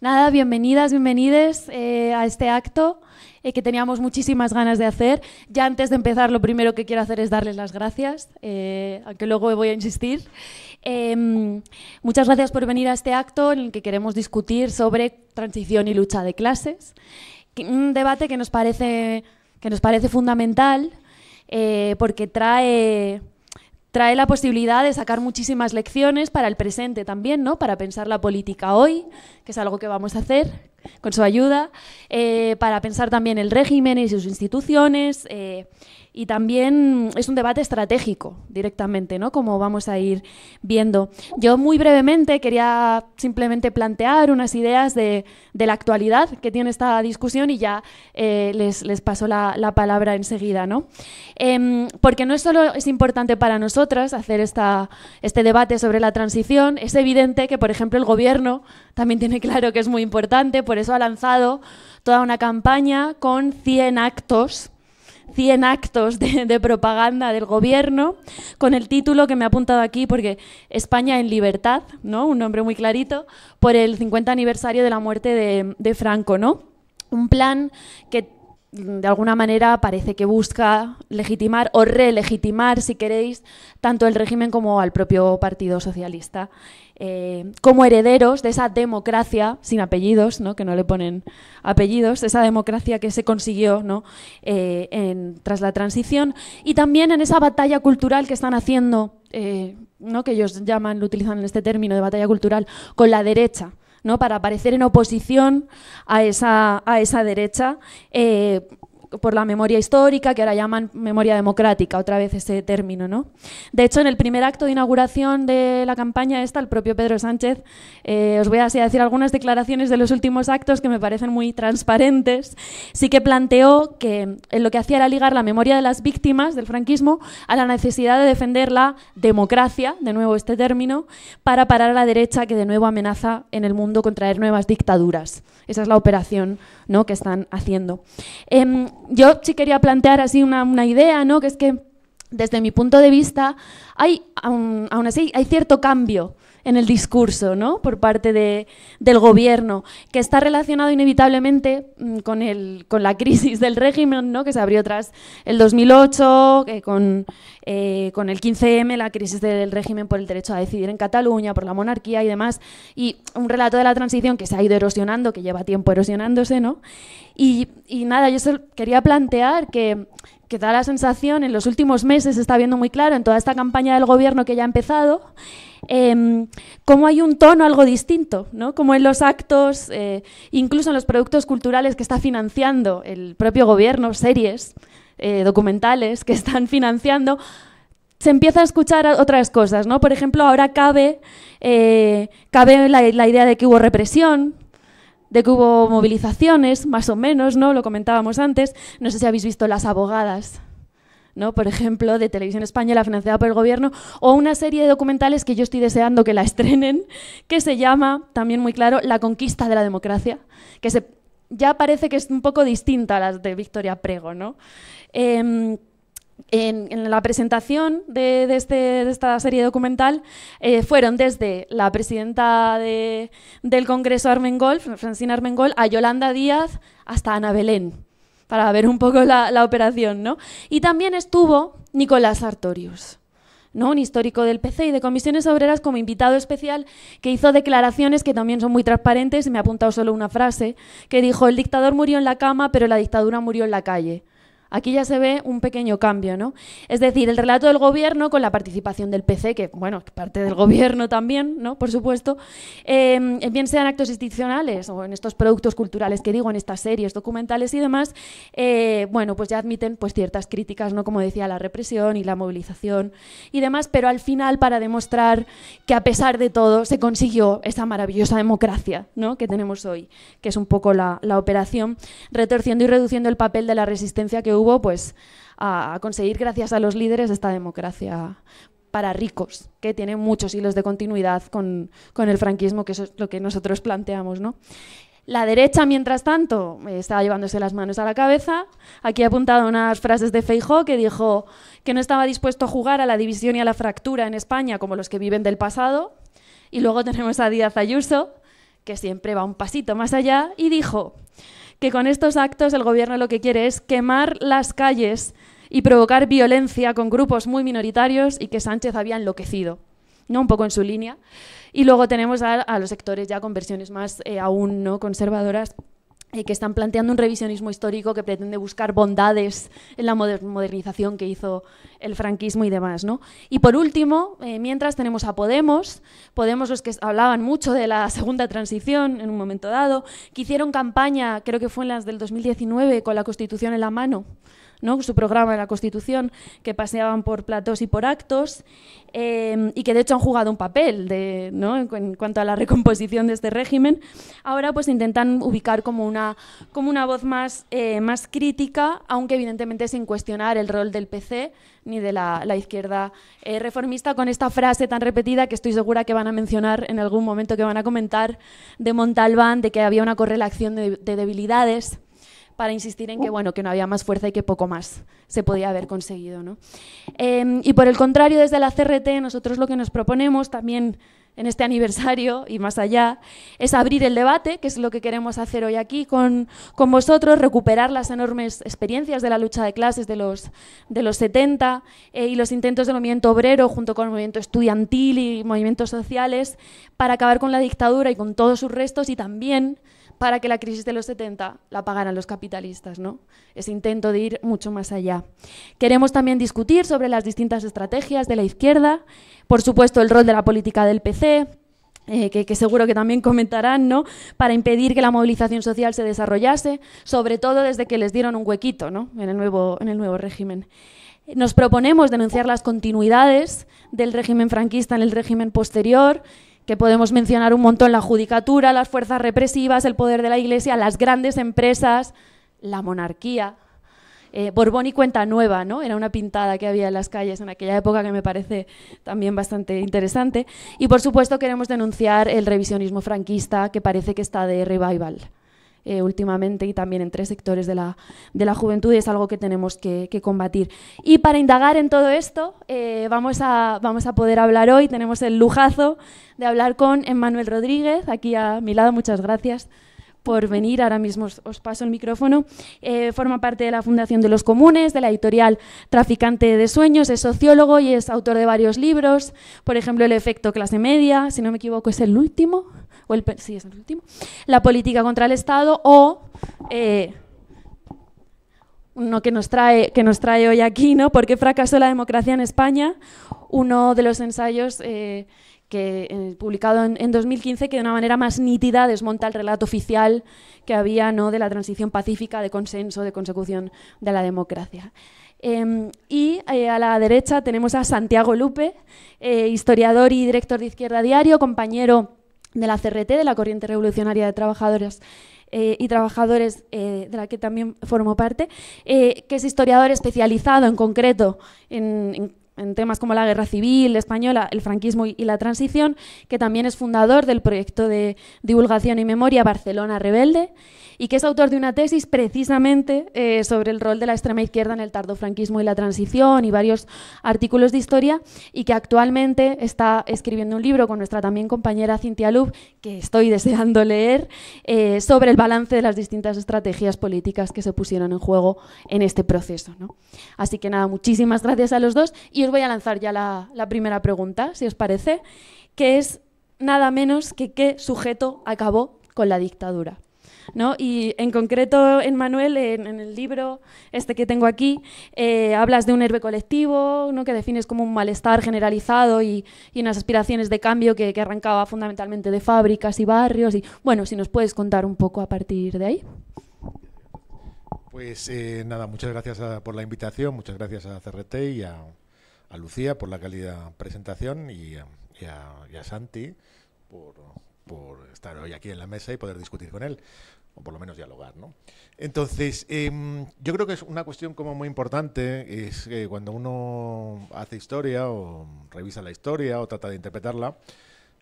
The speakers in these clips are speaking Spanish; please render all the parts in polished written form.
Nada, bienvenidas, bienvenides a este acto que teníamos muchísimas ganas de hacer. Ya antes de empezar, lo primero que quiero hacer es darles las gracias, aunque luego voy a insistir. Muchas gracias por venir a este acto en el que queremos discutir sobre transición y lucha de clases. Un debate que nos parece fundamental porque trae la posibilidad de sacar muchísimas lecciones para el presente también, ¿no? Para pensar la política hoy, que es algo que vamos a hacer con su ayuda, para pensar también el régimen y sus instituciones, y también es un debate estratégico directamente, ¿no? Como vamos a ir viendo. Yo muy brevemente quería simplemente plantear unas ideas de la actualidad que tiene esta discusión y ya les paso la palabra enseguida, ¿no? Porque no solo es importante para nosotras hacer este debate sobre la transición, es evidente que, por ejemplo, el gobierno también tiene claro que es muy importante, por eso ha lanzado toda una campaña con 100 actos de propaganda del gobierno, con el título que me he apuntado aquí porque España en libertad, ¿no? Un nombre muy clarito, por el 50 aniversario de la muerte de Franco, ¿no? Un plan que de alguna manera parece que busca legitimar o relegitimar, si queréis, tanto el régimen como al propio Partido Socialista, como herederos de esa democracia sin apellidos, ¿no? Que no le ponen apellidos, esa democracia que se consiguió, ¿no? Tras la transición, y también en esa batalla cultural que están haciendo, ¿no? Que ellos lo utilizan este término de batalla cultural, con la derecha, ¿no? Para aparecer en oposición a esa derecha, por la memoria histórica, que ahora llaman memoria democrática, otra vez ese término, ¿no? De hecho, en el primer acto de inauguración de la campaña el propio Pedro Sánchez, os voy a decir algunas declaraciones de los últimos actos que me parecen muy transparentes, sí que planteó que lo que hacía era ligar la memoria de las víctimas del franquismo a la necesidad de defender la democracia, de nuevo este término, para parar a la derecha que de nuevo amenaza en el mundo con traer nuevas dictaduras. Esa es la operación, ¿no? Que están haciendo. Yo sí quería plantear así una idea, ¿no? Que es que desde mi punto de vista aún así hay cierto cambio en el discurso, ¿no? Por parte del gobierno, que está relacionado inevitablemente con la crisis del régimen, ¿no? Que se abrió tras el 2008, con el 15M, la crisis del régimen por el derecho a decidir en Cataluña, por la monarquía y demás, y un relato de la transición que se ha ido erosionando, que lleva tiempo erosionándose, ¿no? Y nada, yo solo quería plantear que da la sensación, en los últimos meses se está viendo muy claro en toda esta campaña del gobierno que ya ha empezado, cómo hay un tono algo distinto, ¿no? Como en los actos, incluso en los productos culturales que está financiando el propio gobierno, series, documentales que están financiando, se empieza a escuchar otras cosas, ¿no? Por ejemplo, ahora cabe la idea de que hubo represión, de que hubo movilizaciones, más o menos, ¿no? Lo comentábamos antes. No sé si habéis visto Las Abogadas, ¿no? Por ejemplo, de Televisión Española, financiada por el gobierno, o una serie de documentales que yo estoy deseando que la estrenen, que se llama, también muy claro, La conquista de la democracia, que ya parece que es un poco distinta a las de Victoria Prego, ¿no? En la presentación de esta serie documental fueron desde la presidenta del Congreso Armengol, Francina Armengol, a Yolanda Díaz hasta Ana Belén, para ver un poco la operación, ¿no? Y también estuvo Nicolás Sartorius, ¿no? Un histórico del PC y de Comisiones Obreras, como invitado especial, que hizo declaraciones que también son muy transparentes, y me ha apuntado solo una frase, que dijo: el dictador murió en la cama, pero la dictadura murió en la calle. Aquí ya se ve un pequeño cambio, ¿no? Es decir, el relato del gobierno con la participación del PC, que, bueno, parte del gobierno también, ¿no? Por supuesto, bien sean actos institucionales o en estos productos culturales que digo, en estas series documentales y demás, bueno, pues ya admiten pues ciertas críticas, ¿no? Como decía, la represión y la movilización y demás, pero al final para demostrar que a pesar de todo se consiguió esa maravillosa democracia, ¿no? Que tenemos hoy, que es un poco la operación, retorciendo y reduciendo el papel de la resistencia que hubo pues a conseguir, gracias a los líderes, esta democracia para ricos, que tiene muchos hilos de continuidad con el franquismo, que eso es lo que nosotros planteamos, ¿no? La derecha, mientras tanto, estaba llevándose las manos a la cabeza. Aquí he apuntado unas frases de Feijóo, que dijo que no estaba dispuesto a jugar a la división y a la fractura en España como los que viven del pasado. Y luego tenemos a Díaz Ayuso, que siempre va un pasito más allá, y dijo que con estos actos el gobierno lo que quiere es quemar las calles y provocar violencia con grupos muy minoritarios y que Sánchez había enloquecido, ¿no? Un poco en su línea. Y luego tenemos a los sectores ya con versiones más aún no conservadoras, que están planteando un revisionismo histórico que pretende buscar bondades en la modernización que hizo el franquismo y demás, ¿no? Y por último, mientras tenemos a Podemos, los que hablaban mucho de la segunda transición en un momento dado, que hicieron campaña, creo que fue en las del 2019, con la Constitución en la mano, ¿no? Su programa de la Constitución, que paseaban por platós y por actos, y que de hecho han jugado un papel ¿no? en cuanto a la recomposición de este régimen. Ahora pues intentan ubicar como una voz más crítica, aunque evidentemente sin cuestionar el rol del PC ni de la izquierda reformista, con esta frase tan repetida que estoy segura que van a mencionar en algún momento, que van a comentar, de Montalbán, de que había una correlación de debilidades, para insistir en que, bueno, que no había más fuerza y que poco más se podía haber conseguido, ¿no? Y por el contrario, desde la CRT, nosotros lo que nos proponemos también en este aniversario y más allá es abrir el debate, que es lo que queremos hacer hoy aquí con vosotros, recuperar las enormes experiencias de la lucha de clases de los 70 y los intentos del movimiento obrero junto con el movimiento estudiantil y movimientos sociales para acabar con la dictadura y con todos sus restos, y también para que la crisis de los 70 la pagaran los capitalistas, ¿no? Ese intento de ir mucho más allá. Queremos también discutir sobre las distintas estrategias de la izquierda, por supuesto el rol de la política del PC, que seguro que también comentarán, ¿no? Para impedir que la movilización social se desarrollase, sobre todo desde que les dieron un huequito, ¿no? en el nuevo régimen. Nos proponemos denunciar las continuidades del régimen franquista en el régimen posterior, que podemos mencionar un montón: la judicatura, las fuerzas represivas, el poder de la Iglesia, las grandes empresas, la monarquía. Borbón y Cuenta Nueva, ¿no? Era una pintada que había en las calles en aquella época que me parece también bastante interesante. Y por supuesto queremos denunciar el revisionismo franquista, que parece que está de revival últimamente, y también entre sectores de la juventud, y es algo que tenemos que combatir. Y para indagar en todo esto vamos a poder hablar hoy, tenemos el lujazo de hablar con Emmanuel Rodríguez, aquí a mi lado. Muchas gracias por venir, ahora mismo os paso el micrófono. Forma parte de la Fundación de los Comunes, de la editorial Traficante de Sueños, es sociólogo y es autor de varios libros, por ejemplo El efecto clase media, si no me equivoco es el último, sí, es el último, La política contra el Estado, o uno que nos trae hoy aquí, ¿no? ¿Por qué fracasó la democracia en España? Uno de los ensayos publicado en 2015, que de una manera más nítida desmonta el relato oficial que había, ¿no? de la transición pacífica, de consenso, de consecución de la democracia. Y a la derecha tenemos a Santiago Lupe, historiador y director de Izquierda Diario, compañero de la CRT, de la Corriente Revolucionaria de Trabajadoras y Trabajadores, de la que también formo parte, que es historiador especializado en concreto en temas como la guerra civil española, el franquismo y la transición, que también es fundador del proyecto de divulgación y memoria Barcelona Rebelde, y que es autor de una tesis precisamente sobre el rol de la extrema izquierda en el tardofranquismo y la transición, y varios artículos de historia, y que actualmente está escribiendo un libro con nuestra también compañera Cintia Lub, que estoy deseando leer, sobre el balance de las distintas estrategias políticas que se pusieron en juego en este proceso, ¿no? Así que nada, muchísimas gracias a los dos, y os voy a lanzar ya la primera pregunta, si os parece, que es nada menos que qué sujeto acabó con la dictadura, ¿no? Y en concreto, Emmanuel, en el libro este que tengo aquí, hablas de un héroe colectivo, ¿no? que defines como un malestar generalizado y unas aspiraciones de cambio que arrancaba fundamentalmente de fábricas y barrios. Y bueno, si nos puedes contar un poco a partir de ahí. Pues nada, muchas gracias por la invitación, muchas gracias a CRT y a Lucía por la cálida presentación, y a Santi por estar hoy aquí en la mesa y poder discutir con él, o por lo menos dialogar, ¿no? Entonces, yo creo que es una cuestión como muy importante, es que cuando uno hace historia o revisa la historia o trata de interpretarla,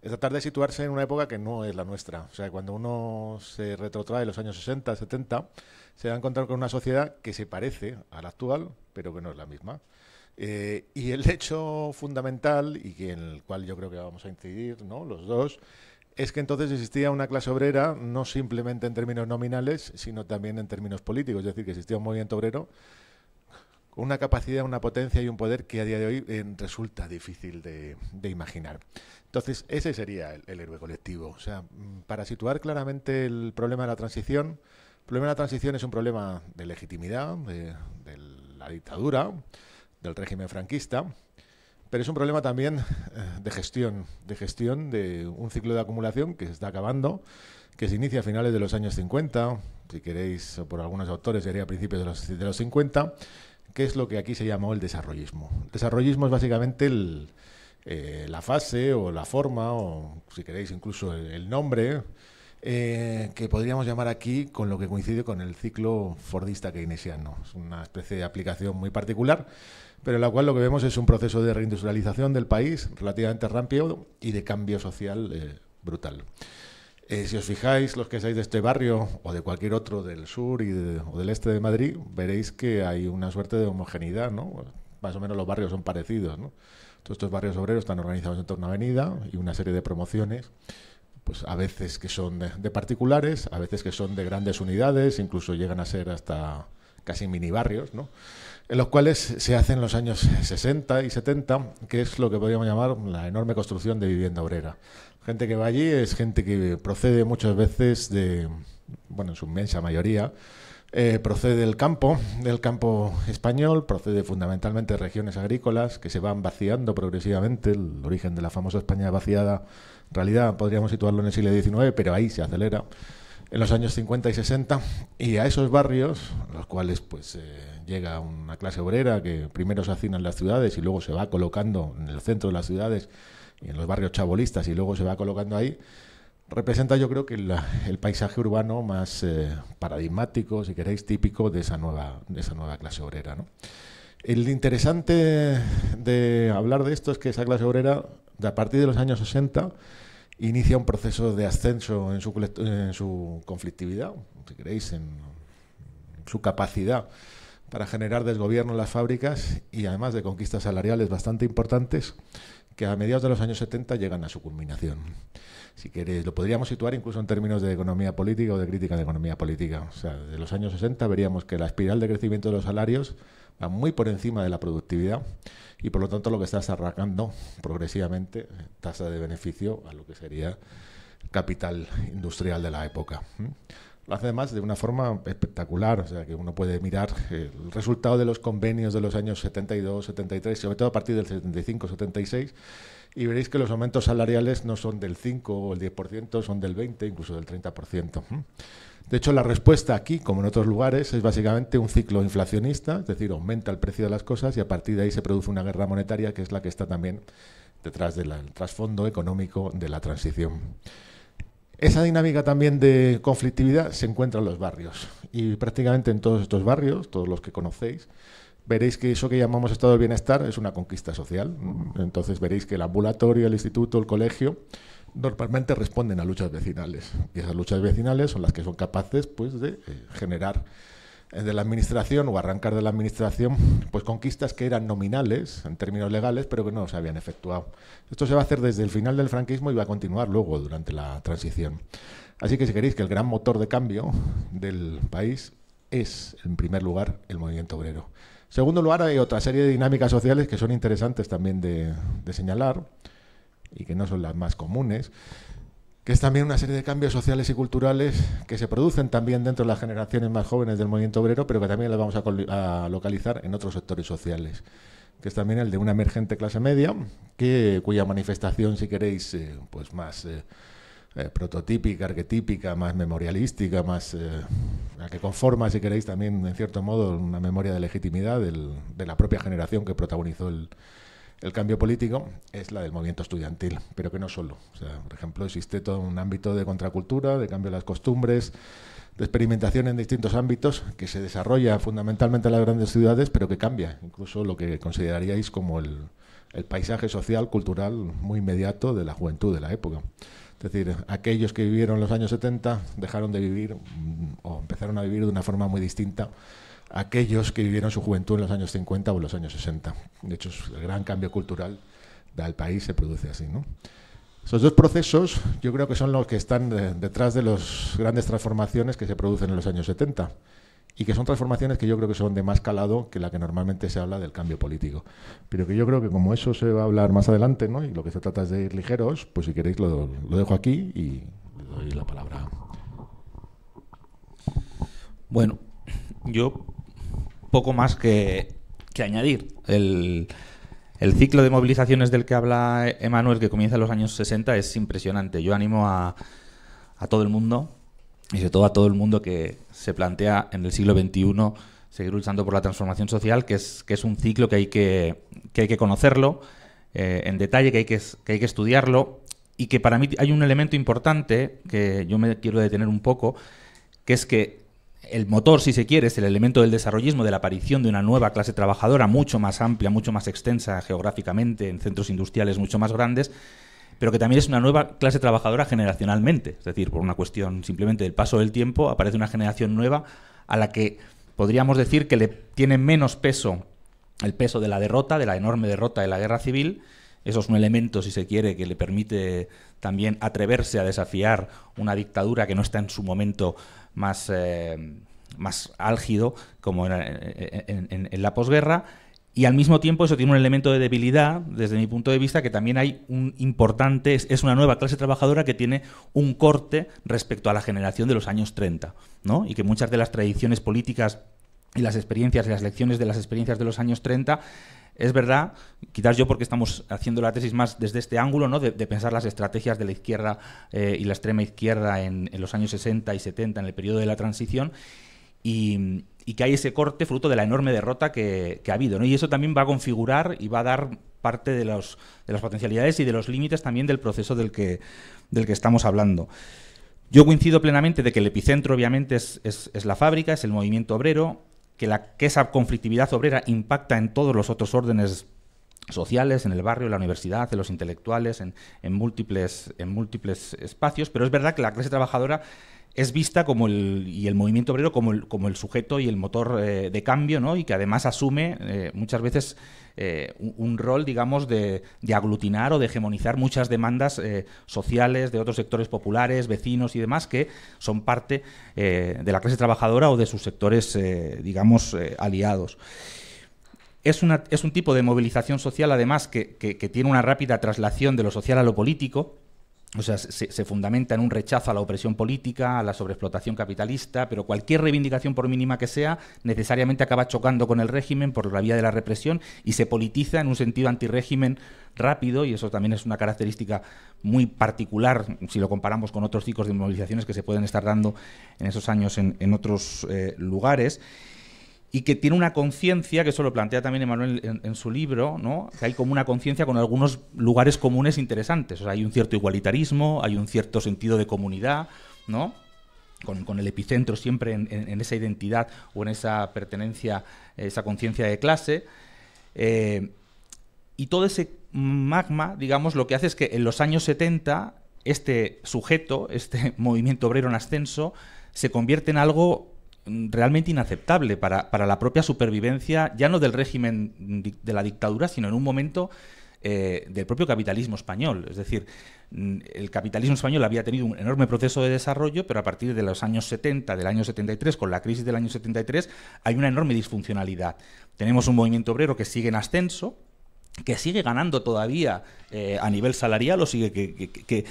es tratar de situarse en una época que no es la nuestra. O sea, cuando uno se retrotrae los años 60, 70, se va a encontrar con una sociedad que se parece a la actual, pero que no es la misma. Y el hecho fundamental, y en el cual yo creo que vamos a incidir, ¿no? los dos, es que entonces existía una clase obrera no simplemente en términos nominales, sino también en términos políticos. Es decir, que existía un movimiento obrero con una capacidad, una potencia y un poder que a día de hoy resulta difícil de imaginar. Entonces, ese sería el héroe colectivo. O sea, para situar claramente el problema de la transición, el problema de la transición es un problema de legitimidad, de la dictadura, del régimen franquista, pero es un problema también de gestión de un ciclo de acumulación que se está acabando, que se inicia a finales de los años 50, si queréis, por algunos autores sería a principios de los 50, que es lo que aquí se llamó el desarrollismo. El desarrollismo es básicamente la fase o la forma, o si queréis incluso el nombre, que podríamos llamar aquí con lo que coincide con el ciclo fordista keynesiano. Es una especie de aplicación muy particular, pero en la cual lo que vemos es un proceso de reindustrialización del país relativamente rápido y de cambio social brutal. Si os fijáis, los que seáis de este barrio o de cualquier otro del sur o del este de Madrid, veréis que hay una suerte de homogeneidad, ¿no? Más o menos los barrios son parecidos, ¿no? Todos estos barrios obreros están organizados en torno a una avenida y una serie de promociones, pues a veces que son de particulares, a veces que son de grandes unidades, incluso llegan a ser hasta casi mini barrios, ¿no? En los cuales se hace en los años 60 y 70, que es lo que podríamos llamar la enorme construcción de vivienda obrera. Gente que va allí es gente que procede muchas veces en su inmensa mayoría, procede del campo español, procede fundamentalmente de regiones agrícolas que se van vaciando progresivamente. El origen de la famosa España vaciada, en realidad podríamos situarlo en el siglo XIX, pero ahí se acelera en los años 50 y 60, y a esos barrios, a los cuales llega una clase obrera que primero se hacina en las ciudades y luego se va colocando en el centro de las ciudades y en los barrios chabolistas y luego se va colocando ahí, representa yo creo que el paisaje urbano más paradigmático, si queréis, típico de esa nueva clase obrera, ¿no? El interesante de hablar de esto es que esa clase obrera, a partir de los años 60, inicia un proceso de ascenso en su conflictividad, si queréis, en su capacidad para generar desgobierno en las fábricas y además de conquistas salariales bastante importantes que a mediados de los años 70 llegan a su culminación. Si queréis, lo podríamos situar incluso en términos de economía política o de crítica de economía política. O sea, desde los años 60 veríamos que la espiral de crecimiento de los salarios va muy por encima de la productividad y por lo tanto lo que está arrancando progresivamente tasa de beneficio a lo que sería el capital industrial de la época. Lo hace además de una forma espectacular, o sea que uno puede mirar el resultado de los convenios de los años 72, 73, sobre todo a partir del 75, 76, y veréis que los aumentos salariales no son del 5 o el 10%, son del 20, incluso del 30%. De hecho, la respuesta aquí, como en otros lugares, es básicamente un ciclo inflacionista, es decir, aumenta el precio de las cosas y a partir de ahí se produce una guerra monetaria que es la que está también detrás del trasfondo económico de la transición. Esa dinámica también de conflictividad se encuentra en los barrios y prácticamente en todos estos barrios, todos los que conocéis, veréis que eso que llamamos estado del bienestar es una conquista social. Entonces veréis que el ambulatorio, el instituto, el colegio normalmente responden a luchas vecinales y esas luchas vecinales son las que son capaces de generar de la administración o arrancar de la administración pues conquistas que eran nominales en términos legales pero que no se habían efectuado. Esto se va a hacer desde el final del franquismo y va a continuar luego durante la transición. Así que si queréis que el gran motor de cambio del país es en primer lugar el movimiento obrero. En segundo lugar hay otra serie de dinámicas sociales que son interesantes también de señalar y que no son las más comunes, que es también una serie de cambios sociales y culturales que se producen también dentro de las generaciones más jóvenes del movimiento obrero, pero que también las vamos a localizar en otros sectores sociales, que es también el de una emergente clase media, cuya manifestación, si queréis, más prototípica, arquetípica, más memorialística, más la que conforma, si queréis, también, en cierto modo, una memoria de legitimidad de la propia generación que protagonizó el cambio político, es la del movimiento estudiantil, pero que no solo. O sea, por ejemplo, existe todo un ámbito de contracultura, de cambio de las costumbres, de experimentación en distintos ámbitos, que se desarrolla fundamentalmente en las grandes ciudades, pero que cambia incluso lo que consideraríais como el paisaje social, cultural muy inmediato de la juventud de la época. Es decir, aquellos que vivieron los años 70 dejaron de vivir o empezaron a vivir de una forma muy distinta a aquellos que vivieron su juventud en los años 50 o en los años 60. De hecho, el gran cambio cultural del país se produce así, ¿no? Esos dos procesos yo creo que son los que están detrás de las grandes transformaciones que se producen en los años 70 y que son transformaciones que yo creo que son de más calado que la que normalmente se habla del cambio político. Pero que yo creo que como eso se va a hablar más adelante, ¿no? Y lo que se trata es de ir ligeros, pues si queréis lo dejo aquí y le doy la palabra. Bueno, yo poco más que añadir. El ciclo de movilizaciones del que habla Emmanuel, que comienza en los años 60, es impresionante. Yo animo a todo el mundo, y sobre todo a todo el mundo que se plantea en el siglo XXI seguir luchando por la transformación social, que es un ciclo que hay que conocerlo en detalle, que hay que estudiarlo, y que para mí hay un elemento importante que yo me quiero detener un poco, que es que el motor, si se quiere, es el elemento del desarrollismo, de la aparición de una nueva clase trabajadora mucho más amplia, mucho más extensa geográficamente, en centros industriales mucho más grandes, pero que también es una nueva clase trabajadora generacionalmente. Es decir, por una cuestión simplemente del paso del tiempo, aparece una generación nueva a la que podríamos decir que le tiene menos peso el peso de la derrota, de la enorme derrota de la guerra civil. Eso es un elemento, si se quiere, que le permite también atreverse a desafiar una dictadura que no está en su momento más álgido como en la posguerra, y al mismo tiempo eso tiene un elemento de debilidad, desde mi punto de vista, que también hay un importante, es una nueva clase trabajadora que tiene un corte respecto a la generación de los años 30, ¿no? Y que muchas de las tradiciones políticas y las experiencias y las lecciones de las experiencias de los años 30, es verdad, quizás yo porque estamos haciendo la tesis más desde este ángulo, ¿no? de pensar las estrategias de la izquierda y la extrema izquierda en los años 60 y 70, en el periodo de la transición, y que hay ese corte fruto de la enorme derrota que ha habido, ¿no? Y eso también va a configurar y va a dar parte de las potencialidades y de los límites también del proceso del que estamos hablando. Yo coincido plenamente de que el epicentro obviamente es la fábrica, es el movimiento obrero, que esa conflictividad obrera impacta en todos los otros órdenes sociales, en el barrio, en la universidad, en los intelectuales, en múltiples espacios, pero es verdad que la clase trabajadora es vista y el movimiento obrero como el sujeto y el motor de cambio, ¿no? Y que además asume muchas veces un rol, digamos, de aglutinar o de hegemonizar muchas demandas sociales de otros sectores populares, vecinos y demás, que son parte de la clase trabajadora o de sus sectores, digamos, aliados. Es un tipo de movilización social, además, que tiene una rápida traslación de lo social a lo político. O sea, se fundamenta en un rechazo a la opresión política, a la sobreexplotación capitalista, pero cualquier reivindicación, por mínima que sea, necesariamente acaba chocando con el régimen por la vía de la represión y se politiza en un sentido antirrégimen rápido, y eso también es una característica muy particular si lo comparamos con otros ciclos de movilizaciones que se pueden estar dando en esos años en otros lugares. Y que tiene una conciencia, que eso lo plantea también Emmanuel en su libro, ¿no? Que hay como una conciencia con algunos lugares comunes interesantes. O sea, hay un cierto igualitarismo, hay un cierto sentido de comunidad, ¿no? Con el epicentro siempre en esa identidad o en esa pertenencia, esa conciencia de clase. Y todo ese magma, digamos, lo que hace es que en los años 70 este sujeto, este movimiento obrero en ascenso, se convierte en algo realmente inaceptable para la propia supervivencia, ya no del régimen de la dictadura, sino en un momento del propio capitalismo español. Es decir, el capitalismo español había tenido un enorme proceso de desarrollo, pero a partir de los años 70, del año 73, con la crisis del año 73, hay una enorme disfuncionalidad. Tenemos un movimiento obrero que sigue en ascenso, que sigue ganando todavía a nivel salarial, o sigue que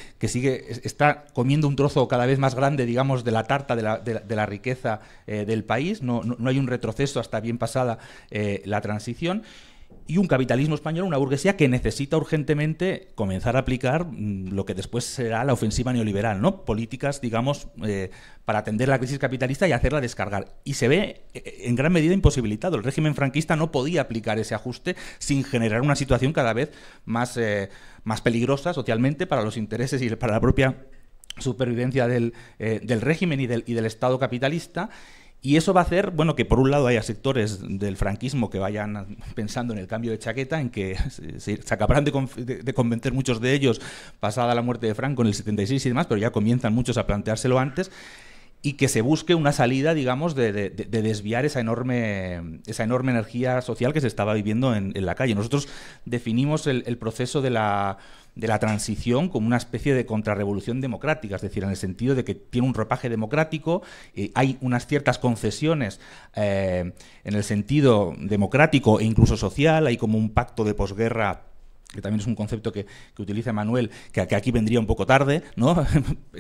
está comiendo un trozo cada vez más grande, digamos, de la tarta de la riqueza del país. No hay un retroceso hasta bien pasada la transición. Y un capitalismo español, una burguesía que necesita urgentemente comenzar a aplicar lo que después será la ofensiva neoliberal, ¿no? Políticas, digamos, para atender la crisis capitalista y hacerla descargar. Y se ve en gran medida imposibilitado. El régimen franquista no podía aplicar ese ajuste sin generar una situación cada vez más peligrosa socialmente para los intereses y para la propia supervivencia del régimen y del Estado capitalista. Y eso va a hacer, bueno, que por un lado haya sectores del franquismo que vayan pensando en el cambio de chaqueta, en que se acabarán de convencer muchos de ellos pasada la muerte de Franco en el 76 y demás, pero ya comienzan muchos a planteárselo antes. y que se busque una salida, digamos, de desviar esa enorme energía social que se estaba viviendo en la calle. Nosotros definimos el proceso de la transición como una especie de contrarrevolución democrática, es decir, en el sentido de que tiene un ropaje democrático, hay unas ciertas concesiones en el sentido democrático e incluso social, hay como un pacto de posguerra, que también es un concepto que utiliza Manuel, que aquí vendría un poco tarde, ¿no?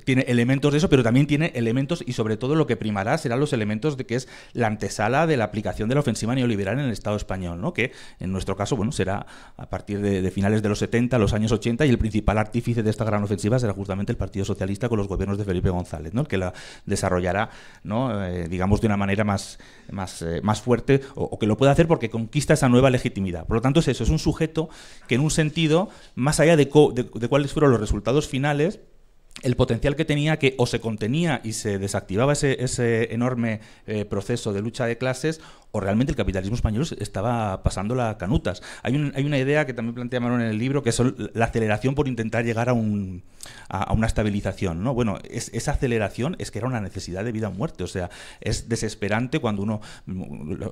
Tiene elementos de eso, pero también tiene elementos, y sobre todo lo que primará serán los elementos de que es la antesala de la aplicación de la ofensiva neoliberal en el Estado español, ¿no? Que en nuestro caso, bueno, será a partir de finales de los 70, los años 80, y el principal artífice de esta gran ofensiva será justamente el Partido Socialista con los gobiernos de Felipe González, ¿no? El que la desarrollará, ¿no? Digamos, de una manera más fuerte, o que lo puede hacer porque conquista esa nueva legitimidad. Por lo tanto, es eso, es un sujeto que en un sentido, más allá de cuáles fueron los resultados finales, el potencial que tenía, que o se contenía y se desactivaba ese enorme proceso de lucha de clases, o realmente el capitalismo español estaba pasando la canutas. Hay una idea que también plantea Manuel en el libro, que es la aceleración por intentar llegar a una estabilización, ¿no? Bueno, esa aceleración es que era una necesidad de vida o muerte, o sea, es desesperante cuando uno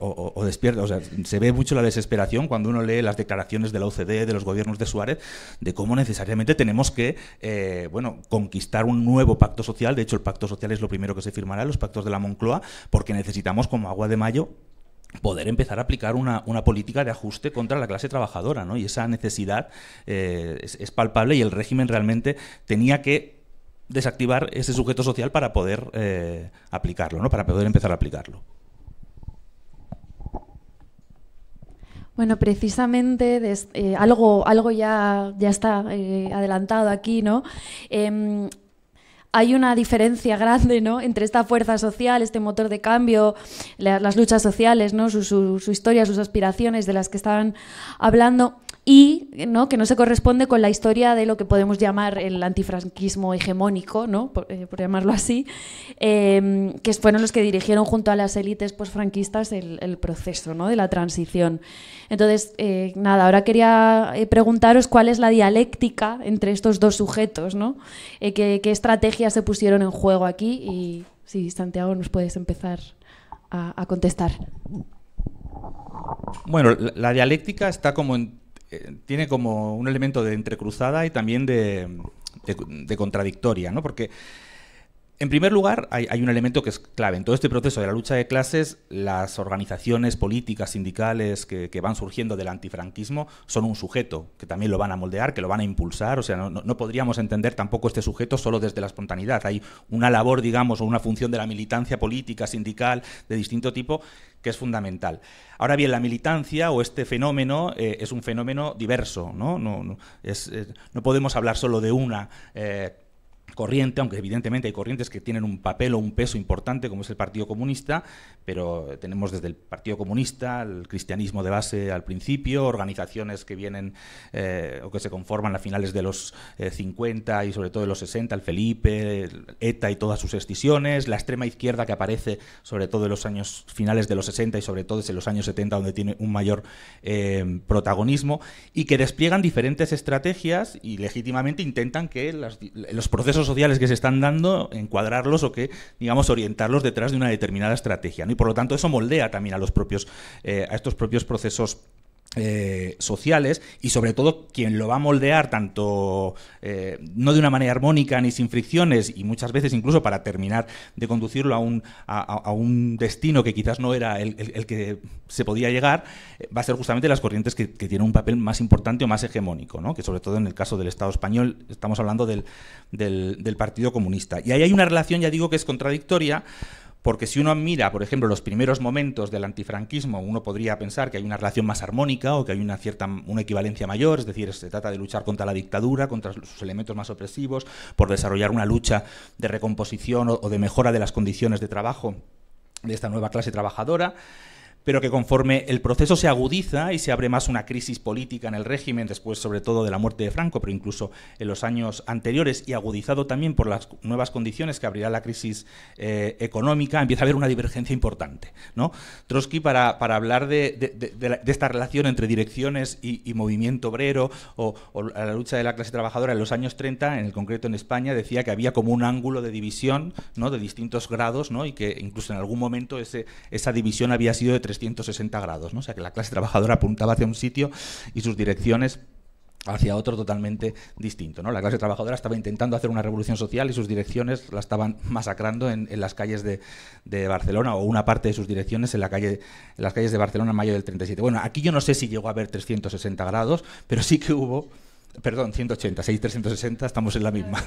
o despierta, o sea, se ve mucho la desesperación cuando uno lee las declaraciones de la OCDE, de los gobiernos de Suárez, de cómo necesariamente tenemos que, conquistar un nuevo pacto social. De hecho, el pacto social es lo primero que se firmará, los pactos de la Moncloa, porque necesitamos, como agua de mayo, poder empezar a aplicar una política de ajuste contra la clase trabajadora, ¿no? Y esa necesidad es palpable, y el régimen realmente tenía que desactivar ese sujeto social para poder aplicarlo, ¿no? Para poder empezar a aplicarlo. Bueno, precisamente algo ya está adelantado aquí, ¿no? Hay una diferencia grande, ¿no?, entre esta fuerza social, este motor de cambio, las luchas sociales, ¿no?, su historia, sus aspiraciones de las que estaban hablando, y, ¿no?, que no se corresponde con la historia de lo que podemos llamar el antifranquismo hegemónico, ¿no?, por llamarlo así, que fueron los que dirigieron junto a las élites posfranquistas el proceso, ¿no?, de la transición. Entonces, ahora quería preguntaros cuál es la dialéctica entre estos dos sujetos, ¿no? ¿Qué estrategias se pusieron en juego aquí? Y si Santiago nos puedes empezar a contestar. Bueno, la dialéctica está tiene como un elemento de entrecruzada y también de contradictoria, ¿no? Porque, en primer lugar, hay un elemento que es clave. En todo este proceso de la lucha de clases, las organizaciones políticas, sindicales que van surgiendo del antifranquismo son un sujeto, que también lo van a moldear, que lo van a impulsar. O sea, no podríamos entender tampoco este sujeto solo desde la espontaneidad. Hay una labor, digamos, o una función de la militancia política, sindical, de distinto tipo, que es fundamental. Ahora bien, la militancia o este fenómeno es un fenómeno diverso, ¿no? No podemos hablar solo de una corriente, aunque evidentemente hay corrientes que tienen un papel o un peso importante, como es el Partido Comunista, pero tenemos desde el Partido Comunista, el cristianismo de base al principio, organizaciones que vienen o que se conforman a finales de los 50 y sobre todo de los 60, el Felipe, el ETA y todas sus escisiones, la extrema izquierda que aparece sobre todo en los años finales de los 60 y sobre todo en los años 70, donde tiene un mayor protagonismo, y que despliegan diferentes estrategias y legítimamente intentan que los procesos sociales que se están dando, encuadrarlos o que, digamos, orientarlos detrás de una determinada estrategia, ¿no? Y por lo tanto eso moldea también a estos propios procesos sociales, y sobre todo quien lo va a moldear tanto no de una manera armónica ni sin fricciones, y muchas veces incluso para terminar de conducirlo a un destino que quizás no era el que se podía llegar, va a ser justamente las corrientes que tienen un papel más importante o más hegemónico, ¿no? Que sobre todo en el caso del Estado español estamos hablando del Partido Comunista. Y ahí hay una relación, ya digo, que es contradictoria, porque si uno mira, por ejemplo, los primeros momentos del antifranquismo, uno podría pensar que hay una relación más armónica o que hay una equivalencia mayor, es decir, se trata de luchar contra la dictadura, contra sus elementos más opresivos, por desarrollar una lucha de recomposición o de mejora de las condiciones de trabajo de esta nueva clase trabajadora. pero que conforme el proceso se agudiza y se abre más una crisis política en el régimen, después sobre todo de la muerte de Franco, pero incluso en los años anteriores, y agudizado también por las nuevas condiciones que abrirá la crisis económica, empieza a haber una divergencia importante, ¿no? Trotsky, para hablar de esta relación entre direcciones y movimiento obrero o la lucha de la clase trabajadora en los años 30, en el concreto en España, decía que había como un ángulo de división, ¿no?, de distintos grados, ¿no?, y que incluso en algún momento esa división había sido de 360 grados, ¿no? O sea, que la clase trabajadora apuntaba hacia un sitio y sus direcciones hacia otro totalmente distinto, ¿no? La clase trabajadora estaba intentando hacer una revolución social y sus direcciones la estaban masacrando en las calles de Barcelona, o una parte de sus direcciones en las calles de Barcelona en mayo del 37. Bueno, aquí yo no sé si llegó a haber 360 grados, pero sí que hubo... Perdón, 180, 360, estamos en la misma.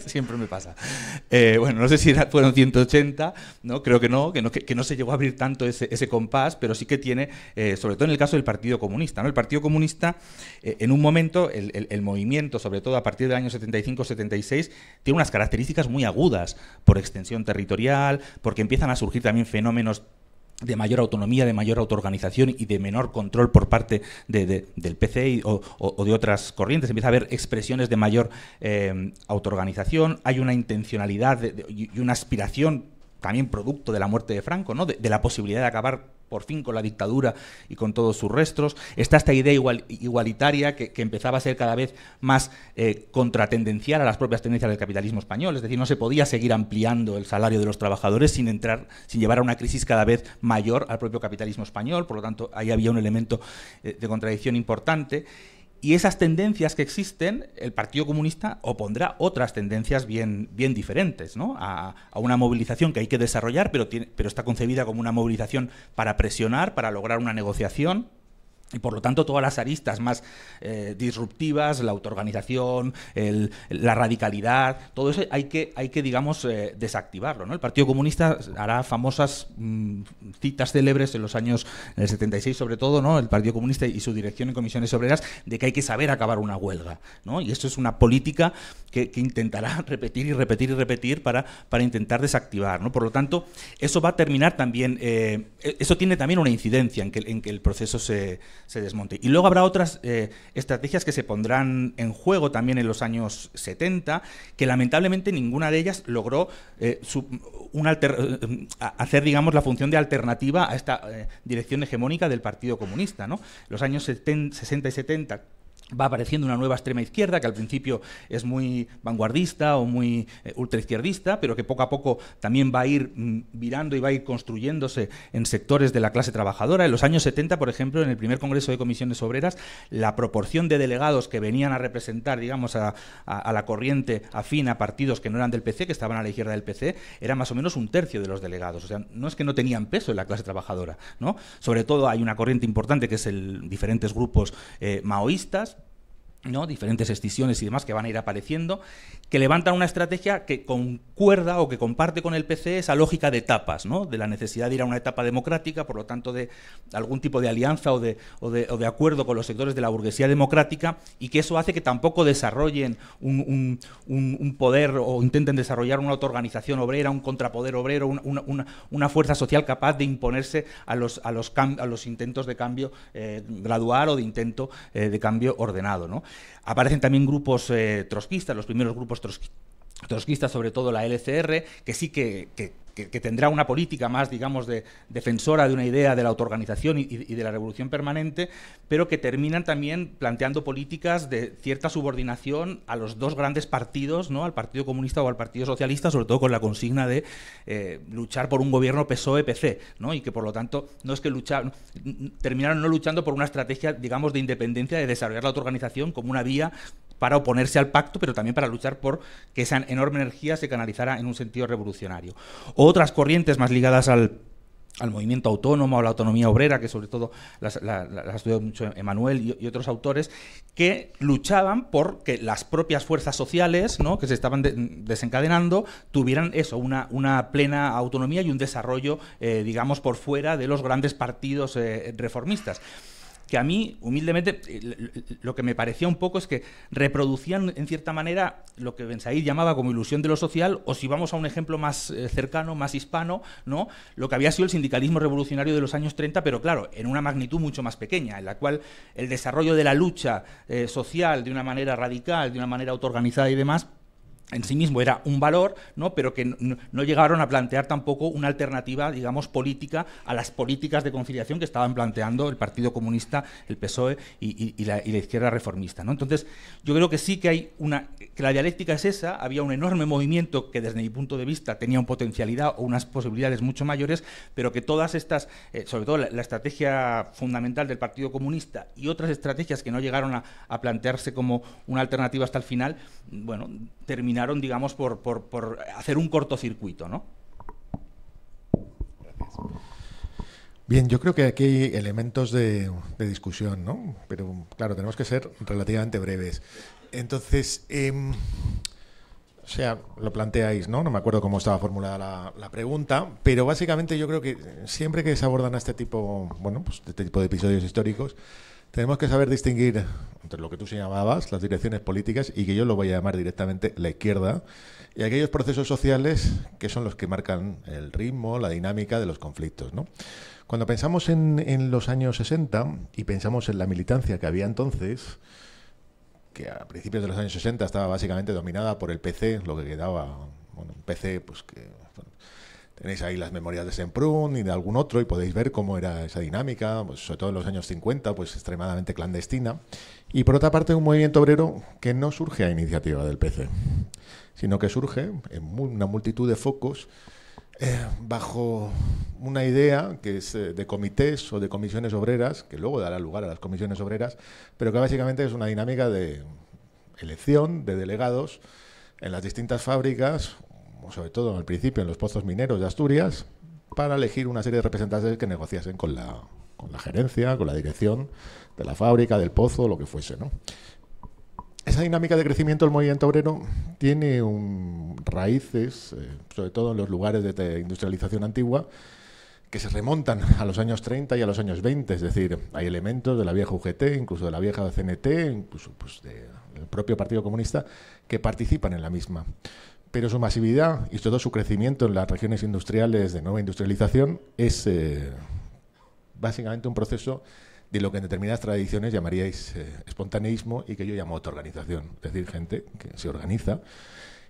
Siempre me pasa. Bueno, no sé si fueron 180, ¿no? Creo que no se llegó a abrir tanto ese compás, pero sí que tiene, sobre todo en el caso del Partido Comunista, ¿no? El Partido Comunista, en un momento, el movimiento, sobre todo a partir del año 75-76, tiene unas características muy agudas por extensión territorial, porque empiezan a surgir también fenómenos de mayor autonomía, de mayor autoorganización y de menor control por parte del PC o de otras corrientes. Empieza a haber expresiones de mayor autoorganización, hay una intencionalidad y una aspiración también producto de la muerte de Franco, ¿no?, de la posibilidad de acabar por fin con la dictadura y con todos sus restos. Está esta idea igualitaria que empezaba a ser cada vez más contratendencial a las propias tendencias del capitalismo español. Es decir, no se podía seguir ampliando el salario de los trabajadores sin llevar a una crisis cada vez mayor al propio capitalismo español. Por lo tanto, ahí había un elemento de contradicción importante. Y esas tendencias que existen, el Partido Comunista opondrá otras tendencias bien diferentes, ¿no?, a una movilización que hay que desarrollar, pero está concebida como una movilización para presionar, para lograr una negociación. Y por lo tanto todas las aristas más disruptivas, la autoorganización, la radicalidad, todo eso hay que digamos, desactivarlo, ¿no? El Partido Comunista hará famosas citas célebres en el 76 sobre todo, ¿no?, el Partido Comunista y su dirección en comisiones obreras, de que hay que saber acabar una huelga, ¿no? Y eso es una política que intentará repetir y repetir y repetir para intentar desactivar, ¿no? Por lo tanto, eso va a terminar también, eso tiene también una incidencia en que el proceso se desmonte. Y luego habrá otras estrategias que se pondrán en juego también en los años 70, que lamentablemente ninguna de ellas logró hacer, digamos, la función de alternativa a esta dirección hegemónica del Partido Comunista, ¿no? Los años 60 y 70 va apareciendo una nueva extrema izquierda que al principio es muy vanguardista o muy ultraizquierdista, pero que poco a poco también va a ir virando y va a ir construyéndose en sectores de la clase trabajadora. En los años 70, por ejemplo, en el primer Congreso de Comisiones Obreras, la proporción de delegados que venían a representar, digamos, a la corriente afín a partidos que no eran del PC, que estaban a la izquierda del PC, era más o menos un tercio de los delegados. O sea, no es que no tenían peso en la clase trabajadora, ¿no? Sobre todo hay una corriente importante que es diferentes grupos maoístas, ¿no?, diferentes escisiones y demás que van a ir apareciendo, que levantan una estrategia que concuerda o que comparte con el PC esa lógica de etapas, ¿no?, de la necesidad de ir a una etapa democrática, por lo tanto de algún tipo de alianza o de acuerdo con los sectores de la burguesía democrática, y que eso hace que tampoco desarrollen un poder o intenten desarrollar una autoorganización obrera, un contrapoder obrero, una fuerza social capaz de imponerse a los intentos de cambio gradual o de intento de cambio ordenado, ¿no? Aparecen también grupos trotskistas, los primeros grupos trotskistas, sobre todo la LCR, que sí que tendrá una política más, digamos, de defensora de una idea de la autoorganización y de la revolución permanente, pero que terminan también planteando políticas de cierta subordinación a los dos grandes partidos, ¿no?, al Partido Comunista o al Partido Socialista, sobre todo con la consigna de luchar por un gobierno PSOE-PC, ¿no?, y que por lo tanto no es que terminaron no luchando por una estrategia, digamos, de independencia, de desarrollar la autoorganización como una vía para oponerse al pacto, pero también para luchar por que esa enorme energía se canalizara en un sentido revolucionario. Otras corrientes más ligadas al movimiento autónomo, a la autonomía obrera, que sobre todo las ha estudiado mucho Emanuel y otros autores, que luchaban por que las propias fuerzas sociales, ¿no?, que se estaban desencadenando tuvieran eso, una plena autonomía y un desarrollo, digamos, por fuera de los grandes partidos reformistas. que a mí, humildemente, lo que me parecía un poco es que reproducían, en cierta manera, lo que Ben Said llamaba como ilusión de lo social, o si vamos a un ejemplo más cercano, más hispano, ¿no?, lo que había sido el sindicalismo revolucionario de los años 30, pero claro, en una magnitud mucho más pequeña, en la cual el desarrollo de la lucha social de una manera radical, de una manera autoorganizada y demás, en sí mismo era un valor, ¿no?, pero que no llegaron a plantear tampoco una alternativa, digamos, política a las políticas de conciliación que estaban planteando el Partido Comunista, el PSOE y la izquierda reformista, ¿no? Entonces, yo creo que sí que hay que la dialéctica es esa. Había un enorme movimiento que desde mi punto de vista tenía una potencialidad o unas posibilidades mucho mayores, pero que todas estas, sobre todo la estrategia fundamental del Partido Comunista y otras estrategias que no llegaron a plantearse como una alternativa hasta el final, bueno, terminaron, digamos, por hacer un cortocircuito, ¿no? Gracias. Bien, yo creo que aquí hay elementos de discusión, ¿no? Pero, claro, tenemos que ser relativamente breves. Entonces, o sea, lo planteáis, ¿no? No me acuerdo cómo estaba formulada la pregunta, pero básicamente yo creo que siempre que se abordan a este tipo, bueno, pues este tipo de episodios históricos, tenemos que saber distinguir entre lo que tú señalabas, las direcciones políticas, y que yo lo voy a llamar directamente la izquierda, y aquellos procesos sociales que son los que marcan el ritmo, la dinámica de los conflictos, ¿no? Cuando pensamos en los años 60 y pensamos en la militancia que había entonces, que a principios de los años 60 estaba básicamente dominada por el PC, lo que quedaba, bueno, un PC, pues que... Bueno, tenéis ahí las memorias de Semprún y de algún otro y podéis ver cómo era esa dinámica, pues sobre todo en los años 50, pues extremadamente clandestina. Y por otra parte, un movimiento obrero que no surge a iniciativa del PC, sino que surge en una multitud de focos bajo una idea que es de comités o de comisiones obreras, que luego dará lugar a las comisiones obreras, pero que básicamente es una dinámica de elección de delegados en las distintas fábricas, sobre todo al principio en los pozos mineros de Asturias, para elegir una serie de representantes que negociasen con la gerencia, con la dirección de la fábrica, del pozo, lo que fuese, ¿no? Esa dinámica de crecimiento del movimiento obrero tiene raíces, sobre todo en los lugares de industrialización antigua, que se remontan a los años 30 y a los años 20, es decir, hay elementos de la vieja UGT, incluso de la vieja CNT, incluso pues, del propio Partido Comunista, que participan en la misma. Pero su masividad y todo su crecimiento en las regiones industriales de nueva industrialización es básicamente un proceso de lo que en determinadas tradiciones llamaríais espontaneísmo y que yo llamo autoorganización, es decir, gente que se organiza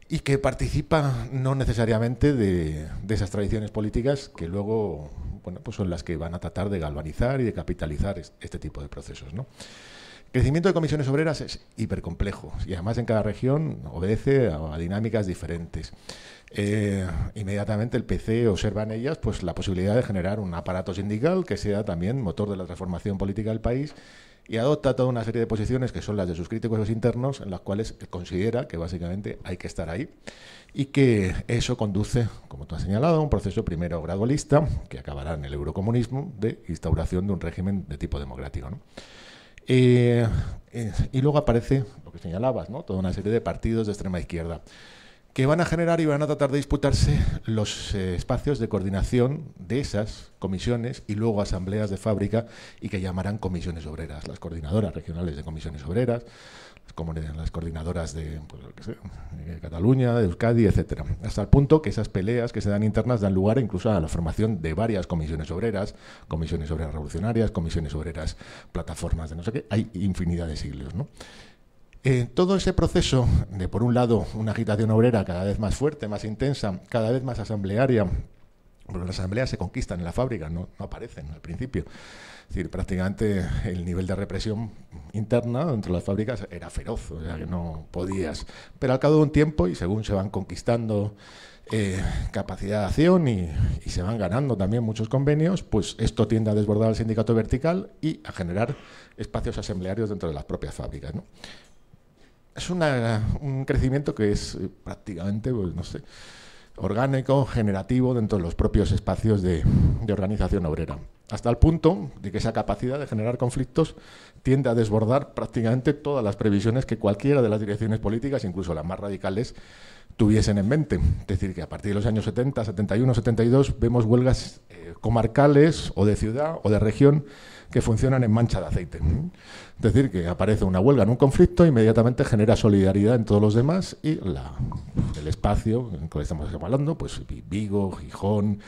y que participa no necesariamente de esas tradiciones políticas que luego, bueno, pues son las que van a tratar de galvanizar y de capitalizar este tipo de procesos, ¿no? El crecimiento de comisiones obreras es hipercomplejo y además en cada región obedece a dinámicas diferentes. Inmediatamente el PC observa en ellas pues, la posibilidad de generar un aparato sindical que sea también motor de la transformación política del país y adopta toda una serie de posiciones que son las de sus críticos internos, en las cuales considera que básicamente hay que estar ahí y que eso conduce, como tú has señalado, a un proceso primero gradualista que acabará en el eurocomunismo de instauración de un régimen de tipo democrático, ¿no? Y luego aparece lo que señalabas, ¿no? Toda una serie de partidos de extrema izquierda que van a generar y van a tratar de disputarse los espacios de coordinación de esas comisiones y luego asambleas de fábrica y que llamarán comisiones obreras, las coordinadoras regionales de comisiones obreras, las coordinadoras de, pues, de Cataluña, de Euskadi, etcétera, hasta el punto que esas peleas que se dan internas dan lugar incluso a la formación de varias comisiones obreras revolucionarias, comisiones obreras, plataformas de no sé qué, hay infinidad de siglos, ¿no? Todo ese proceso de, por un lado, una agitación obrera cada vez más fuerte, más intensa, cada vez más asamblearia, porque las asambleas se conquistan en la fábrica, no aparecen al principio. Es decir, prácticamente el nivel de represión interna dentro de las fábricas era feroz, o sea que no podías. Pero al cabo de un tiempo, y según se van conquistando capacidad de acción y se van ganando también muchos convenios, pues esto tiende a desbordar el sindicato vertical y a generar espacios asamblearios dentro de las propias fábricas, ¿no? Es un crecimiento que es prácticamente, pues, no sé, orgánico, generativo dentro de los propios espacios de organización obrera, hasta el punto de que esa capacidad de generar conflictos tiende a desbordar prácticamente todas las previsiones que cualquiera de las direcciones políticas, incluso las más radicales, tuviesen en mente. Es decir, que a partir de los años 70, 71, 72 vemos huelgas comarcales o de ciudad o de región que funcionan en mancha de aceite. Es decir, que aparece una huelga en un conflicto, inmediatamente genera solidaridad en todos los demás y el espacio en el que estamos hablando, pues Vigo, Gijón,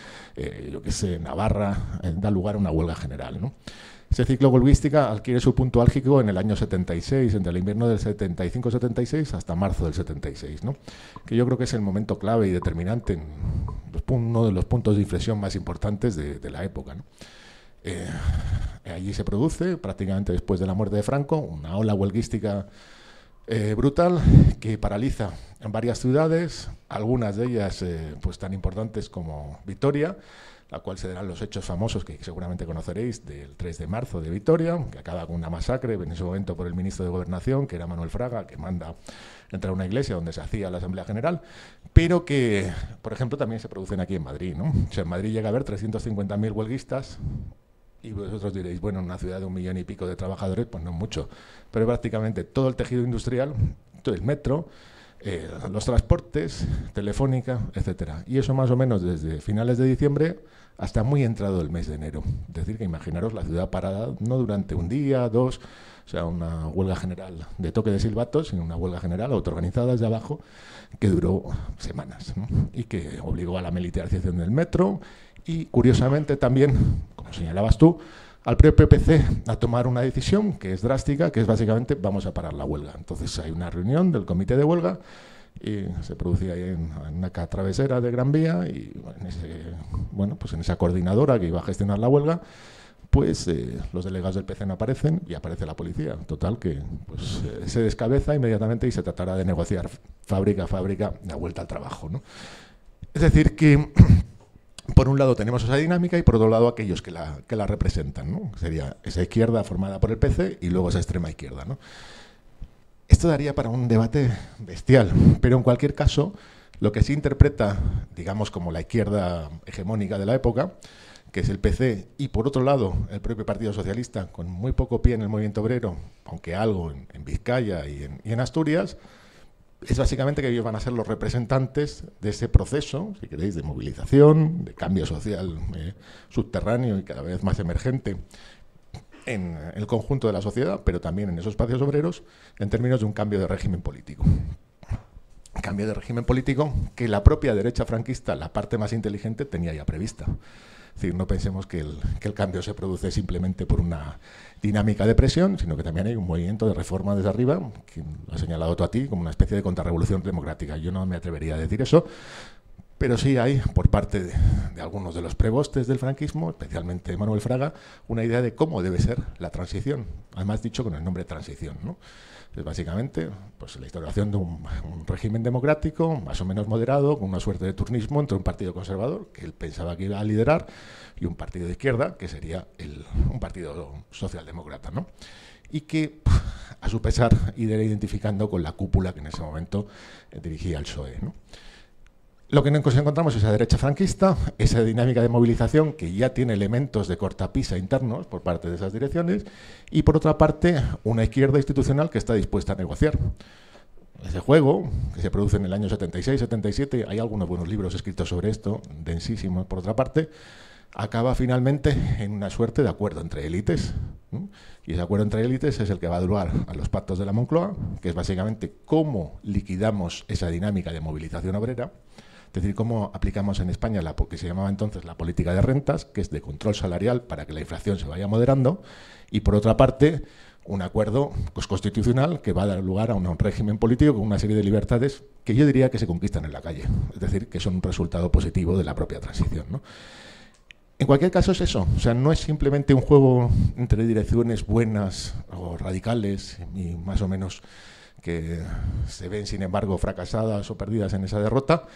yo qué sé, Navarra, da lugar a una huelga general, ¿no? Ese ciclo huelguística adquiere su punto álgico en el año 76, entre el invierno del 75-76 hasta marzo del 76, ¿no? Que yo creo que es el momento clave y determinante, uno de los puntos de inflexión más importantes de la época, ¿no? Allí se produce, prácticamente después de la muerte de Franco, una ola huelguística brutal que paraliza en varias ciudades, algunas de ellas pues tan importantes como Vitoria, la cual se darán los hechos famosos que seguramente conoceréis del 3 de marzo de Vitoria, que acaba con una masacre en ese momento por el ministro de Gobernación, que era Manuel Fraga, que manda entrar a una iglesia donde se hacía la Asamblea General, pero que, por ejemplo, también se producen aquí en Madrid, ¿no? O sea, en Madrid llega a haber 350.000 huelguistas, y vosotros diréis, bueno, en una ciudad de 1 millón y pico de trabajadores, pues no mucho, pero prácticamente todo el tejido industrial, todo el metro, los transportes, Telefónica, etcétera. Y eso más o menos desde finales de diciembre hasta muy entrado el mes de enero. Es decir, que imaginaros la ciudad parada no durante un día, dos, o sea, una huelga general de toque de silbatos, sino una huelga general autoorganizada desde abajo que duró semanas, ¿no? Y que obligó a la militarización del metro y, curiosamente, también, como señalabas tú, al propio PPC a tomar una decisión que es drástica, que es básicamente vamos a parar la huelga. Entonces hay una reunión del comité de huelga y se producía ahí en una travesera de Gran Vía y pues en esa coordinadora que iba a gestionar la huelga, pues los delegados del PC no aparecen y aparece la policía. Total que pues, se descabeza inmediatamente y se tratará de negociar fábrica a fábrica la vuelta al trabajo, ¿no? Es decir que por un lado tenemos esa dinámica y por otro lado aquellos que la representan, ¿no? Sería esa izquierda formada por el PC y luego esa extrema izquierda, ¿no? Esto daría para un debate bestial, pero en cualquier caso lo que se interpreta, digamos, como la izquierda hegemónica de la época, que es el PC, y por otro lado el propio Partido Socialista, con muy poco pie en el movimiento obrero, aunque algo en Vizcaya y en Asturias, es básicamente que ellos van a ser los representantes de ese proceso, si queréis, de movilización, de cambio social subterráneo y cada vez más emergente en el conjunto de la sociedad, pero también en esos espacios obreros, en términos de un cambio de régimen político. Cambio de régimen político que la propia derecha franquista, la parte más inteligente, tenía ya prevista. Es decir, no pensemos que el cambio se produce simplemente por una dinámica de presión, sino que también hay un movimiento de reforma desde arriba, que lo has señalado tú a ti, como una especie de contrarrevolución democrática. Yo no me atrevería a decir eso, pero sí hay, por parte de algunos de los prebostes del franquismo, especialmente Manuel Fraga, una idea de cómo debe ser la transición, además dicho con el nombre transición, ¿no? Es básicamente pues, la instauración de un régimen democrático más o menos moderado, con una suerte de turnismo entre un partido conservador, que él pensaba que iba a liderar, y un partido de izquierda, que sería un partido socialdemócrata, ¿no? Y que, a su pesar, irá identificando con la cúpula que en ese momento dirigía el PSOE, ¿no? Lo que nos encontramos es esa derecha franquista, esa dinámica de movilización que ya tiene elementos de cortapisa internos por parte de esas direcciones y, por otra parte, una izquierda institucional que está dispuesta a negociar. Ese juego, que se produce en el año 76-77, hay algunos buenos libros escritos sobre esto, densísimos por otra parte, acaba finalmente en una suerte de acuerdo entre élites, ¿no? Y ese acuerdo entre élites es el que va a dar lugar a los pactos de la Moncloa, que es básicamente cómo liquidamos esa dinámica de movilización obrera. Es decir, cómo aplicamos en España lo que se llamaba entonces la política de rentas, que es de control salarial para que la inflación se vaya moderando, y por otra parte, un acuerdo constitucional que va a dar lugar a un régimen político con una serie de libertades que yo diría que se conquistan en la calle, es decir, que son un resultado positivo de la propia transición, ¿no? En cualquier caso es eso, o sea, no es simplemente un juego entre direcciones buenas o radicales y más o menos que se ven, sin embargo, fracasadas o perdidas en esa derrota.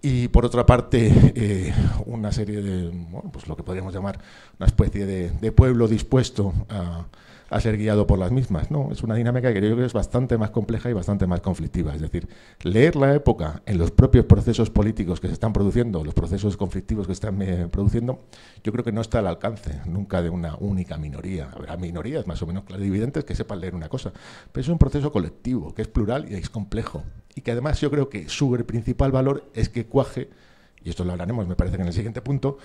Y, por otra parte, una serie de, bueno, pues lo que podríamos llamar una especie de pueblo dispuesto a ser guiado por las mismas, ¿no? Es una dinámica que yo creo que es bastante más compleja y bastante más conflictiva. Es decir, leer la época en los propios procesos políticos que se están produciendo, los procesos conflictivos que están produciendo, yo creo que no está al alcance nunca de una única minoría. Habrá minorías más o menos clarividentes que sepan leer una cosa, pero es un proceso colectivo, que es plural y es complejo. Y que además yo creo que su principal valor es que cuaje y esto lo hablaremos, me parece que en el siguiente punto,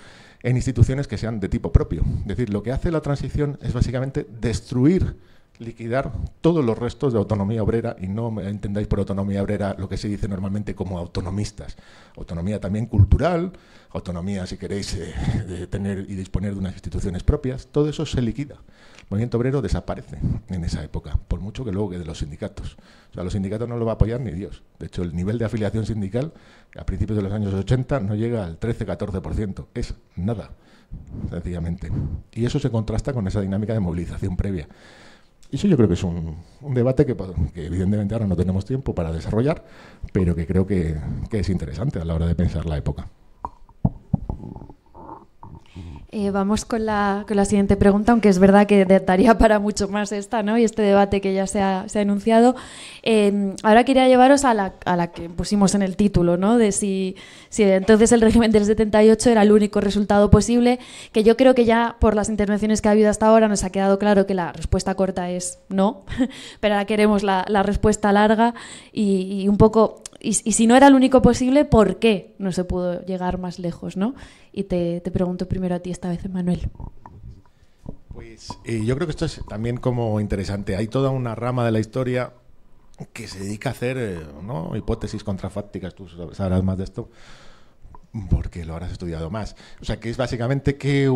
en instituciones que sean de tipo propio. Es decir, lo que hace la transición es básicamente destruir, liquidar todos los restos de autonomía obrera, y no me entendáis por autonomía obrera lo que se dice normalmente como autonomistas. Autonomía también cultural, autonomía, si queréis, de tener y disponer de unas instituciones propias. Todo eso se liquida. El movimiento obrero desaparece en esa época, por mucho que luego quede los sindicatos. O sea, los sindicatos no lo va a apoyar ni Dios. De hecho, el nivel de afiliación sindical a principios de los años 80 no llega al 13-14%. Es nada, sencillamente. Y eso se contrasta con esa dinámica de movilización previa. Y eso yo creo que es un debate que evidentemente ahora no tenemos tiempo para desarrollar, pero que creo que es interesante a la hora de pensar la época. Vamos con la siguiente pregunta, aunque es verdad que daría para mucho más esta, ¿no? Y este debate que ya se ha enunciado. Ahora quería llevaros a la que pusimos en el título, ¿no? De si entonces el régimen del 78 era el único resultado posible, que yo creo que ya por las intervenciones que ha habido hasta ahora nos ha quedado claro que la respuesta corta es no, pero ahora queremos la respuesta larga y un poco... Y si no era el único posible, ¿por qué no se pudo llegar más lejos, ¿no? Y te pregunto primero a ti esta vez, Manuel. Pues yo creo que esto es también como interesante. Hay toda una rama de la historia que se dedica a hacer ¿no? hipótesis contrafácticas, tú sabrás más de esto, porque lo habrás estudiado más. O sea, que es básicamente qué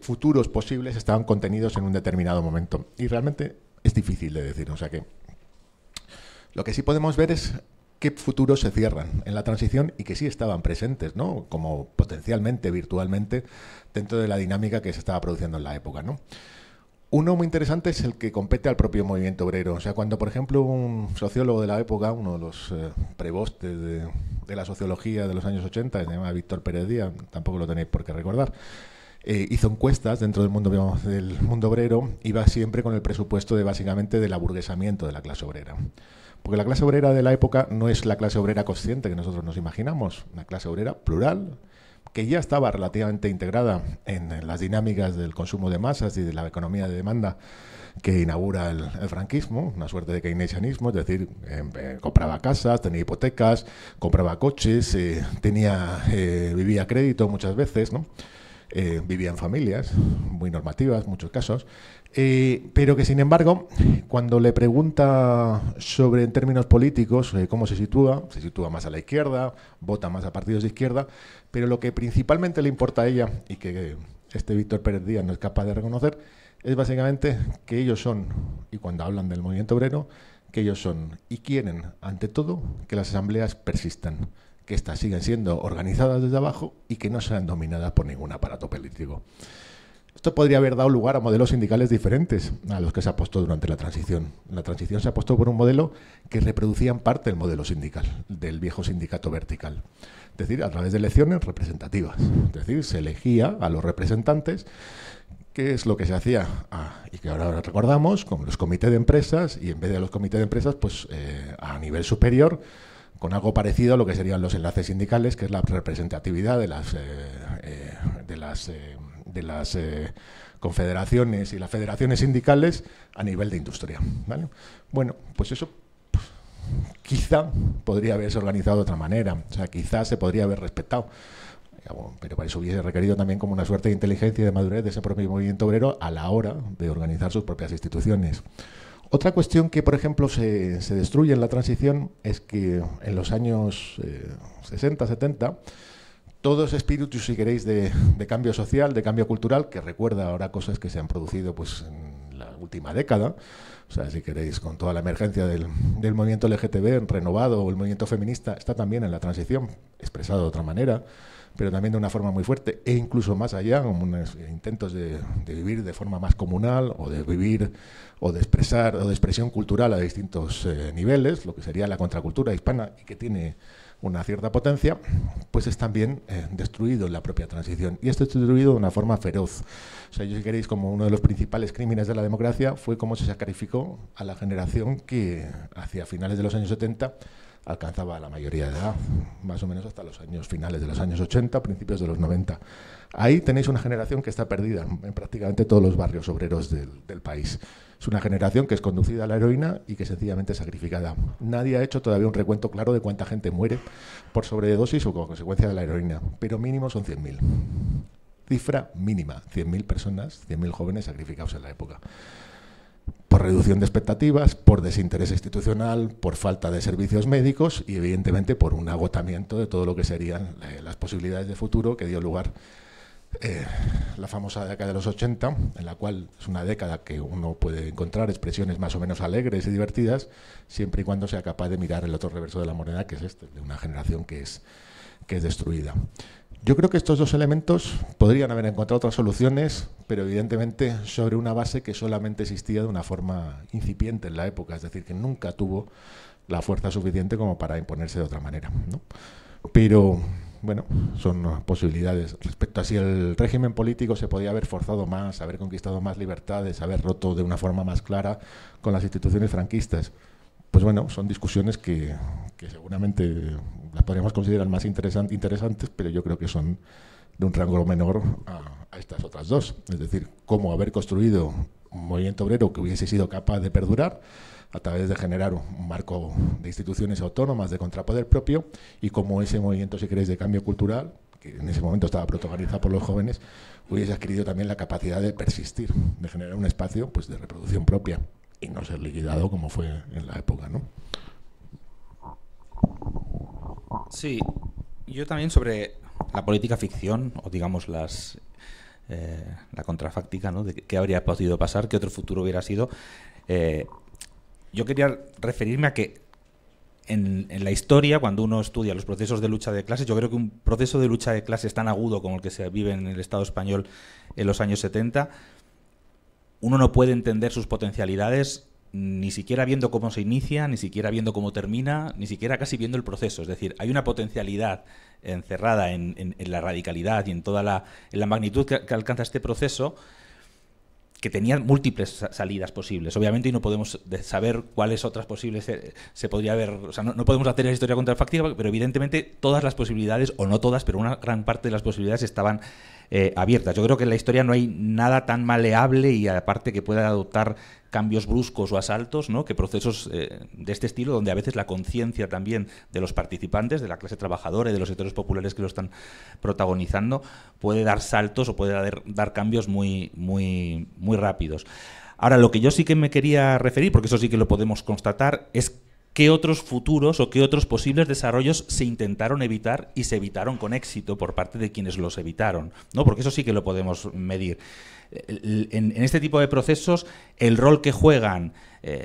futuros posibles estaban contenidos en un determinado momento. Y realmente es difícil de decir. O sea que lo que sí podemos ver es qué futuros se cierran en la transición y que sí estaban presentes, ¿no? Como potencialmente, virtualmente, dentro de la dinámica que se estaba produciendo en la época, ¿no? Uno muy interesante es el que compete al propio movimiento obrero. O sea, cuando, por ejemplo, un sociólogo de la época, uno de los prebostes de la sociología de los años 80, se llama Víctor Pérez Díaz, tampoco lo tenéis por qué recordar, hizo encuestas dentro del mundo obrero, iba siempre con el presupuesto de básicamente del aburguesamiento de la clase obrera. Porque la clase obrera de la época no es la clase obrera consciente que nosotros nos imaginamos, una clase obrera plural, que ya estaba relativamente integrada en las dinámicas del consumo de masas y de la economía de demanda que inaugura el franquismo, una suerte de keynesianismo, es decir, compraba casas, tenía hipotecas, compraba coches, vivía a crédito muchas veces, ¿no? Vivía en familias muy normativas, en muchos casos, pero que sin embargo, cuando le pregunta sobre en términos políticos cómo se sitúa más a la izquierda, vota más a partidos de izquierda, pero lo que principalmente le importa a ella y que este Víctor Pérez Díaz no es capaz de reconocer es básicamente que ellos son, y cuando hablan del movimiento obrero, que ellos son y quieren, ante todo, que las asambleas persistan, que éstas siguen siendo organizadas desde abajo y que no sean dominadas por ningún aparato político. Esto podría haber dado lugar a modelos sindicales diferentes a los que se apostó durante la transición. En la transición se apostó por un modelo que reproducía en parte el modelo sindical, del viejo sindicato vertical. Es decir, a través de elecciones representativas. Es decir, se elegía a los representantes, que es lo que se hacía, y que ahora recordamos, con los comités de empresas, y en vez de los comités de empresas, pues a nivel superior, con algo parecido a lo que serían los enlaces sindicales, que es la representatividad de las confederaciones y las federaciones sindicales a nivel de industria, ¿vale? Bueno, pues eso quizá podría haberse organizado de otra manera, o sea, quizás se podría haber respetado, pero para eso hubiese requerido también como una suerte de inteligencia y de madurez de ese propio movimiento obrero a la hora de organizar sus propias instituciones. Otra cuestión que, por ejemplo, se destruye en la transición es que en los años 60, 70, todo ese espíritu, si queréis, de cambio social, de cambio cultural, que recuerda ahora cosas que se han producido pues, en la última década, o sea, si queréis, con toda la emergencia del movimiento LGTB renovado o el movimiento feminista, está también en la transición, expresado de otra manera, pero también de una forma muy fuerte, e incluso más allá, como unos intentos de vivir de forma más comunal, o de vivir, o de expresar, o de expresión cultural a distintos niveles, lo que sería la contracultura hispana, y que tiene una cierta potencia, pues es también destruido en la propia transición. Y esto es destruido de una forma feroz. O sea, yo, si queréis, como uno de los principales crímenes de la democracia fue cómo se sacrificó a la generación que hacia finales de los años 70 alcanzaba la mayoría de edad, más o menos hasta los años finales de los años 80, principios de los 90. Ahí tenéis una generación que está perdida en prácticamente todos los barrios obreros del país. Es una generación que es conducida a la heroína y que sencillamente es sacrificada. Nadie ha hecho todavía un recuento claro de cuánta gente muere por sobredosis o como consecuencia de la heroína, pero mínimo son 100.000. Cifra mínima, 100.000 personas, 100.000 jóvenes sacrificados en la época. Por reducción de expectativas, por desinterés institucional, por falta de servicios médicos y evidentemente por un agotamiento de todo lo que serían las posibilidades de futuro que dio lugar la famosa década de los 80, en la cual es una década que uno puede encontrar expresiones más o menos alegres y divertidas, siempre y cuando sea capaz de mirar el otro reverso de la moneda, que es este, de una generación que es destruida. Yo creo que estos dos elementos podrían haber encontrado otras soluciones, pero evidentemente sobre una base que solamente existía de una forma incipiente en la época, es decir, que nunca tuvo la fuerza suficiente como para imponerse de otra manera, ¿no? Pero bueno, son posibilidades. Respecto a si el régimen político se podía haber forzado más, haber conquistado más libertades, haber roto de una forma más clara con las instituciones franquistas, pues bueno, son discusiones que seguramente las podríamos considerar más interesantes, pero yo creo que son de un rango menor a estas otras dos. Es decir, cómo haber construido un movimiento obrero que hubiese sido capaz de perdurar a través de generar un marco de instituciones autónomas, de contrapoder propio, y cómo ese movimiento, si queréis, de cambio cultural, que en ese momento estaba protagonizado por los jóvenes, hubiese adquirido también la capacidad de persistir, de generar un espacio pues de reproducción propia y no ser liquidado como fue en la época, ¿no? Sí, yo también sobre la política ficción, o digamos la contrafáctica, ¿no? De qué habría podido pasar, qué otro futuro hubiera sido. Yo quería referirme a que en la historia, cuando uno estudia los procesos de lucha de clases, yo creo que un proceso de lucha de clases tan agudo como el que se vive en el Estado español en los años 70, uno no puede entender sus potencialidades ni siquiera viendo cómo se inicia, ni siquiera viendo cómo termina, ni siquiera casi viendo el proceso. Es decir, hay una potencialidad encerrada en la radicalidad y en toda la magnitud que alcanza este proceso, que tenía múltiples salidas posibles, obviamente, y no podemos saber cuáles otras posibles se podría haber, o sea, no podemos hacer la historia contrafáctica, pero evidentemente todas las posibilidades, o no todas, pero una gran parte de las posibilidades estaban abiertas. Yo creo que en la historia no hay nada tan maleable y aparte que pueda adoptar cambios bruscos o asaltos, ¿no? Que procesos de este estilo, donde a veces la conciencia también de los participantes, de la clase trabajadora y de los sectores populares que lo están protagonizando, puede dar saltos o puede dar cambios muy, muy, muy rápidos. Ahora, lo que yo sí que me quería referir, porque eso sí que lo podemos constatar, es qué otros futuros o qué otros posibles desarrollos se intentaron evitar y se evitaron con éxito por parte de quienes los evitaron, ¿no? Porque eso sí que lo podemos medir. En este tipo de procesos, el rol que juegan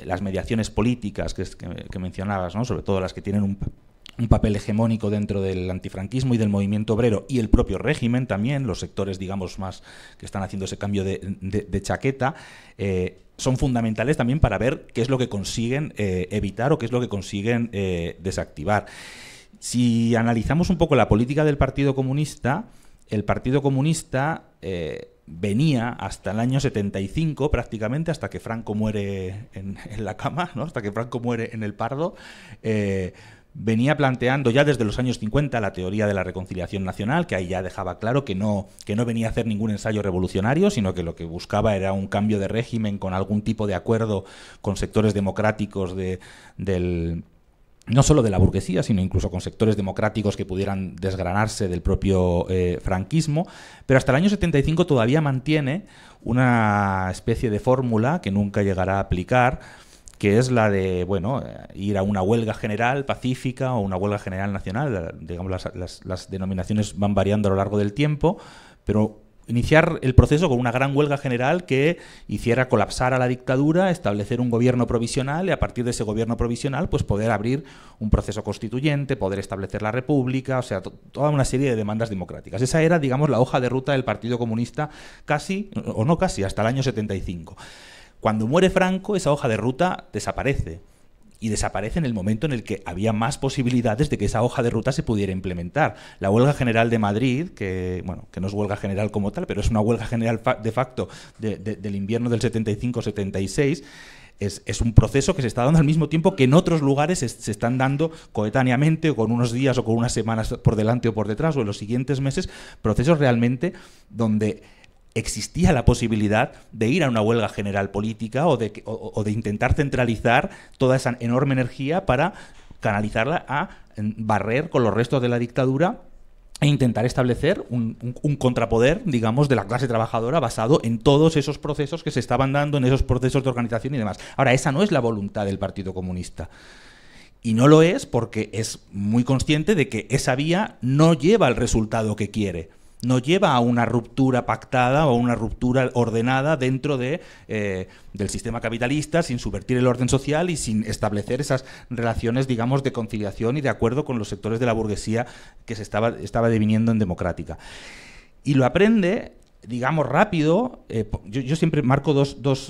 las mediaciones políticas que mencionabas, ¿no? Sobre todo las que tienen un papel hegemónico dentro del antifranquismo y del movimiento obrero, y el propio régimen también, los sectores, digamos, más que están haciendo ese cambio de chaqueta, son fundamentales también para ver qué es lo que consiguen evitar o qué es lo que consiguen desactivar. Si analizamos un poco la política del Partido Comunista, el Partido Comunista venía hasta el año 75 prácticamente, hasta que Franco muere en la cama, ¿no? Hasta que Franco muere en el Pardo, venía planteando ya desde los años 50 la teoría de la reconciliación nacional, que ahí ya dejaba claro que no venía a hacer ningún ensayo revolucionario, sino que lo que buscaba era un cambio de régimen con algún tipo de acuerdo con sectores democráticos no solo de la burguesía, sino incluso con sectores democráticos que pudieran desgranarse del propio franquismo, pero hasta el año 75 todavía mantiene una especie de fórmula que nunca llegará a aplicar, que es la de, bueno, ir a una huelga general pacífica o una huelga general nacional. Digamos, las denominaciones van variando a lo largo del tiempo, pero iniciar el proceso con una gran huelga general que hiciera colapsar a la dictadura, establecer un gobierno provisional y a partir de ese gobierno provisional pues poder abrir un proceso constituyente, poder establecer la república, o sea, toda una serie de demandas democráticas. Esa era, digamos, la hoja de ruta del Partido Comunista casi, o no casi, hasta el año 75. Cuando muere Franco, esa hoja de ruta desaparece. y desaparece en el momento en el que había más posibilidades de que esa hoja de ruta se pudiera implementar. La huelga general de Madrid, que no es huelga general como tal, pero es una huelga general de facto del invierno del 75-76, es un proceso que se está dando al mismo tiempo que en otros lugares se están dando coetáneamente, o con unos días o con unas semanas por delante o por detrás, o en los siguientes meses, procesos realmente donde existía la posibilidad de ir a una huelga general política o de intentar centralizar toda esa enorme energía para canalizarla a barrer con los restos de la dictadura e intentar establecer un contrapoder, digamos, de la clase trabajadora basado en todos esos procesos que se estaban dando, en esos procesos de organización y demás. Ahora, esa no es la voluntad del Partido Comunista. Y no lo es porque es muy consciente de que esa vía no lleva al resultado que quiere. No lleva a una ruptura pactada o a una ruptura ordenada dentro del sistema capitalista, sin subvertir el orden social y sin establecer esas relaciones, digamos, de conciliación y de acuerdo con los sectores de la burguesía que se estaba deviniendo en democrática. Y lo aprende, digamos, rápido. Yo siempre marco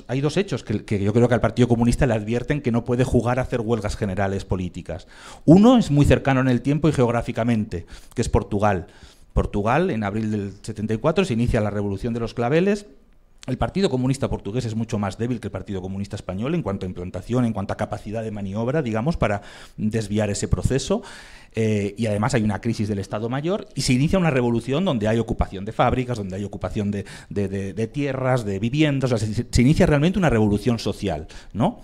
hay dos hechos que yo creo que al Partido Comunista le advierten que no puede jugar a hacer huelgas generales políticas. Uno es muy cercano en el tiempo y geográficamente, que es Portugal. Portugal, en abril del 74, se inicia la Revolución de los Claveles. El Partido Comunista portugués es mucho más débil que el Partido Comunista español en cuanto a implantación, en cuanto a capacidad de maniobra, digamos, para desviar ese proceso. Y además hay una crisis del Estado Mayor y se inicia una revolución donde hay ocupación de fábricas, donde hay ocupación de tierras, de viviendas. O sea, se inicia realmente una revolución social, ¿no?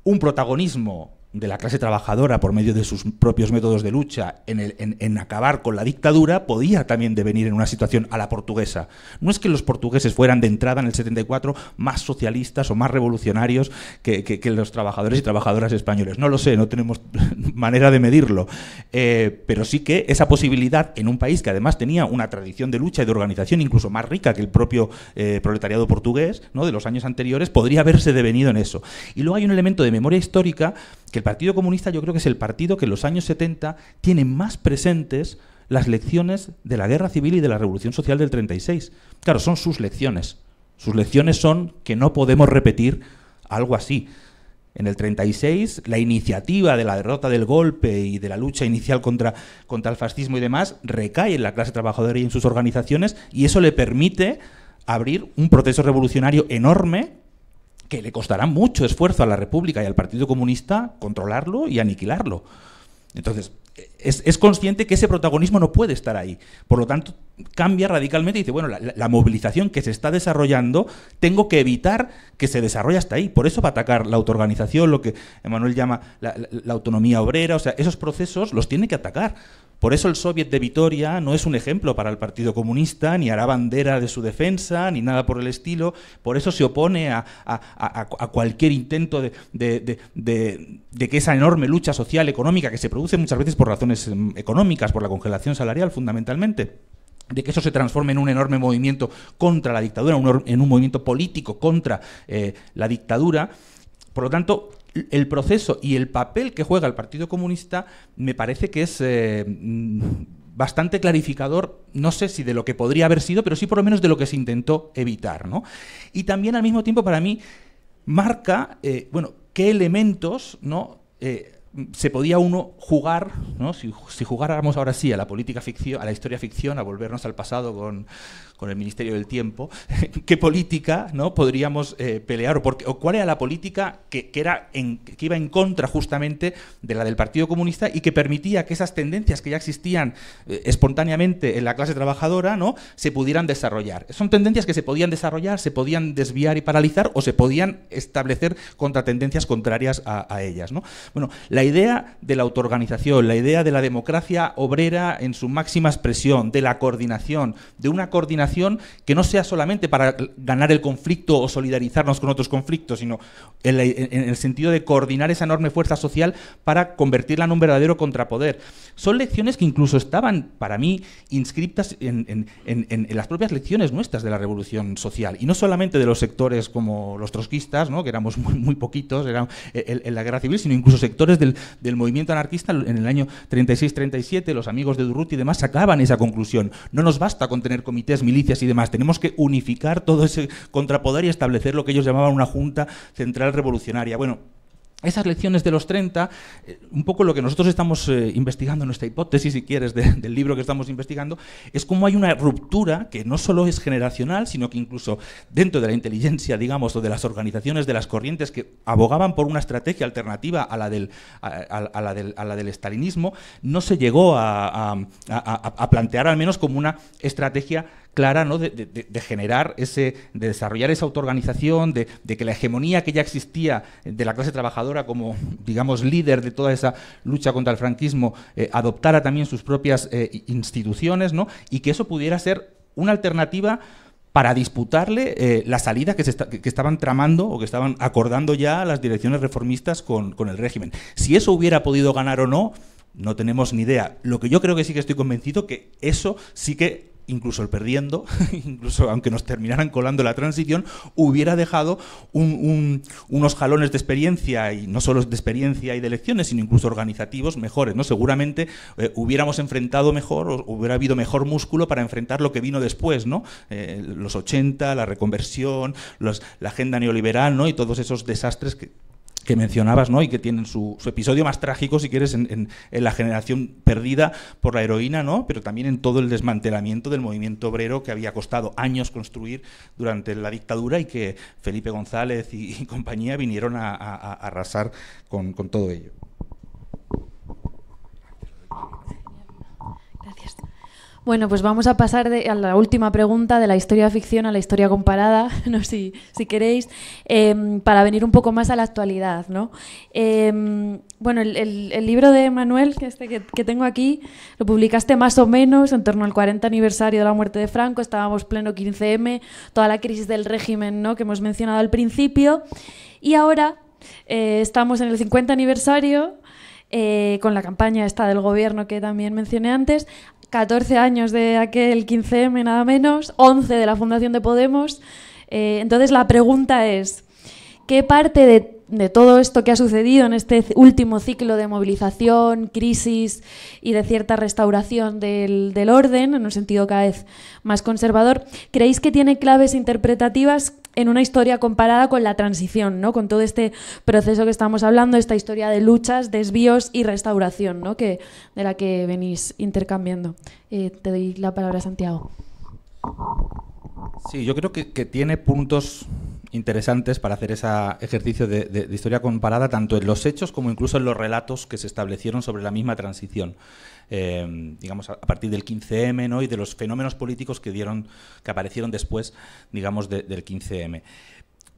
Un protagonismo de la clase trabajadora por medio de sus propios métodos de lucha en acabar con la dictadura podía también devenir en una situación a la portuguesa. No es que los portugueses fueran de entrada en el 74 más socialistas o más revolucionarios que los trabajadores y trabajadoras españoles. No lo sé, no tenemos manera de medirlo. Pero sí que esa posibilidad en un país que además tenía una tradición de lucha y de organización incluso más rica que el propio proletariado portugués, ¿no?, de los años anteriores, podría haberse devenido en eso. Y luego hay un elemento de memoria histórica que el Partido Comunista yo creo que es el partido que en los años 70 tiene más presentes las lecciones de la Guerra Civil y de la Revolución Social del 36. Claro, son sus lecciones. Sus lecciones son que no podemos repetir algo así. En el 36, la iniciativa de la derrota del golpe y de la lucha inicial contra el fascismo y demás recae en la clase trabajadora y en sus organizaciones, y eso le permite abrir un proceso revolucionario enorme que le costará mucho esfuerzo a la República y al Partido Comunista controlarlo y aniquilarlo. Entonces, es consciente que ese protagonismo no puede estar ahí. Por lo tanto, cambia radicalmente y dice, bueno, la movilización que se está desarrollando, tengo que evitar que se desarrolle hasta ahí. Por eso va a atacar la autoorganización, lo que Emmanuel llama la autonomía obrera. O sea, esos procesos los tiene que atacar. Por eso el Soviet de Vitoria no es un ejemplo para el Partido Comunista, ni hará bandera de su defensa, ni nada por el estilo. Por eso se opone a cualquier intento de que esa enorme lucha social, económica, que se produce muchas veces por razones económicas, por la congelación salarial fundamentalmente, de que eso se transforme en un enorme movimiento contra la dictadura, en un movimiento político contra la dictadura. Por lo tanto, el proceso y el papel que juega el Partido Comunista me parece que es bastante clarificador, no sé si de lo que podría haber sido, pero sí por lo menos de lo que se intentó evitar, ¿no? Y también al mismo tiempo para mí marca, qué elementos, ¿no?, se podía uno jugar, ¿no?, si jugáramos ahora sí a la política ficción, a la historia ficción, a volvernos al pasado con el Ministerio del Tiempo, qué política, ¿no?, podríamos pelear, o cuál era la política que iba en contra justamente de la del Partido Comunista y que permitía que esas tendencias que ya existían espontáneamente en la clase trabajadora, ¿no?, se pudieran desarrollar. Son tendencias que se podían desarrollar, se podían desviar y paralizar, o se podían establecer contra tendencias contrarias a ellas, ¿no? Bueno, la idea de la autoorganización, la idea de la democracia obrera en su máxima expresión, de la coordinación, de una coordinación que no sea solamente para ganar el conflicto o solidarizarnos con otros conflictos, sino en el sentido de coordinar esa enorme fuerza social para convertirla en un verdadero contrapoder. Son lecciones que incluso estaban, para mí, inscriptas en las propias lecciones nuestras de la Revolución Social, y no solamente de los sectores como los trotskistas, ¿no?, que éramos muy poquitos en la Guerra Civil, sino incluso sectores del movimiento anarquista en el año 36-37, los amigos de Durruti y demás sacaban esa conclusión. No nos basta con tener comités, milicias y demás, tenemos que unificar todo ese contrapoder y establecer lo que ellos llamaban una junta central revolucionaria. Bueno, esas lecciones de los 30, un poco lo que nosotros estamos investigando, nuestra hipótesis, si quieres, del libro que estamos investigando, es cómo hay una ruptura que no solo es generacional, sino que incluso dentro de la inteligencia, digamos, o de las organizaciones, de las corrientes que abogaban por una estrategia alternativa a la del estalinismo, no se llegó a plantear al menos como una estrategia clara, ¿no? de generar de desarrollar esa autoorganización, de que la hegemonía que ya existía de la clase trabajadora como, digamos, líder de toda esa lucha contra el franquismo, adoptara también sus propias instituciones, ¿no? Y que eso pudiera ser una alternativa para disputarle la salida que estaban tramando o que estaban acordando ya las direcciones reformistas con el régimen. Si eso hubiera podido ganar o no, no tenemos ni idea. Lo que yo creo que sí que estoy convencido que eso sí que, incluso el perdiendo, incluso aunque nos terminaran colando la transición, hubiera dejado unos jalones de experiencia, y no solo de experiencia y de elecciones, sino incluso organizativos mejores, ¿no? Seguramente hubiéramos enfrentado mejor, o hubiera habido mejor músculo para enfrentar lo que vino después, ¿no? Los 80, la reconversión, la agenda neoliberal, ¿no? Y todos esos desastres que mencionabas, ¿no? Y que tienen su episodio más trágico, si quieres, en la generación perdida por la heroína, ¿no? Pero también en todo el desmantelamiento del movimiento obrero que había costado años construir durante la dictadura y que Felipe González y compañía vinieron a arrasar con todo ello. Gracias. Bueno, pues vamos a pasar a la última pregunta, de la historia ficción a la historia comparada, no si queréis, para venir un poco más a la actualidad, ¿no? Bueno, el libro de Manuel, que tengo aquí, lo publicaste más o menos en torno al 40 aniversario de la muerte de Franco. Estábamos pleno 15M, toda la crisis del régimen, ¿no?, que hemos mencionado al principio, y ahora estamos en el 50 aniversario, con la campaña esta del gobierno que también mencioné antes, 14 años de aquel 15M nada menos, 11 de la fundación de Podemos. Entonces la pregunta es, ¿qué parte de todo esto que ha sucedido en este último ciclo de movilización, crisis y de cierta restauración del orden, en un sentido cada vez más conservador, creéis que tiene claves interpretativas en una historia comparada con la transición, ¿no?, con todo este proceso que estamos hablando, esta historia de luchas, desvíos y restauración, ¿no?, de la que venís intercambiando? Te doy la palabra, Santiago. Sí, yo creo que tiene puntos interesantes para hacer ese ejercicio de historia comparada, tanto en los hechos como incluso en los relatos que se establecieron sobre la misma transición. Digamos, a partir del 15M, ¿no?, y de los fenómenos políticos que aparecieron después, digamos, del 15M.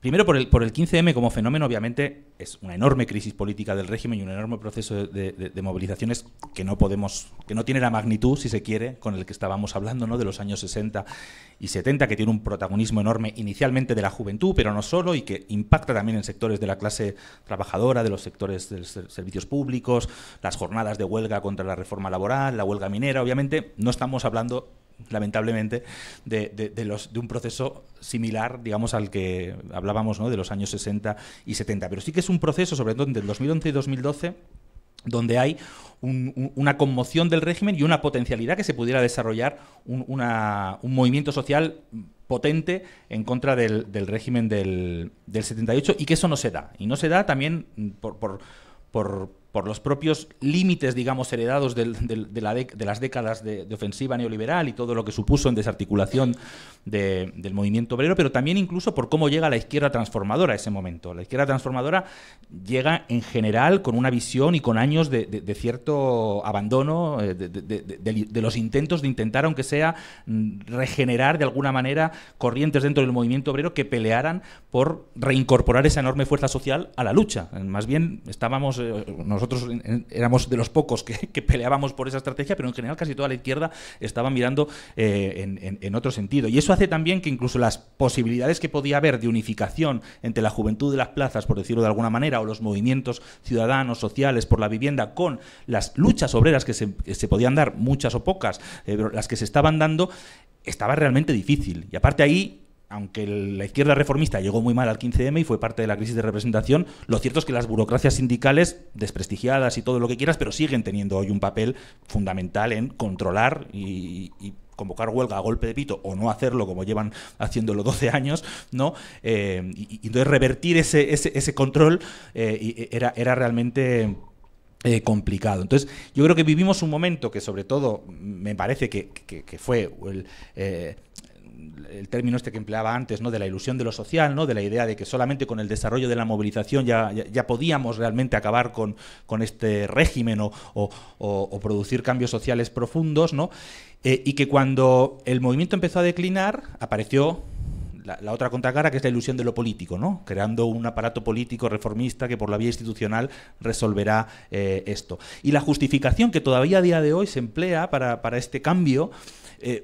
Primero, por el 15M como fenómeno, obviamente, es una enorme crisis política del régimen y un enorme proceso de movilizaciones que no tiene la magnitud, si se quiere, con el que estábamos hablando, ¿no?, de los años 60 y 70, que tiene un protagonismo enorme inicialmente de la juventud, pero no solo, y que impacta también en sectores de la clase trabajadora, de los sectores de los servicios públicos, las jornadas de huelga contra la reforma laboral, la huelga minera. Obviamente, no estamos hablando, lamentablemente, de un proceso similar, digamos, al que hablábamos, ¿no?, de los años 60 y 70. Pero sí que es un proceso, sobre todo entre el 2011 y 2012, donde hay una conmoción del régimen y una potencialidad que se pudiera desarrollar un movimiento social potente en contra del régimen del 78, y que eso no se da. Y no se da también por los propios límites, digamos, heredados de las décadas de ofensiva neoliberal y todo lo que supuso en desarticulación del movimiento obrero, pero también incluso por cómo llega la izquierda transformadora a ese momento. La izquierda transformadora llega en general con una visión y con años de cierto abandono de los intentos de intentar, aunque sea, regenerar de alguna manera corrientes dentro del movimiento obrero que pelearan por reincorporar esa enorme fuerza social a la lucha. Más bien estábamos nosotros éramos de los pocos que peleábamos por esa estrategia, pero en general casi toda la izquierda estaba mirando en otro sentido. Y eso hace también que incluso las posibilidades que podía haber de unificación entre la juventud de las plazas, por decirlo de alguna manera, o los movimientos ciudadanos, sociales, por la vivienda, con las luchas obreras que se podían dar, muchas o pocas, pero las que se estaban dando, estaba realmente difícil. Y aparte ahí, aunque la izquierda reformista llegó muy mal al 15M y fue parte de la crisis de representación, lo cierto es que las burocracias sindicales, desprestigiadas y todo lo que quieras, pero siguen teniendo hoy un papel fundamental en controlar y convocar huelga a golpe de pito o no hacerlo como llevan haciéndolo 12 años, ¿no? Y entonces revertir ese control era realmente complicado. Entonces yo creo que vivimos un momento que sobre todo me parece que fue el término este que empleaba antes, ¿no? De la ilusión de lo social, ¿no? De la idea de que solamente con el desarrollo de la movilización ya podíamos realmente acabar con este régimen o producir cambios sociales profundos, ¿no? Y que cuando el movimiento empezó a declinar, apareció la otra contracara, que es la ilusión de lo político, ¿no? Creando un aparato político reformista que por la vía institucional resolverá esto. Y la justificación que todavía a día de hoy se emplea para este cambio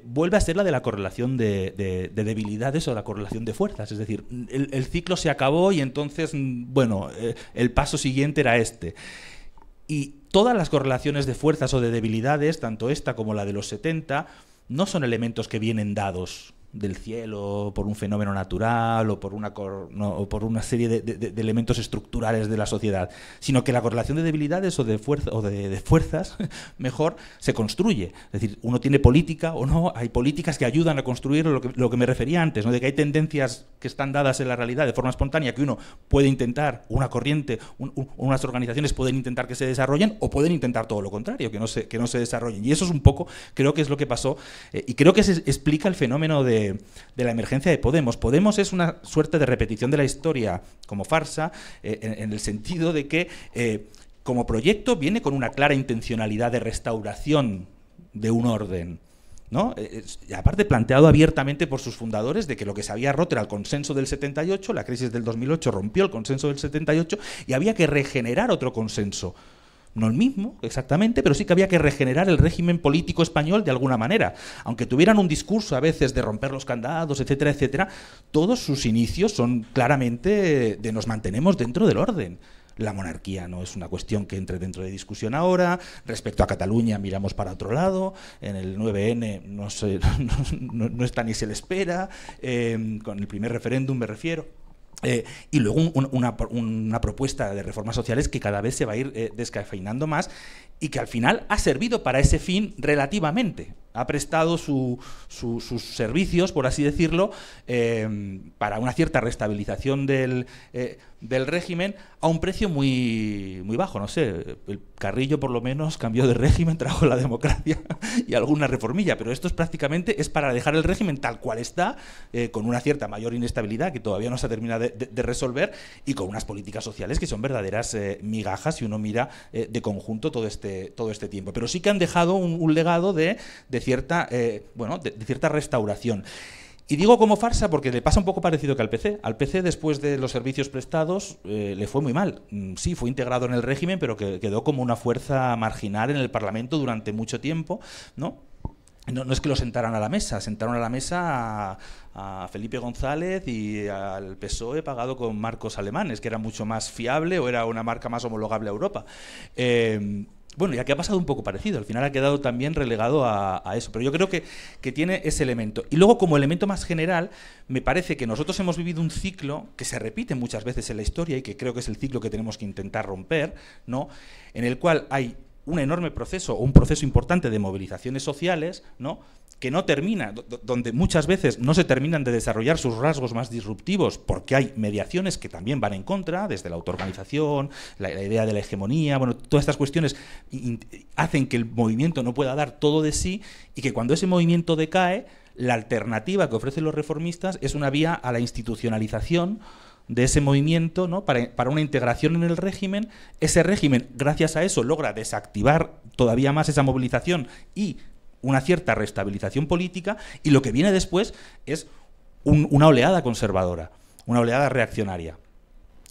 vuelve a ser la de la correlación de debilidades o la correlación de fuerzas. Es decir, el ciclo se acabó y entonces, bueno, el paso siguiente era este. Y todas las correlaciones de fuerzas o de debilidades, tanto esta como la de los 70, no son elementos que vienen dados del cielo, por un fenómeno natural o por una serie de elementos estructurales de la sociedad, sino que la correlación de debilidades o de fuerzas mejor se construye. Es decir, uno tiene política o no, hay políticas que ayudan a construir lo que me refería antes, ¿no? De que hay tendencias que están dadas en la realidad de forma espontánea que uno puede intentar, una corriente, unas organizaciones pueden intentar que se desarrollen o pueden intentar todo lo contrario, que no se desarrollen. Y eso es un poco, creo que es lo que pasó y creo que se explica el fenómeno de la emergencia de Podemos. Podemos es una suerte de repetición de la historia como farsa, en el sentido de que como proyecto viene con una clara intencionalidad de restauración de un orden, ¿no? Y aparte planteado abiertamente por sus fundadores de que lo que se había roto era el consenso del 78, la crisis del 2008 rompió el consenso del 78 y había que regenerar otro consenso. No el mismo, exactamente, pero sí que había que regenerar el régimen político español de alguna manera. Aunque tuvieran un discurso a veces de romper los candados, etcétera, etcétera, todos sus inicios son claramente de nos mantenemos dentro del orden. La monarquía no es una cuestión que entre dentro de discusión ahora. Respecto a Cataluña miramos para otro lado. En el 9N no está ni se le espera. Con el primer referéndum me refiero. Y luego una propuesta de reformas sociales que cada vez se va a ir descafeinando más y que al final ha servido para ese fin relativamente. Ha prestado sus servicios, por así decirlo, para una cierta restabilización del régimen a un precio muy bajo. No sé, el Carrillo por lo menos cambió de régimen, trajo la democracia y alguna reformilla, pero esto prácticamente es para dejar el régimen tal cual está, con una cierta mayor inestabilidad que todavía no se ha terminado de resolver y con unas políticas sociales que son verdaderas migajas si uno mira de conjunto todo este tiempo. Pero sí que han dejado un legado de cierta restauración. Y digo como farsa porque le pasa un poco parecido que al PC. Al PC, después de los servicios prestados, le fue muy mal. Sí, fue integrado en el régimen, pero quedó como una fuerza marginal en el Parlamento durante mucho tiempo, ¿no? No es que lo sentaran a la mesa, sentaron a la mesa a Felipe González y al PSOE pagado con marcos alemanes, que era mucho más fiable o era una marca más homologable a Europa. Bueno, ya que ha pasado un poco parecido, al final ha quedado también relegado a eso, pero yo creo que tiene ese elemento. Y luego, como elemento más general, me parece que nosotros hemos vivido un ciclo que se repite muchas veces en la historia y que creo que es el ciclo que tenemos que intentar romper, ¿no? En el cual hay un enorme proceso, o un proceso importante de movilizaciones sociales, ¿no? Que no termina, donde muchas veces no se terminan de desarrollar sus rasgos más disruptivos porque hay mediaciones que también van en contra, desde la autoorganización, la idea de la hegemonía, bueno, todas estas cuestiones hacen que el movimiento no pueda dar todo de sí y que cuando ese movimiento decae, la alternativa que ofrecen los reformistas es una vía a la institucionalización de ese movimiento, ¿no? Para una integración en el régimen. Ese régimen, gracias a eso, logra desactivar todavía más esa movilización y una cierta restabilización política, y lo que viene después es una oleada conservadora, una oleada reaccionaria.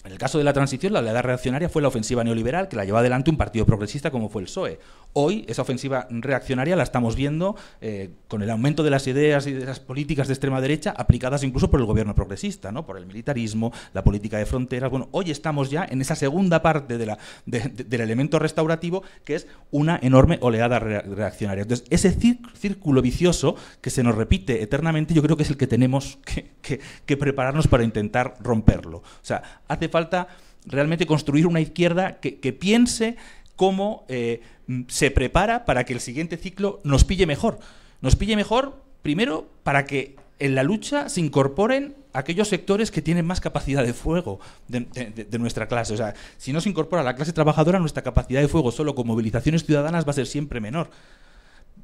En el caso de la transición, la oleada reaccionaria fue la ofensiva neoliberal que la llevó adelante un partido progresista como fue el PSOE. Hoy esa ofensiva reaccionaria la estamos viendo con el aumento de las ideas y de las políticas de extrema derecha aplicadas incluso por el gobierno progresista, ¿no? Por el militarismo, la política de fronteras. Bueno, hoy estamos ya en esa segunda parte del elemento restaurativo, que es una enorme oleada reaccionaria. Entonces, ese círculo vicioso que se nos repite eternamente, yo creo que es el que tenemos que prepararnos para intentar romperlo. O sea, hace falta realmente construir una izquierda que piense cómo se prepara para que el siguiente ciclo nos pille mejor. nos pille mejor, primero, para que en la lucha se incorporen aquellos sectores que tienen más capacidad de fuego de nuestra clase. O sea, si no se incorpora la clase trabajadora, nuestra capacidad de fuego solo con movilizaciones ciudadanas va a ser siempre menor.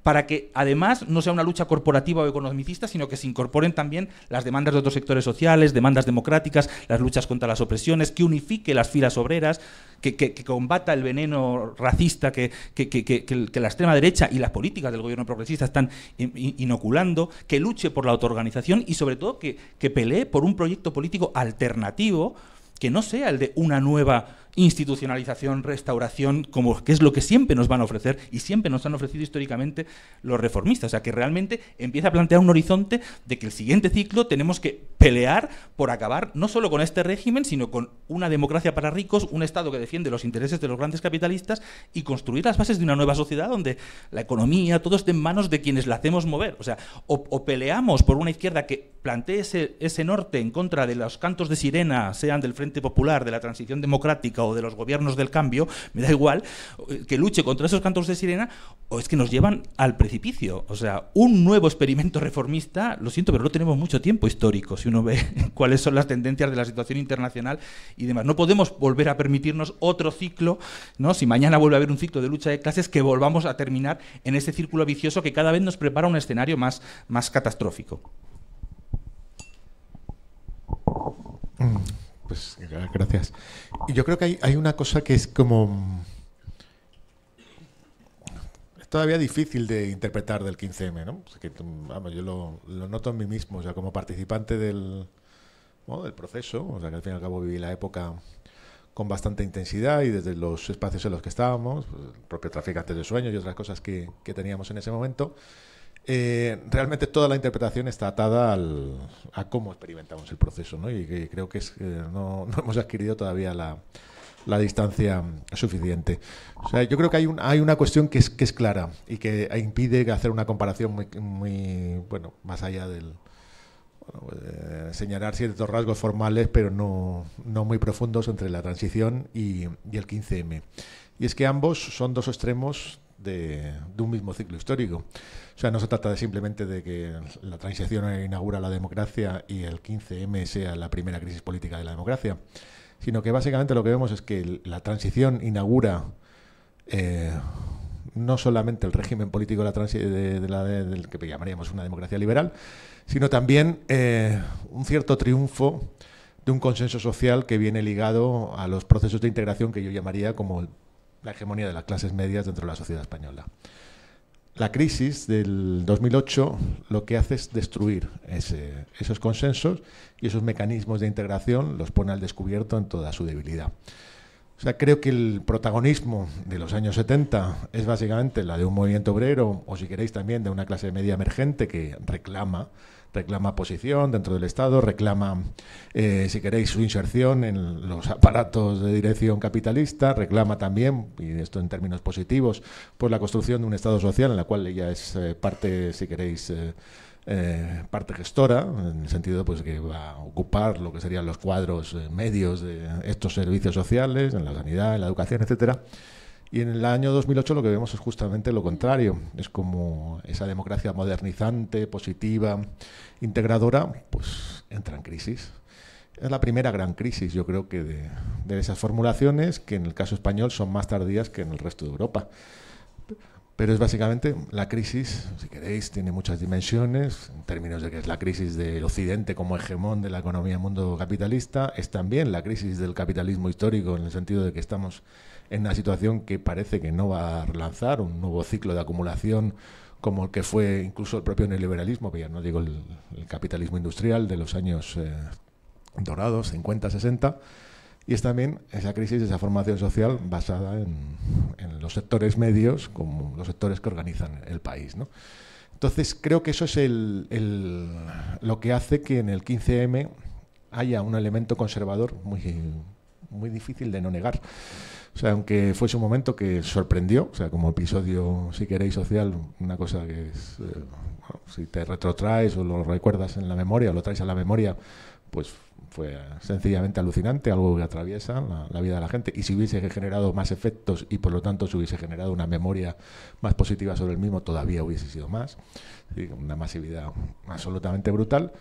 Para que, además, no sea una lucha corporativa o economicista, sino que se incorporen también las demandas de otros sectores sociales, demandas democráticas, las luchas contra las opresiones, que unifique las filas obreras, que combata el veneno racista que la extrema derecha y las políticas del gobierno progresista están inoculando, que luche por la autoorganización y, sobre todo, que pelee por un proyecto político alternativo que no sea el de una nueva institucionalización, restauración, como que es lo que siempre nos van a ofrecer y siempre nos han ofrecido históricamente los reformistas. O sea, que realmente empieza a plantear un horizonte de que el siguiente ciclo tenemos que pelear por acabar no solo con este régimen, sino con una democracia para ricos, un Estado que defiende los intereses de los grandes capitalistas y construir las bases de una nueva sociedad donde la economía, todo esté en manos de quienes la hacemos mover. O sea, o peleamos por una izquierda que plantee ese norte en contra de los cantos de sirena, sean del Frente Popular, de la transición democrática o de los gobiernos del cambio, me da igual, que luche contra esos cantos de sirena, o es que nos llevan al precipicio. O sea, un nuevo experimento reformista, lo siento, pero no tenemos mucho tiempo histórico, si uno ve cuáles son las tendencias de la situación internacional y demás. No podemos volver a permitirnos otro ciclo, ¿no? Si mañana vuelve a haber un ciclo de lucha de clases, que volvamos a terminar en ese círculo vicioso que cada vez nos prepara un escenario más catastrófico. Pues gracias. Y yo creo que hay una cosa que es como... es todavía difícil de interpretar del 15M, ¿no? O sea, que, vamos, yo lo noto en mí mismo, o sea, como participante del proceso, o sea, que al fin y al cabo viví la época con bastante intensidad y desde los espacios en los que estábamos, pues, el propio Traficantes de Sueños y otras cosas que teníamos en ese momento. Realmente toda la interpretación está atada a cómo experimentamos el proceso, ¿no? Y que creo que no hemos adquirido todavía la distancia suficiente. O sea, yo creo que hay una cuestión que es clara y que impide hacer una comparación muy bueno, más allá del señalar ciertos rasgos formales, pero no muy profundos entre la transición y el 15M. Y es que ambos son dos extremos de un mismo ciclo histórico. O sea, no se trata simplemente de que la transición inaugura la democracia y el 15M sea la primera crisis política de la democracia, sino que básicamente lo que vemos es que la transición inaugura no solamente el régimen político del que llamaríamos una democracia liberal, sino también un cierto triunfo de un consenso social que viene ligado a los procesos de integración que yo llamaría como la hegemonía de las clases medias dentro de la sociedad española. La crisis del 2008 lo que hace es destruir esos consensos y esos mecanismos de integración, los pone al descubierto en toda su debilidad. O sea, creo que el protagonismo de los años 70 es básicamente la de un movimiento obrero, o si queréis también de una clase media emergente que reclama posición dentro del Estado, reclama, si queréis, su inserción en los aparatos de dirección capitalista, reclama también, y esto en términos positivos, pues la construcción de un Estado social en la cual ella es parte, si queréis, parte gestora, en el sentido pues que va a ocupar lo que serían los cuadros medios de estos servicios sociales, en la sanidad, en la educación, etcétera. Y en el año 2008 lo que vemos es justamente lo contrario. Es como esa democracia modernizante, positiva, integradora, pues entra en crisis. Es la primera gran crisis, yo creo, que de esas formulaciones, que en el caso español son más tardías que en el resto de Europa. Pero es básicamente la crisis, si queréis, tiene muchas dimensiones, en términos de que es la crisis del Occidente como hegemón de la economía del mundo capitalista, es también la crisis del capitalismo histórico, en el sentido de que estamos en una situación que parece que no va a relanzar un nuevo ciclo de acumulación como el que fue incluso el propio neoliberalismo, que ya no digo el capitalismo industrial de los años dorados, 50, 60, y es también esa crisis, esa formación social basada en los sectores medios, como los sectores que organizan el país, ¿no? Entonces creo que eso es lo que hace que en el 15M haya un elemento conservador muy difícil de no negar. O sea, aunque fuese un momento que sorprendió, o sea, como episodio, si queréis, social, una cosa que es, si te retrotraes o lo recuerdas en la memoria, o lo traes a la memoria, pues fue sencillamente alucinante, algo que atraviesa la vida de la gente. Y si hubiese generado más efectos y por lo tanto se hubiese generado una memoria más positiva sobre el mismo, todavía hubiese sido más. Una masividad absolutamente brutal.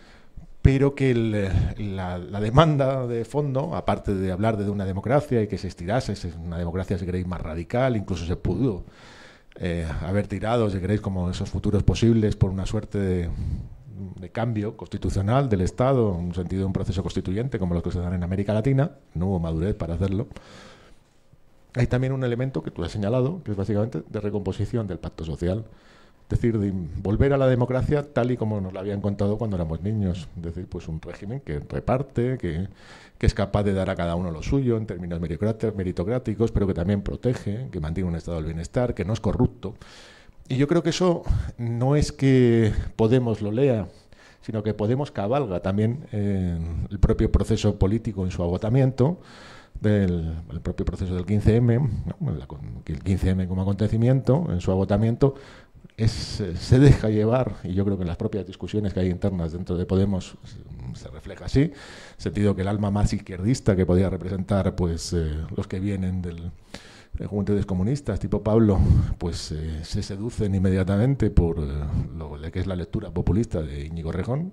Pero que la demanda de fondo, aparte de hablar de una democracia y que se estirase, una democracia, si queréis, más radical, incluso se pudo haber tirado, si queréis, como esos futuros posibles por una suerte de cambio constitucional del Estado, en un sentido de un proceso constituyente como los que se dan en América Latina. No hubo madurez para hacerlo. Hay también un elemento que tú has señalado, que es básicamente de recomposición del pacto social. Es decir, de volver a la democracia tal y como nos la habían contado cuando éramos niños. Es decir, pues un régimen que reparte, que es capaz de dar a cada uno lo suyo en términos meritocráticos, pero que también protege, que mantiene un estado del bienestar, que no es corrupto. Y yo creo que eso no es que Podemos lo lea, sino que Podemos cabalga también el propio proceso político en su agotamiento, el propio proceso del 15M, ¿no? El 15M como acontecimiento, en su agotamiento, se deja llevar, y yo creo que en las propias discusiones que hay internas dentro de Podemos se refleja así, sentido que el alma más izquierdista que podía representar pues los que vienen de juventudes comunistas tipo Pablo, pues se seducen inmediatamente por lo que es la lectura populista de Íñigo Errejón,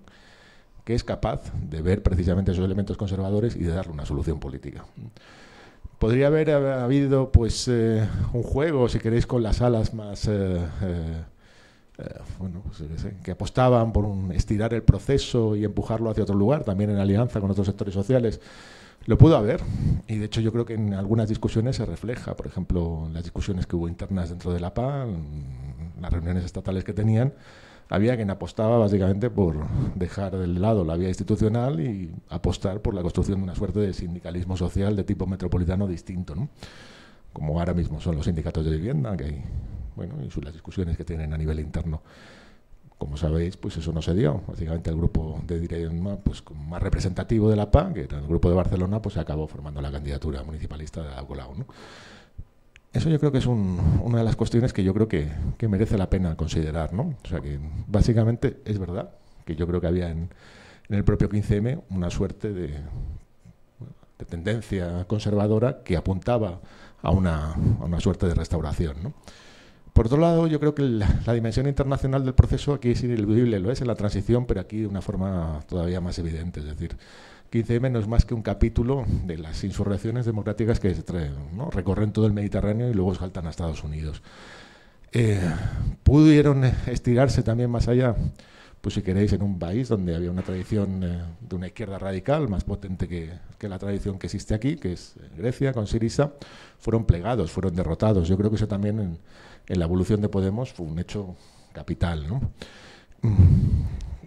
que es capaz de ver precisamente esos elementos conservadores y de darle una solución política. Podría haber habido pues un juego, si queréis, con las alas más que apostaban por estirar el proceso y empujarlo hacia otro lugar, también en alianza con otros sectores sociales. Lo pudo haber, y de hecho yo creo que en algunas discusiones se refleja, por ejemplo, en las discusiones que hubo internas dentro de la PA, en las reuniones estatales que tenían, había quien apostaba básicamente por dejar de lado la vía institucional y apostar por la construcción de una suerte de sindicalismo social de tipo metropolitano distinto, ¿no? Como ahora mismo son los sindicatos de vivienda, que hay, bueno, y las discusiones que tienen a nivel interno. Como sabéis, pues eso no se dio. Básicamente el grupo de Dirección pues, más representativo de la PA, que era el grupo de Barcelona, pues se acabó formando la candidatura municipalista de Ada Colau, ¿no? Eso yo creo que es una de las cuestiones que yo creo que merece la pena considerar, ¿no? O sea que básicamente es verdad que yo creo que había en el propio 15M una suerte de tendencia conservadora que apuntaba a una suerte de restauración, ¿no? Por otro lado, yo creo que la dimensión internacional del proceso aquí es ineludible, lo es en la transición, pero aquí de una forma todavía más evidente. Es decir, 15M no es más que un capítulo de las insurrecciones democráticas que ¿no? recorren todo el Mediterráneo y luego saltan a Estados Unidos. Pudieron estirarse también más allá, pues si queréis, en un país donde había una tradición de una izquierda radical más potente que la tradición que existe aquí, que es Grecia, con Syriza, fueron plegados, fueron derrotados. Yo creo que eso también en la evolución de Podemos fue un hecho capital, ¿no?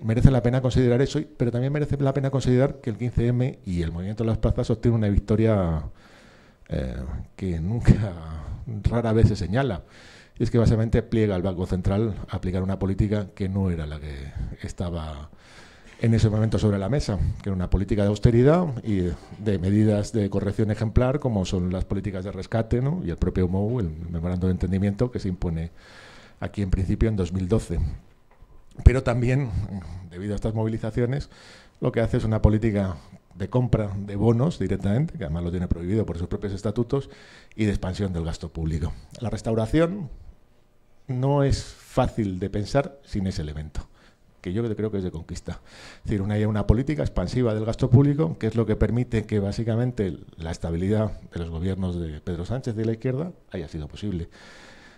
Merece la pena considerar eso, pero también merece la pena considerar que el 15M y el movimiento de las plazas obtiene una victoria que rara vez se señala. Y es que básicamente pliega al Banco Central a aplicar una política que no era la que estaba en ese momento sobre la mesa, que era una política de austeridad y de medidas de corrección ejemplar, como son las políticas de rescate, ¿no? Y el propio MOU, el Memorando de Entendimiento, que se impone aquí en principio en 2012. Pero también, debido a estas movilizaciones, lo que hace es una política de compra de bonos directamente, que además lo tiene prohibido por sus propios estatutos, y de expansión del gasto público. La restauración no es fácil de pensar sin ese elemento, que yo creo que es de conquista. Es decir, una política expansiva del gasto público, que es lo que permite que básicamente la estabilidad de los gobiernos de Pedro Sánchez de la izquierda haya sido posible.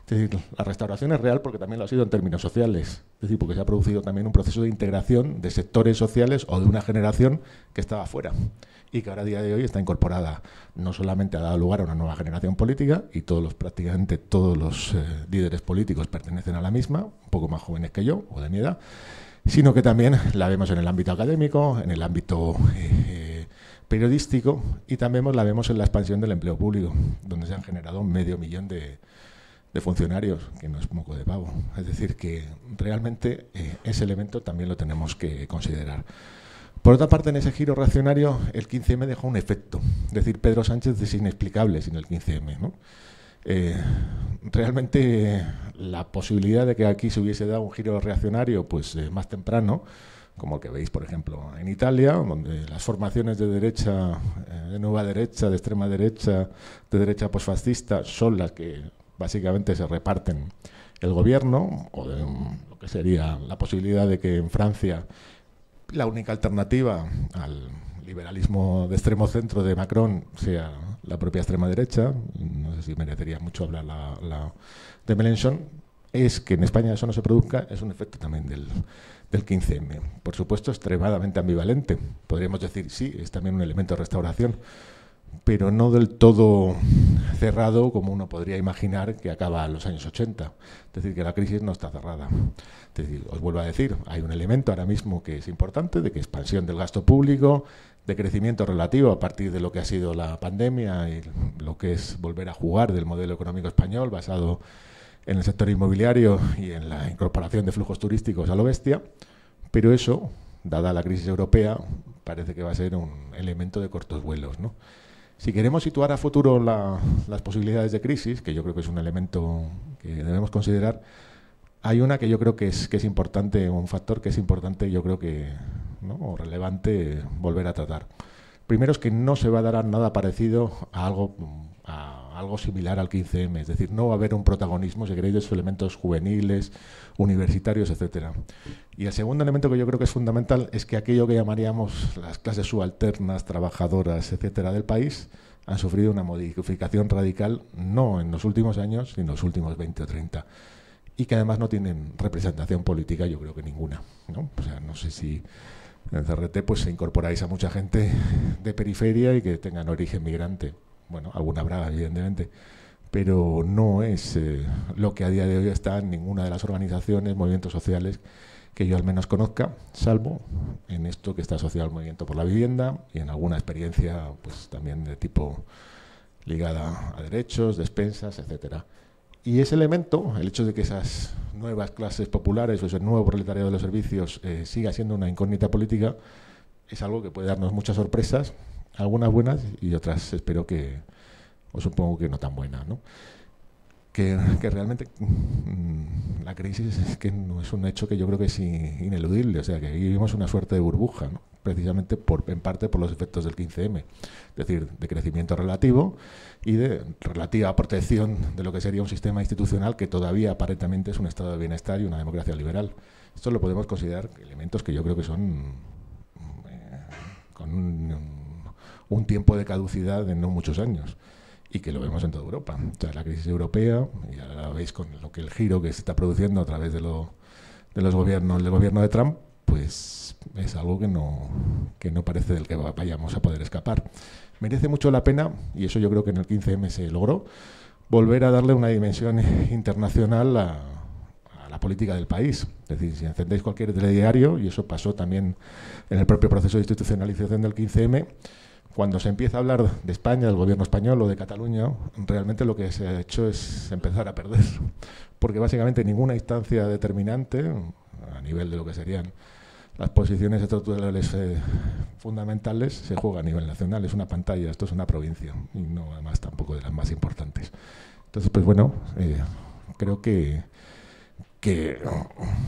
Es decir, la restauración es real porque también lo ha sido en términos sociales, es decir, porque se ha producido también un proceso de integración de sectores sociales o de una generación que estaba fuera y que ahora a día de hoy está incorporada. No solamente ha dado lugar a una nueva generación política y prácticamente todos los líderes políticos pertenecen a la misma, un poco más jóvenes que yo o de mi edad, sino que también la vemos en el ámbito académico, en el ámbito periodístico y también la vemos en la expansión del empleo público, donde se han generado 500.000 de funcionarios, que no es moco de pavo. Es decir, que realmente ese elemento también lo tenemos que considerar. Por otra parte, en ese giro reaccionario, el 15M dejó un efecto. Es decir, Pedro Sánchez es inexplicable sin el 15M, ¿no? Realmente la posibilidad de que aquí se hubiese dado un giro reaccionario pues más temprano como el que veis, por ejemplo, en Italia, donde las formaciones de derecha, de nueva derecha, de extrema derecha, de derecha posfascista, son las que básicamente se reparten el gobierno, o de lo que sería la posibilidad de que en Francia la única alternativa al liberalismo de extremo centro de Macron sea la propia extrema derecha. No sé si merecería mucho hablar de Mélenchon. Es que en España eso no se produzca, es un efecto también del 15M. Por supuesto, extremadamente ambivalente. Podríamos decir, sí, es también un elemento de restauración, pero no del todo cerrado como uno podría imaginar que acaba en los años 80. Es decir, que la crisis no está cerrada. Es decir, os vuelvo a decir, hay un elemento ahora mismo que es importante, de que expansión del gasto público, de crecimiento relativo a partir de lo que ha sido la pandemia y lo que es volver a jugar del modelo económico español basado en el sector inmobiliario y en la incorporación de flujos turísticos a lo bestia, pero eso, dada la crisis europea, parece que va a ser un elemento de cortos vuelos, ¿no? Si queremos situar a futuro las posibilidades de crisis, que yo creo que es un elemento que debemos considerar, hay una que yo creo que es importante, un factor que es importante, yo creo que, ¿no?, o relevante volver a tratar. Primero es que no se va a dar nada parecido a algo similar al 15M, es decir, no va a haber un protagonismo, si queréis, de esos elementos juveniles, universitarios, etcétera. Y el segundo elemento que yo creo que es fundamental es que aquello que llamaríamos las clases subalternas, trabajadoras, etcétera, del país, han sufrido una modificación radical, no en los últimos años, sino en los últimos 20 o 30, y que además no tienen representación política, yo creo que ninguna, ¿no? O sea, no sé si en el CRT pues se incorporáis a mucha gente de periferia y que tengan origen migrante. Bueno, alguna habrá, evidentemente, pero no es lo que a día de hoy está en ninguna de las organizaciones, movimientos sociales que yo al menos conozca, salvo en esto que está asociado al movimiento por la vivienda y en alguna experiencia pues también de tipo ligada a derechos, despensas, etcétera. Y ese elemento, el hecho de que esas nuevas clases populares o ese nuevo proletariado de los servicios siga siendo una incógnita política, es algo que puede darnos muchas sorpresas, algunas buenas y otras espero que, o supongo que no tan buenas, ¿no? Que realmente la crisis es que no es un hecho que yo creo que es ineludible, o sea, que vivimos una suerte de burbuja, ¿no?, precisamente en parte por los efectos del 15M, es decir, de crecimiento relativo y de relativa protección de lo que sería un sistema institucional que todavía aparentemente es un estado de bienestar y una democracia liberal. Esto lo podemos considerar elementos que yo creo que son con un tiempo de caducidad de no muchos años, y que lo vemos en toda Europa. O sea, la crisis europea, y ahora la veis con el giro que se está produciendo a través de los gobiernos, del gobierno de Trump, pues es algo que no parece del que vayamos a poder escapar. Merece mucho la pena, y eso yo creo que en el 15M se logró, volver a darle una dimensión internacional a la política del país. Es decir, si encendéis cualquier telediario, y eso pasó también en el propio proceso de institucionalización del 15M, cuando se empieza a hablar de España, del gobierno español o de Cataluña, realmente lo que se ha hecho es empezar a perder, porque básicamente ninguna instancia determinante, a nivel de lo que serían las posiciones estructurales fundamentales, se juega a nivel nacional. Es una pantalla, esto es una provincia, y no además tampoco de las más importantes. Entonces, pues bueno, creo que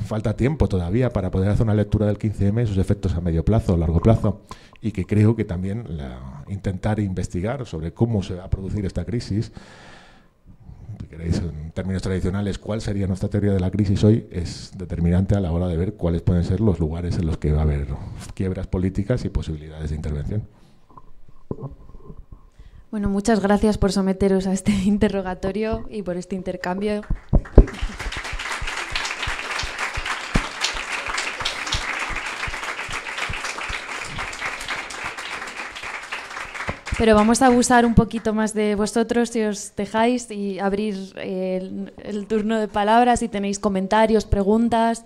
falta tiempo todavía para poder hacer una lectura del 15M, sus efectos a medio plazo, largo plazo, y que creo que también intentar investigar sobre cómo se va a producir esta crisis, si queréis en términos tradicionales, cuál sería nuestra teoría de la crisis hoy, es determinante a la hora de ver cuáles pueden ser los lugares en los que va a haber quiebras políticas y posibilidades de intervención. Bueno, muchas gracias por someteros a este interrogatorio y por este intercambio. Pero vamos a abusar un poquito más de vosotros si os dejáis y abrir el turno de palabras. Si tenéis comentarios, preguntas,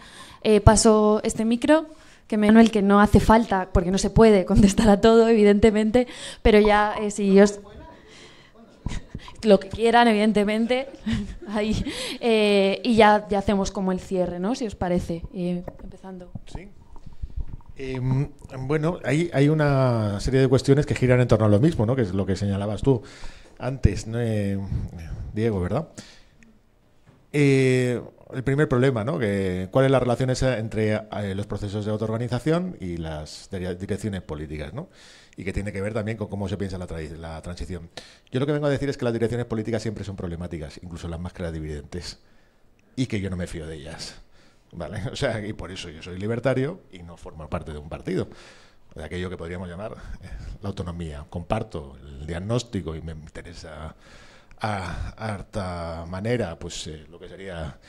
paso este micro, que Manuel, que no hace falta, porque no se puede contestar a todo, evidentemente, pero ya si os... lo que quieran, evidentemente, ahí, y ya hacemos como el cierre, ¿no? Si os parece, empezando. Sí. Bueno, hay una serie de cuestiones que giran en torno a lo mismo, ¿no?, que es lo que señalabas tú antes, ¿no? Diego, ¿verdad? El primer problema, ¿no? ¿Cuál es la relación esa entre los procesos de autoorganización y las direcciones políticas, ¿no? Y que tiene que ver también con cómo se piensa la transición. Yo lo que vengo a decir es que las direcciones políticas siempre son problemáticas, incluso las más clarividentes, y que yo no me fío de ellas, ¿vale? O sea, y por eso yo soy libertario y no formo parte de un partido, de aquello que podríamos llamar la autonomía. Comparto el diagnóstico y me interesa a harta manera pues lo que sería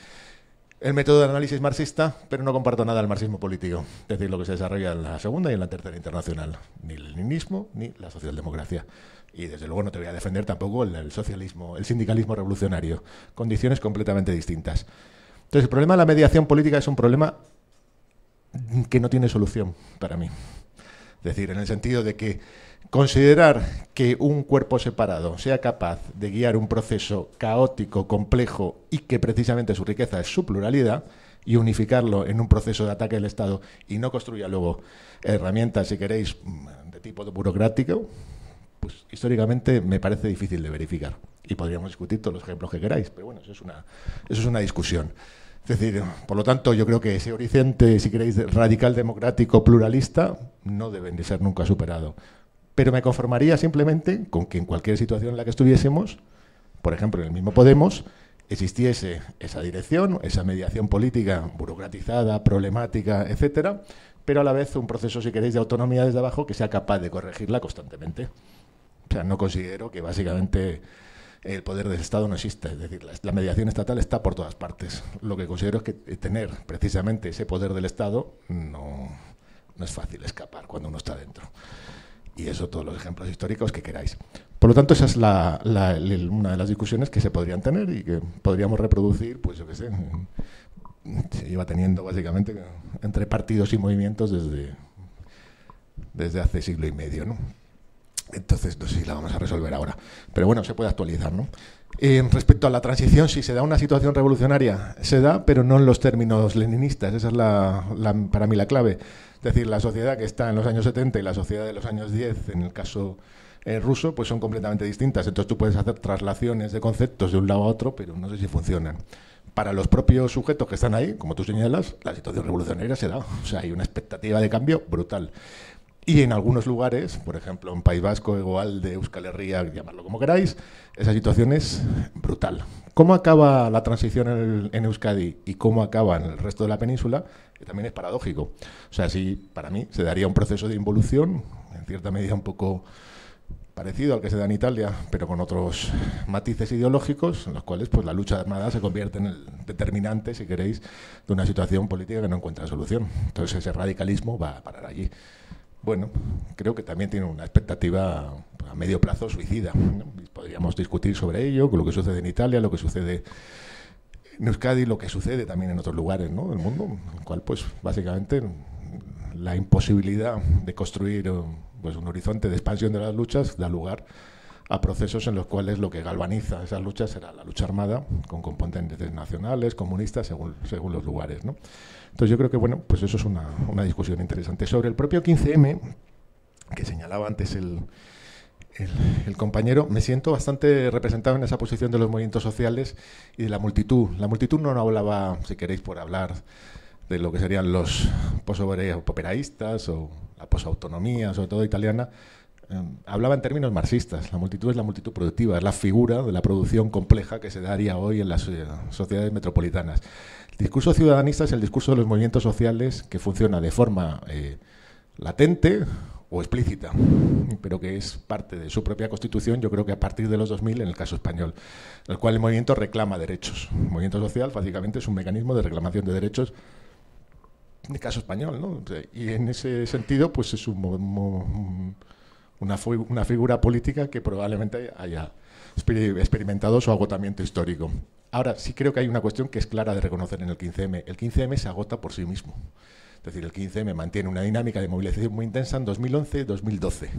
el método de análisis marxista, pero no comparto nada del marxismo político, es decir, lo que se desarrolla en la Segunda y en la Tercera Internacional, ni el leninismo ni la socialdemocracia. Y desde luego no te voy a defender tampoco el socialismo, el sindicalismo revolucionario, condiciones completamente distintas. Entonces, el problema de la mediación política es un problema que no tiene solución para mí. Es decir, en el sentido de que considerar que un cuerpo separado sea capaz de guiar un proceso caótico, complejo y que precisamente su riqueza es su pluralidad, y unificarlo en un proceso de ataque del Estado y no construya luego herramientas, si queréis, de tipo burocrático, pues históricamente me parece difícil de verificar. Y podríamos discutir todos los ejemplos que queráis, pero bueno, eso es una discusión. Es decir, por lo tanto, yo creo que ese horizonte, si queréis, radical, democrático, pluralista, no deben de ser nunca superado. Pero me conformaría simplemente con que en cualquier situación en la que estuviésemos, por ejemplo, en el mismo Podemos, existiese esa dirección, esa mediación política burocratizada, problemática, etcétera, pero a la vez un proceso, si queréis, de autonomía desde abajo que sea capaz de corregirla constantemente. O sea, no considero que básicamente el poder del Estado no exista, es decir, la mediación estatal está por todas partes. Lo que considero es que tener precisamente ese poder del Estado no es fácil escapar cuando uno está dentro. Y eso todos los ejemplos históricos que queráis. Por lo tanto, esa es una de las discusiones que se podrían tener y que podríamos reproducir, pues yo qué sé, se lleva teniendo básicamente entre partidos y movimientos desde hace siglo y medio, ¿no? Entonces, no sé si la vamos a resolver ahora. Pero bueno, se puede actualizar, ¿no? Respecto a la transición, si se da una situación revolucionaria, se da, pero no en los términos leninistas. Esa es para mí la clave. Es decir, la sociedad que está en los años 70 y la sociedad de los años 10, en el caso ruso, pues son completamente distintas. Entonces tú puedes hacer traslaciones de conceptos de un lado a otro, pero no sé si funcionan. Para los propios sujetos que están ahí, como tú señalas, la situación revolucionaria se da. O sea, hay una expectativa de cambio brutal. Y en algunos lugares, por ejemplo, en País Vasco, Egoalde, Euskal Herria, llamarlo como queráis, esa situación es brutal. ¿Cómo acaba la transición en Euskadi y cómo acaba en el resto de la península? También es paradójico. O sea, sí, para mí se daría un proceso de involución, en cierta medida un poco parecido al que se da en Italia, pero con otros matices ideológicos, en los cuales pues la lucha armada se convierte en el determinante, si queréis, de una situación política que no encuentra solución. Entonces ese radicalismo va a parar allí. Bueno, creo que también tiene una expectativa a medio plazo suicida, ¿no? Podríamos discutir sobre ello, con lo que sucede en Italia, lo que sucede en Euskadi, lo que sucede también en otros lugares, ¿no?, del mundo, en el cual, pues, básicamente, la imposibilidad de construir pues, un horizonte de expansión de las luchas da lugar a procesos en los cuales lo que galvaniza esas luchas será la lucha armada, con componentes nacionales, comunistas, según los lugares, ¿no? Entonces yo creo que, bueno, pues eso es una discusión interesante. Sobre el propio 15M, que señalaba antes el compañero, me siento bastante representado en esa posición de los movimientos sociales y de la multitud. La multitud no hablaba, si queréis, por hablar de lo que serían los posoperaístas o la posautonomía, sobre todo italiana, hablaba en términos marxistas. La multitud es la multitud productiva, es la figura de la producción compleja que se daría hoy en las sociedades metropolitanas. El discurso ciudadanista es el discurso de los movimientos sociales que funciona de forma latente o explícita, pero que es parte de su propia constitución, yo creo que a partir de los 2000, en el caso español, en el cual el movimiento reclama derechos. El movimiento social, básicamente, es un mecanismo de reclamación de derechos en el caso español, ¿no? Y en ese sentido, pues es una figura política que probablemente haya experimentado su agotamiento histórico. Ahora, sí creo que hay una cuestión que es clara de reconocer en el 15M. El 15M se agota por sí mismo. Es decir, el 15M mantiene una dinámica de movilización muy intensa en 2011-2012.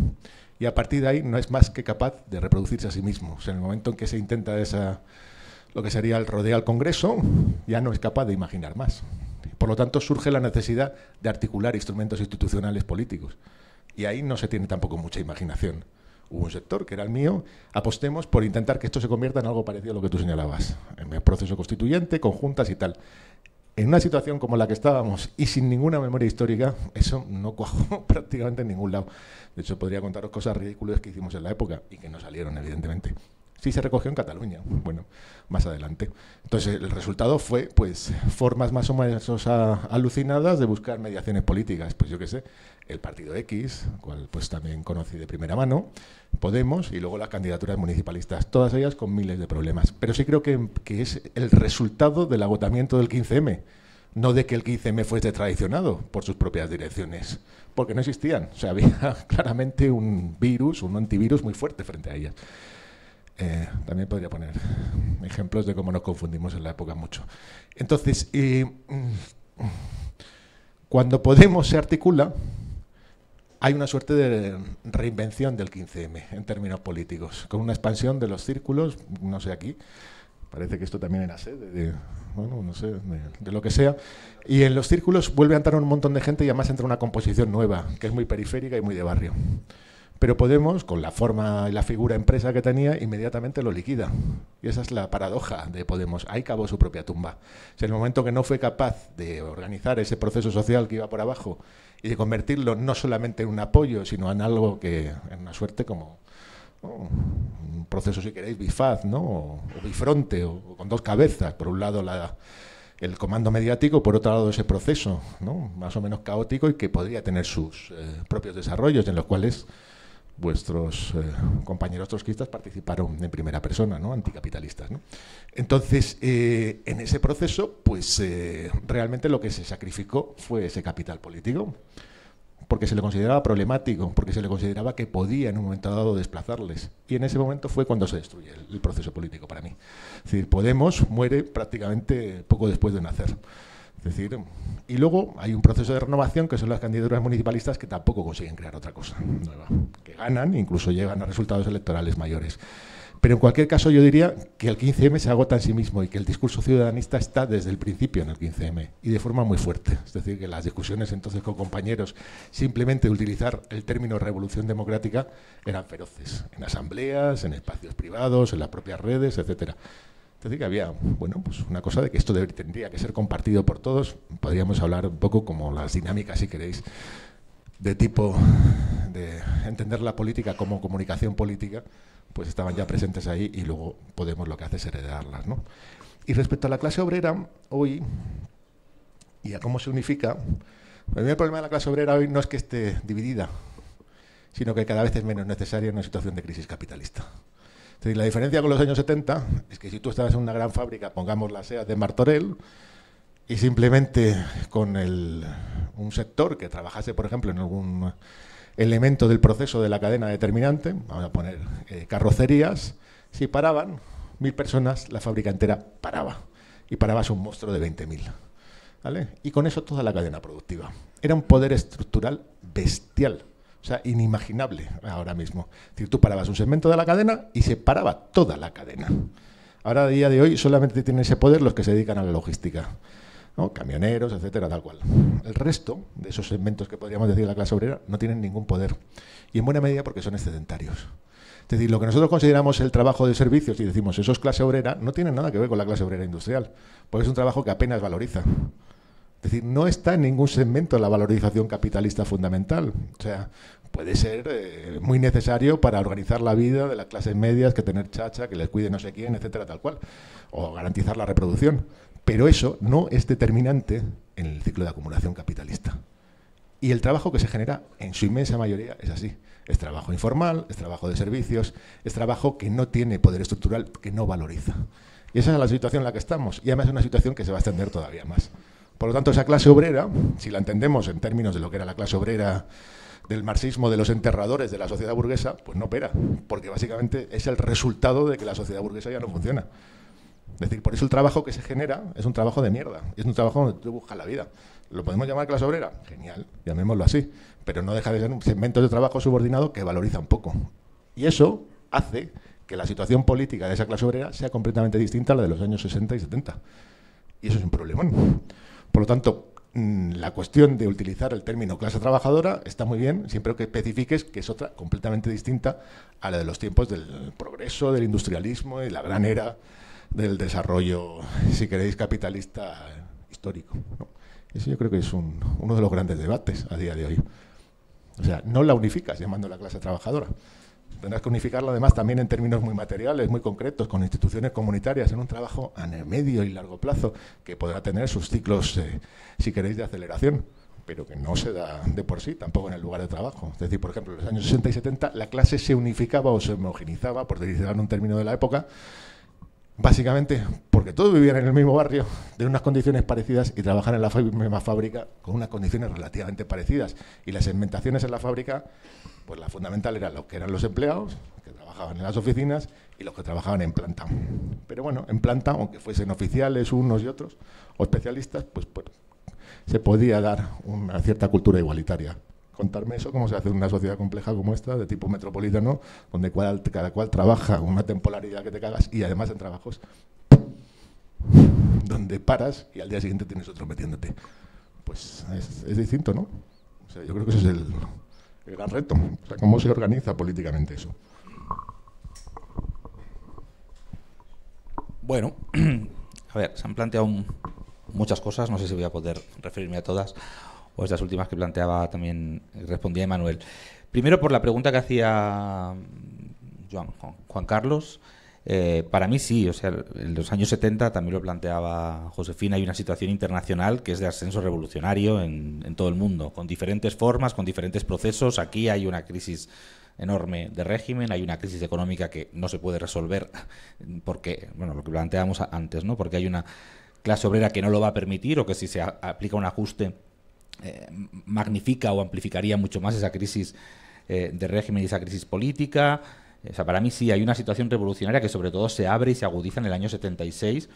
Y a partir de ahí no es más que capaz de reproducirse a sí mismo. O sea, en el momento en que se intenta lo que sería el rodeo al Congreso, ya no es capaz de imaginar más. Por lo tanto, surge la necesidad de articular instrumentos institucionales políticos. Y ahí no se tiene tampoco mucha imaginación. Hubo un sector, que era el mío, apostemos por intentar que esto se convierta en algo parecido a lo que tú señalabas, en el proceso constituyente, con juntas y tal. En una situación como la que estábamos y sin ninguna memoria histórica, eso no cuajó prácticamente en ningún lado. De hecho, podría contaros cosas ridículas que hicimos en la época y que no salieron, evidentemente. Sí se recogió en Cataluña, bueno, más adelante. Entonces, el resultado fue, pues, formas más o menos alucinadas de buscar mediaciones políticas. Pues yo qué sé, el Partido X, cual pues también conocí de primera mano, Podemos, y luego las candidaturas municipalistas, todas ellas con miles de problemas. Pero sí creo que es el resultado del agotamiento del 15M, no de que el 15M fuese traicionado por sus propias direcciones, porque no existían. O sea, había claramente un virus, un antivirus muy fuerte frente a ellas. También podría poner ejemplos de cómo nos confundimos en la época mucho. Entonces, cuando Podemos se articula, hay una suerte de reinvención del 15M en términos políticos, con una expansión de los círculos, no sé aquí, parece que esto también era sede bueno, no sé, de lo que sea, y en los círculos vuelve a entrar un montón de gente y además entra una composición nueva, que es muy periférica y muy de barrio. Pero Podemos, con la forma y la figura empresa que tenía, inmediatamente lo liquida. Y esa es la paradoja de Podemos. Ahí cavó su propia tumba. En el momento que no fue capaz de organizar ese proceso social que iba por abajo y de convertirlo no solamente en un apoyo, sino en algo que, en una suerte como un proceso, si queréis, bifaz, ¿no? O bifronte, o con dos cabezas. Por un lado el comando mediático, por otro lado ese proceso, ¿no? Más o menos caótico y que podría tener sus propios desarrollos en los cuales vuestros compañeros trotskistas participaron en primera persona, ¿no? Anticapitalistas, ¿no? Entonces, en ese proceso, pues realmente lo que se sacrificó fue ese capital político, porque se le consideraba problemático, porque se le consideraba que podía en un momento dado desplazarles. Y en ese momento fue cuando se destruye el proceso político para mí. Es decir, Podemos muere prácticamente poco después de nacer. Es decir, y luego hay un proceso de renovación que son las candidaturas municipalistas que tampoco consiguen crear otra cosa nueva, que ganan, incluso llegan a resultados electorales mayores. Pero en cualquier caso yo diría que el 15M se agota en sí mismo y que el discurso ciudadanista está desde el principio en el 15M y de forma muy fuerte. Es decir, que las discusiones entonces con compañeros simplemente de utilizar el término revolución democrática eran feroces, en asambleas, en espacios privados, en las propias redes, etcétera. Es decir, que había, bueno, pues una cosa de que esto tendría que ser compartido por todos. Podríamos hablar un poco como las dinámicas, si queréis, de tipo de entender la política como comunicación política, pues estaban ya presentes ahí y luego Podemos lo que hace es heredarlas, ¿no? Y respecto a la clase obrera, hoy, y a cómo se unifica, el primer problema de la clase obrera hoy no es que esté dividida, sino que cada vez es menos necesaria en una situación de crisis capitalista. Es decir, la diferencia con los años 70 es que si tú estabas en una gran fábrica, pongamos la SEAT de Martorell, y simplemente con un sector que trabajase, por ejemplo, en algún elemento del proceso de la cadena determinante, vamos a poner carrocerías, si paraban 1.000 personas, la fábrica entera paraba. Y parabas un monstruo de 20.000. ¿Vale? Y con eso toda la cadena productiva. Era un poder estructural bestial. O sea, inimaginable ahora mismo. Es decir, tú parabas un segmento de la cadena y se paraba toda la cadena. Ahora, a día de hoy, solamente tienen ese poder los que se dedican a la logística, ¿no? Camioneros, etcétera, tal cual. El resto de esos segmentos que podríamos decir de la clase obrera no tienen ningún poder. Y en buena medida porque son excedentarios. Es decir, lo que nosotros consideramos el trabajo de servicios y decimos eso es clase obrera, no tiene nada que ver con la clase obrera industrial, porque es un trabajo que apenas valoriza. Es decir, no está en ningún segmento la valorización capitalista fundamental. O sea, puede ser muy necesario para organizar la vida de las clases medias, que tener chacha, que les cuide no sé quién, etcétera, tal cual, o garantizar la reproducción. Pero eso no es determinante en el ciclo de acumulación capitalista. Y el trabajo que se genera, en su inmensa mayoría, es así. Es trabajo informal, es trabajo de servicios, es trabajo que no tiene poder estructural, que no valoriza. Y esa es la situación en la que estamos. Y además es una situación que se va a extender todavía más. Por lo tanto, esa clase obrera, si la entendemos en términos de lo que era la clase obrera del marxismo de los enterradores de la sociedad burguesa, pues no opera, porque básicamente es el resultado de que la sociedad burguesa ya no funciona. Es decir, por eso el trabajo que se genera es un trabajo de mierda, es un trabajo donde tú buscas la vida. ¿Lo podemos llamar clase obrera? Genial, llamémoslo así, pero no deja de ser un segmento de trabajo subordinado que valoriza un poco. Y eso hace que la situación política de esa clase obrera sea completamente distinta a la de los años 60 y 70. Y eso es un problemón. Por lo tanto, la cuestión de utilizar el término clase trabajadora está muy bien, siempre que especifiques que es otra completamente distinta a la de los tiempos del progreso, del industrialismo y la gran era del desarrollo, si queréis, capitalista histórico, ¿no? Eso yo creo que es uno de los grandes debates a día de hoy. O sea, no la unificas llamándola clase trabajadora. Tendrás que unificarla además también en términos muy materiales, muy concretos, con instituciones comunitarias, en un trabajo a medio y largo plazo, que podrá tener sus ciclos, si queréis, de aceleración, pero que no se da de por sí, tampoco en el lugar de trabajo. Es decir, por ejemplo, en los años 60 y 70 la clase se unificaba o se homogenizaba, por utilizar un término de la época, básicamente porque todos vivían en el mismo barrio, de unas condiciones parecidas y trabajaban en la misma fábrica con unas condiciones relativamente parecidas. Y las segmentaciones en la fábrica, pues la fundamental era los que eran los empleados, que trabajaban en las oficinas, y los que trabajaban en planta. Pero bueno, en planta, aunque fuesen oficiales unos y otros, o especialistas, pues se podía dar una cierta cultura igualitaria. Contarme eso, cómo se hace en una sociedad compleja como esta, de tipo metropolitano, donde cada cual trabaja una tempolaridad que te cagas, y además en trabajos donde paras y al día siguiente tienes otro metiéndote. Pues es distinto, ¿no? O sea, yo creo que ese es el gran reto. O sea, cómo se organiza políticamente eso. Bueno, a ver, se han planteado muchas cosas, no sé si voy a poder referirme a todas, o estas últimas que planteaba también, respondía Emanuel. Primero, por la pregunta que hacía Juan Carlos, para mí sí, o sea, en los años 70 también lo planteaba Josefina, hay una situación internacional que es de ascenso revolucionario en todo el mundo, con diferentes formas, con diferentes procesos. Aquí hay una crisis enorme de régimen, hay una crisis económica que no se puede resolver porque, bueno, lo que planteábamos antes, ¿no? Porque hay una clase obrera que no lo va a permitir, o que si se aplica un ajuste magnifica o amplificaría mucho más esa crisis de régimen y esa crisis política. O sea, para mí sí hay una situación revolucionaria que sobre todo se abre y se agudiza en el año 76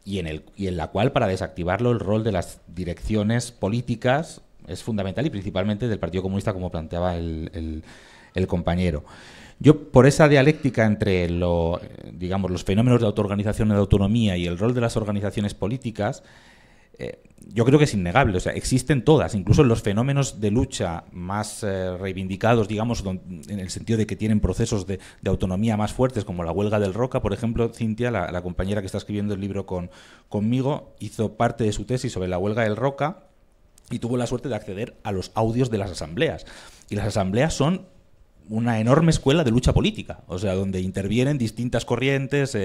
y en la cual, para desactivarlo, el rol de las direcciones políticas es fundamental, y principalmente del Partido Comunista, como planteaba el compañero. Yo, por esa dialéctica entre digamos, los fenómenos de autoorganización y de autonomía y el rol de las organizaciones políticas, yo creo que es innegable. O sea, existen todas, incluso los fenómenos de lucha más reivindicados, digamos, en el sentido de que tienen procesos de autonomía más fuertes, como la huelga del Roca, por ejemplo. Cintia, la compañera que está escribiendo el libro conmigo, hizo parte de su tesis sobre la huelga del Roca y tuvo la suerte de acceder a los audios de las asambleas. Y las asambleas son una enorme escuela de lucha política, o sea, donde intervienen distintas corrientes,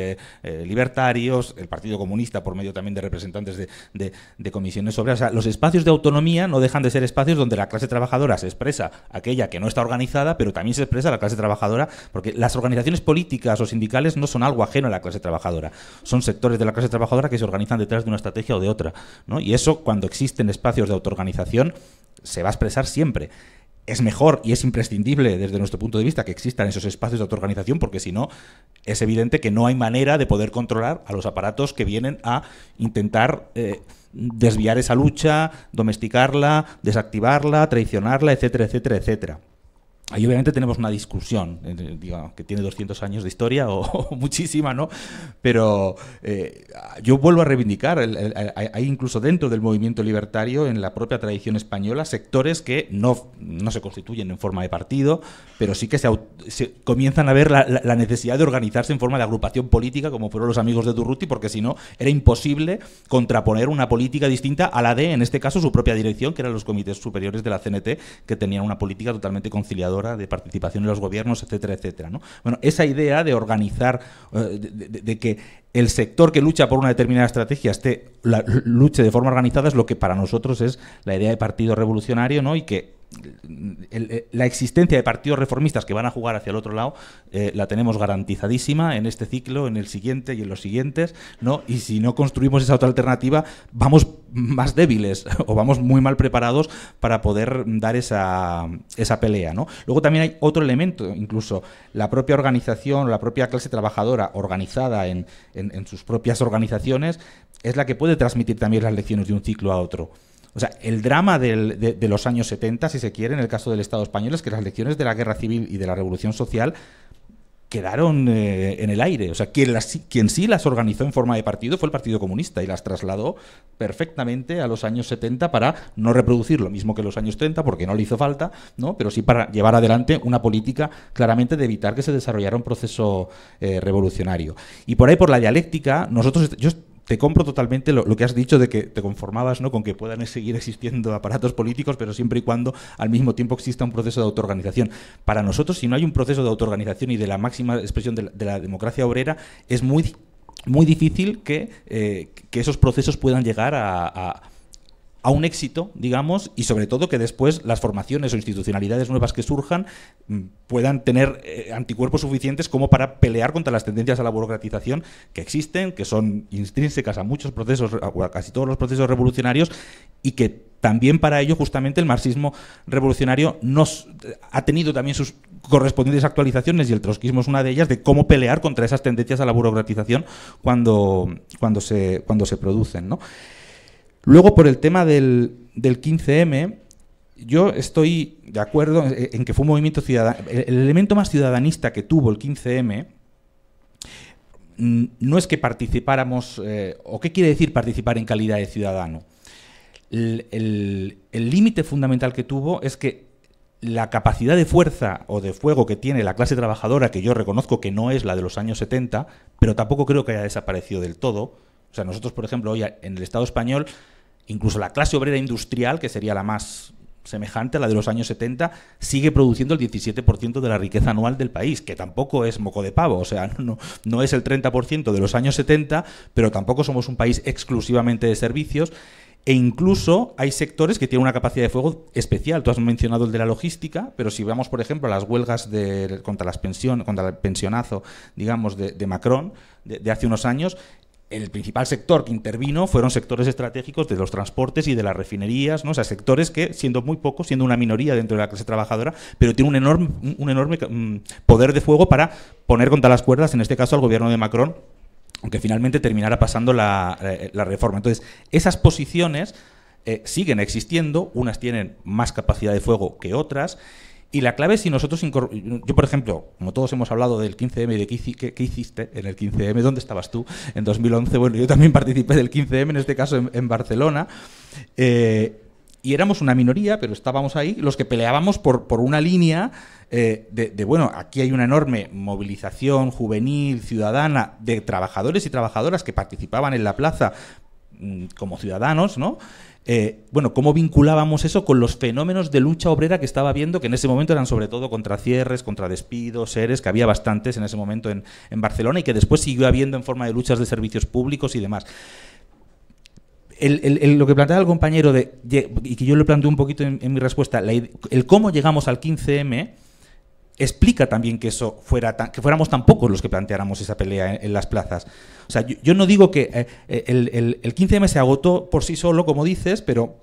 libertarios, el Partido Comunista por medio también de representantes de comisiones obreras. O sea, los espacios de autonomía no dejan de ser espacios donde la clase trabajadora se expresa, aquella que no está organizada, pero también se expresa la clase trabajadora, porque las organizaciones políticas o sindicales no son algo ajeno a la clase trabajadora, son sectores de la clase trabajadora que se organizan detrás de una estrategia o de otra, ¿no? Y eso, cuando existen espacios de autoorganización, se va a expresar siempre. Es mejor y es imprescindible desde nuestro punto de vista que existan esos espacios de autoorganización, porque si no, es evidente que no hay manera de poder controlar a los aparatos que vienen a intentar desviar esa lucha, domesticarla, desactivarla, traicionarla, etcétera, etcétera, etcétera. Ahí obviamente tenemos una discusión, digamos, que tiene 200 años de historia o muchísima, ¿no? Pero yo vuelvo a reivindicar, hay incluso dentro del movimiento libertario, en la propia tradición española, sectores que no se constituyen en forma de partido, pero sí que se comienzan a ver la necesidad de organizarse en forma de agrupación política, como fueron los amigos de Durruti, porque si no, era imposible contraponer una política distinta a la de, en este caso, su propia dirección, que eran los comités superiores de la CNT, que tenían una política totalmente conciliadora, de participación en los gobiernos, etcétera, etcétera, ¿no? Bueno, esa idea de organizar, de que el sector que lucha por una determinada estrategia luche de forma organizada, es lo que para nosotros es la idea de partido revolucionario, ¿no? Y que la existencia de partidos reformistas que van a jugar hacia el otro lado la tenemos garantizadísima en este ciclo, en el siguiente y en los siguientes, ¿no? Y si no construimos esa otra alternativa, vamos más débiles o vamos muy mal preparados para poder dar esa pelea, ¿no? Luego también hay otro elemento, incluso la propia organización, la propia clase trabajadora organizada en sus propias organizaciones, es la que puede transmitir también las lecciones de un ciclo a otro. O sea, el drama de los años 70, si se quiere, en el caso del Estado español, es que las lecciones de la guerra civil y de la revolución social quedaron en el aire. O sea, quien sí las organizó en forma de partido fue el Partido Comunista y las trasladó perfectamente a los años 70 para no reproducir lo mismo que los años 30, porque no le hizo falta, ¿no? Pero sí para llevar adelante una política claramente de evitar que se desarrollara un proceso revolucionario. Y por ahí, por la dialéctica, yo te compro totalmente lo que has dicho de que te conformabas, ¿no?, con que puedan seguir existiendo aparatos políticos, pero siempre y cuando al mismo tiempo exista un proceso de autoorganización. Para nosotros, si no hay un proceso de autoorganización y de la máxima expresión de la democracia obrera, es muy difícil que esos procesos puedan llegar a un éxito, digamos, y sobre todo que después las formaciones o institucionalidades nuevas que surjan puedan tener anticuerpos suficientes como para pelear contra las tendencias a la burocratización que existen, que son intrínsecas a muchos procesos, a casi todos los procesos revolucionarios, y que también para ello justamente el marxismo revolucionario ha tenido también sus correspondientes actualizaciones, y el trotskismo es una de ellas, de cómo pelear contra esas tendencias a la burocratización cuando se producen, ¿no? Luego, por el tema del 15M, yo estoy de acuerdo en que fue un movimiento ciudadano. El elemento más ciudadanista que tuvo el 15M no es que participáramos, o qué quiere decir participar en calidad de ciudadano. El límite fundamental que tuvo es que la capacidad de fuerza o de fuego que tiene la clase trabajadora, que yo reconozco que no es la de los años 70, pero tampoco creo que haya desaparecido del todo. O sea, nosotros, por ejemplo, hoy en el Estado español, incluso la clase obrera industrial, que sería la más semejante a la de los años 70, sigue produciendo el 17% de la riqueza anual del país, que tampoco es moco de pavo. O sea, no es el 30% de los años 70, pero tampoco somos un país exclusivamente de servicios. E incluso hay sectores que tienen una capacidad de fuego especial. Tú has mencionado el de la logística, pero si vamos, por ejemplo, a las huelgas contra el pensionazo, digamos, de Macron, de hace unos años, el principal sector que intervino fueron sectores estratégicos de los transportes y de las refinerías, ¿no? O sea, sectores que, siendo muy pocos, siendo una minoría dentro de la clase trabajadora, pero tienen un enorme poder de fuego para poner contra las cuerdas, en este caso, al gobierno de Macron, aunque finalmente terminara pasando la reforma. Entonces, esas posiciones siguen existiendo, unas tienen más capacidad de fuego que otras, y la clave es si nosotros... Yo, por ejemplo, como todos hemos hablado del 15M y de qué hiciste en el 15M, ¿dónde estabas tú en 2011? Bueno, yo también participé del 15M, en este caso en Barcelona, y éramos una minoría, pero estábamos ahí, los que peleábamos por una línea bueno, aquí hay una enorme movilización juvenil, ciudadana, de trabajadores y trabajadoras que participaban en la plaza como ciudadanos, ¿no? Bueno, cómo vinculábamos eso con los fenómenos de lucha obrera que estaba viendo, que en ese momento eran sobre todo contra cierres, contra despidos, ERES, que había bastantes en ese momento en Barcelona, y que después siguió habiendo en forma de luchas de servicios públicos y demás. Lo que planteaba el compañero, y que yo le planteo un poquito en mi respuesta, el cómo llegamos al 15M, explica también que que fuéramos tan pocos los que planteáramos esa pelea en las plazas. O sea, yo no digo que el 15M se agotó por sí solo, como dices, pero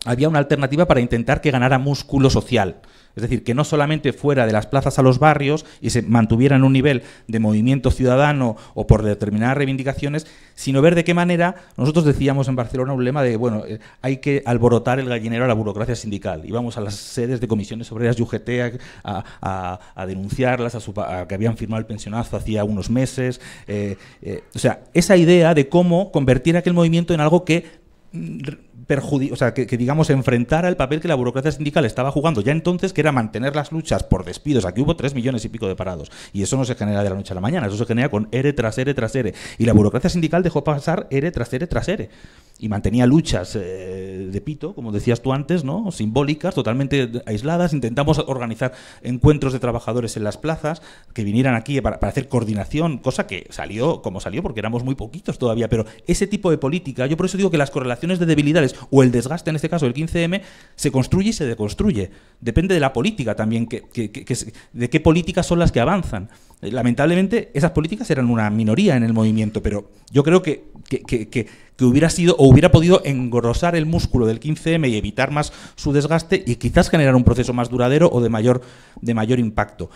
había una alternativa para intentar que ganara músculo social. Es decir, que no solamente fuera de las plazas a los barrios y se mantuviera en un nivel de movimiento ciudadano o por determinadas reivindicaciones, sino ver de qué manera. Nosotros decíamos en Barcelona un lema de, bueno, hay que alborotar el gallinero a la burocracia sindical. Íbamos a las sedes de comisiones obreras y UGT a denunciarlas, a que habían firmado el pensionazo hacía unos meses. O sea, esa idea de cómo convertir aquel movimiento en algo que que digamos enfrentara el papel que la burocracia sindical estaba jugando ya entonces, que era mantener las luchas por despidos. Aquí hubo 3 millones y pico de parados, y eso no se genera de la noche a la mañana, eso se genera con ERE tras ERE tras ERE, y la burocracia sindical dejó pasar ERE tras ERE tras ERE, y mantenía luchas de pito, como decías tú antes, ¿no?, simbólicas, totalmente aisladas. Intentamos organizar encuentros de trabajadores en las plazas que vinieran aquí para hacer coordinación, cosa que salió como salió porque éramos muy poquitos todavía, pero ese tipo de política, yo por eso digo que las correlaciones de debilidades o el desgaste, en este caso el 15M, se construye y se deconstruye. Depende de la política también, de qué políticas son las que avanzan. Lamentablemente esas políticas eran una minoría en el movimiento, pero yo creo que hubiera sido o hubiera podido engrosar el músculo del 15M y evitar más su desgaste, y quizás generar un proceso más duradero o de mayor impacto.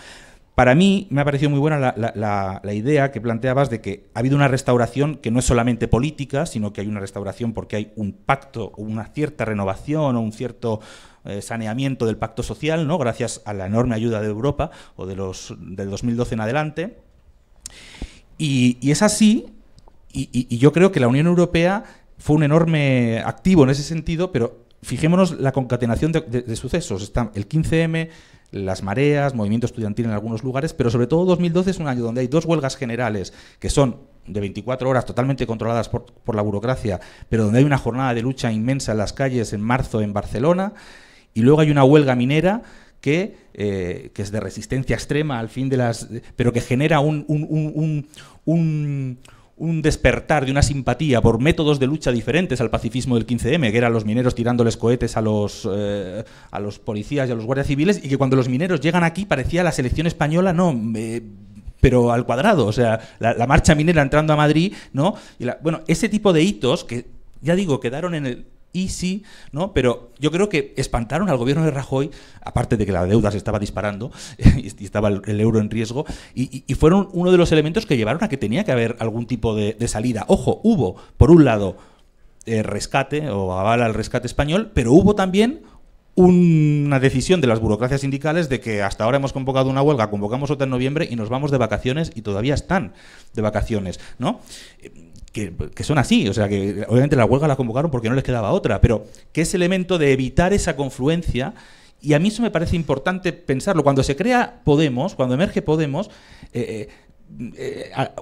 Para mí me ha parecido muy buena la idea que planteabas de que ha habido una restauración que no es solamente política, sino que hay una restauración porque hay un pacto, una cierta renovación o un cierto saneamiento del pacto social, ¿no? Gracias a la enorme ayuda de Europa o del 2012 en adelante. Y es así, y yo creo que la Unión Europea fue un enorme activo en ese sentido, pero fijémonos la concatenación de sucesos. Está el 15M, las mareas, movimiento estudiantil en algunos lugares, pero sobre todo 2012 es un año donde hay 2 huelgas generales que son de 24 horas totalmente controladas por la burocracia, pero donde hay una jornada de lucha inmensa en las calles en marzo en Barcelona, y luego hay una huelga minera que es de resistencia extrema al fin de las... pero que genera un despertar de una simpatía por métodos de lucha diferentes al pacifismo del 15M, que eran los mineros tirándoles cohetes a los policías y a los guardias civiles, y que cuando los mineros llegan aquí parecía la selección española, pero al cuadrado, o sea, la marcha minera entrando a Madrid, ¿no? Bueno, ese tipo de hitos que, ya digo, quedaron en el easy, ¿no? Pero yo creo que espantaron al gobierno de Rajoy, aparte de que la deuda se estaba disparando y estaba el euro en riesgo, y fueron uno de los elementos que llevaron a que tenía que haber algún tipo de salida. Ojo, hubo, por un lado, rescate o aval al rescate español, pero hubo también una decisión de las burocracias sindicales de que hasta ahora hemos convocado una huelga, convocamos otra en noviembre y nos vamos de vacaciones, y todavía están de vacaciones, ¿no? Que son así, o sea, que obviamente la huelga la convocaron porque no les quedaba otra, pero que es elemento de evitar esa confluencia, y a mí eso me parece importante pensarlo. Cuando se crea Podemos, cuando emerge Podemos,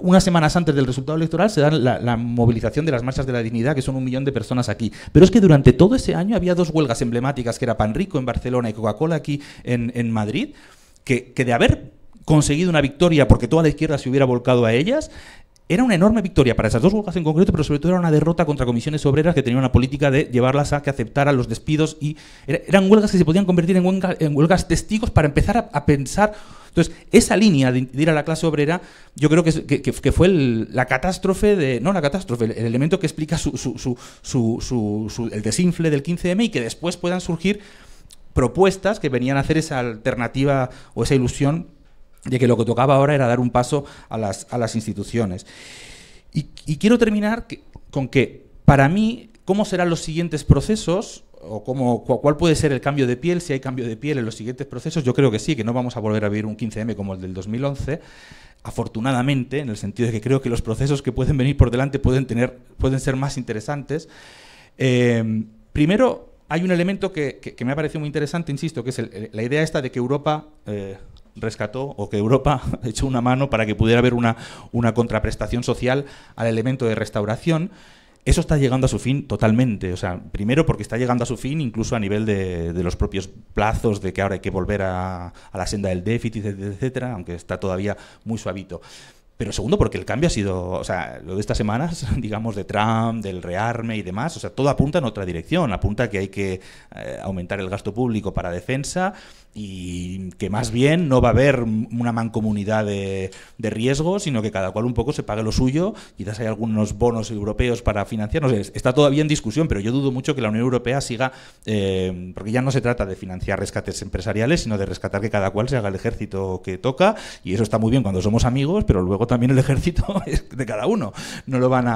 unas semanas antes del resultado electoral se da la movilización de las marchas de la dignidad, que son 1 millón de personas aquí. Pero es que durante todo ese año había 2 huelgas emblemáticas, que era Panrico en Barcelona y Coca-Cola aquí en Madrid, que de haber conseguido una victoria, porque toda la izquierda se hubiera volcado a ellas, era una enorme victoria para esas 2 huelgas en concreto, pero sobre todo era una derrota contra comisiones obreras que tenían una política de llevarlas a que aceptaran los despidos, y eran huelgas que se podían convertir en huelgas testigos para empezar a pensar. Entonces, esa línea de ir a la clase obrera, yo creo que fue la catástrofe no la catástrofe, el elemento que explica el desinfle del 15M, y que después puedan surgir propuestas que venían a hacer esa alternativa o esa ilusión de que lo que tocaba ahora era dar un paso a las instituciones. Y quiero terminar con que, para mí, ¿cómo serán los siguientes procesos? O cuál puede ser el cambio de piel, si hay cambio de piel en los siguientes procesos. Yo creo que sí, que no vamos a volver a vivir un 15M como el del 2011, afortunadamente, en el sentido de que creo que los procesos que pueden venir por delante pueden ser más interesantes. Primero, hay un elemento que me ha parecido muy interesante, insisto, que es la idea esta de que Europa rescató, o que Europa echó una mano para que pudiera haber una contraprestación social al elemento de restauración. Eso está llegando a su fin totalmente. O sea, primero porque está llegando a su fin incluso a nivel de los propios plazos, de que ahora hay que volver a la senda del déficit, etcétera, aunque está todavía muy suavito. Pero segundo, porque el cambio ha sido, o sea, lo de estas semanas, digamos, de Trump, del rearme y demás, o sea, todo apunta en otra dirección. Apunta a que hay que aumentar el gasto público para defensa, y que más bien no va a haber una mancomunidad de riesgo, sino que cada cual un poco se pague lo suyo. Quizás hay algunos bonos europeos para financiar, no sé, está todavía en discusión, pero yo dudo mucho que la Unión Europea siga, porque ya no se trata de financiar rescates empresariales, sino de rescatar que cada cual se haga el ejército que toca, y eso está muy bien cuando somos amigos, pero luego también el ejército es de cada uno, no lo van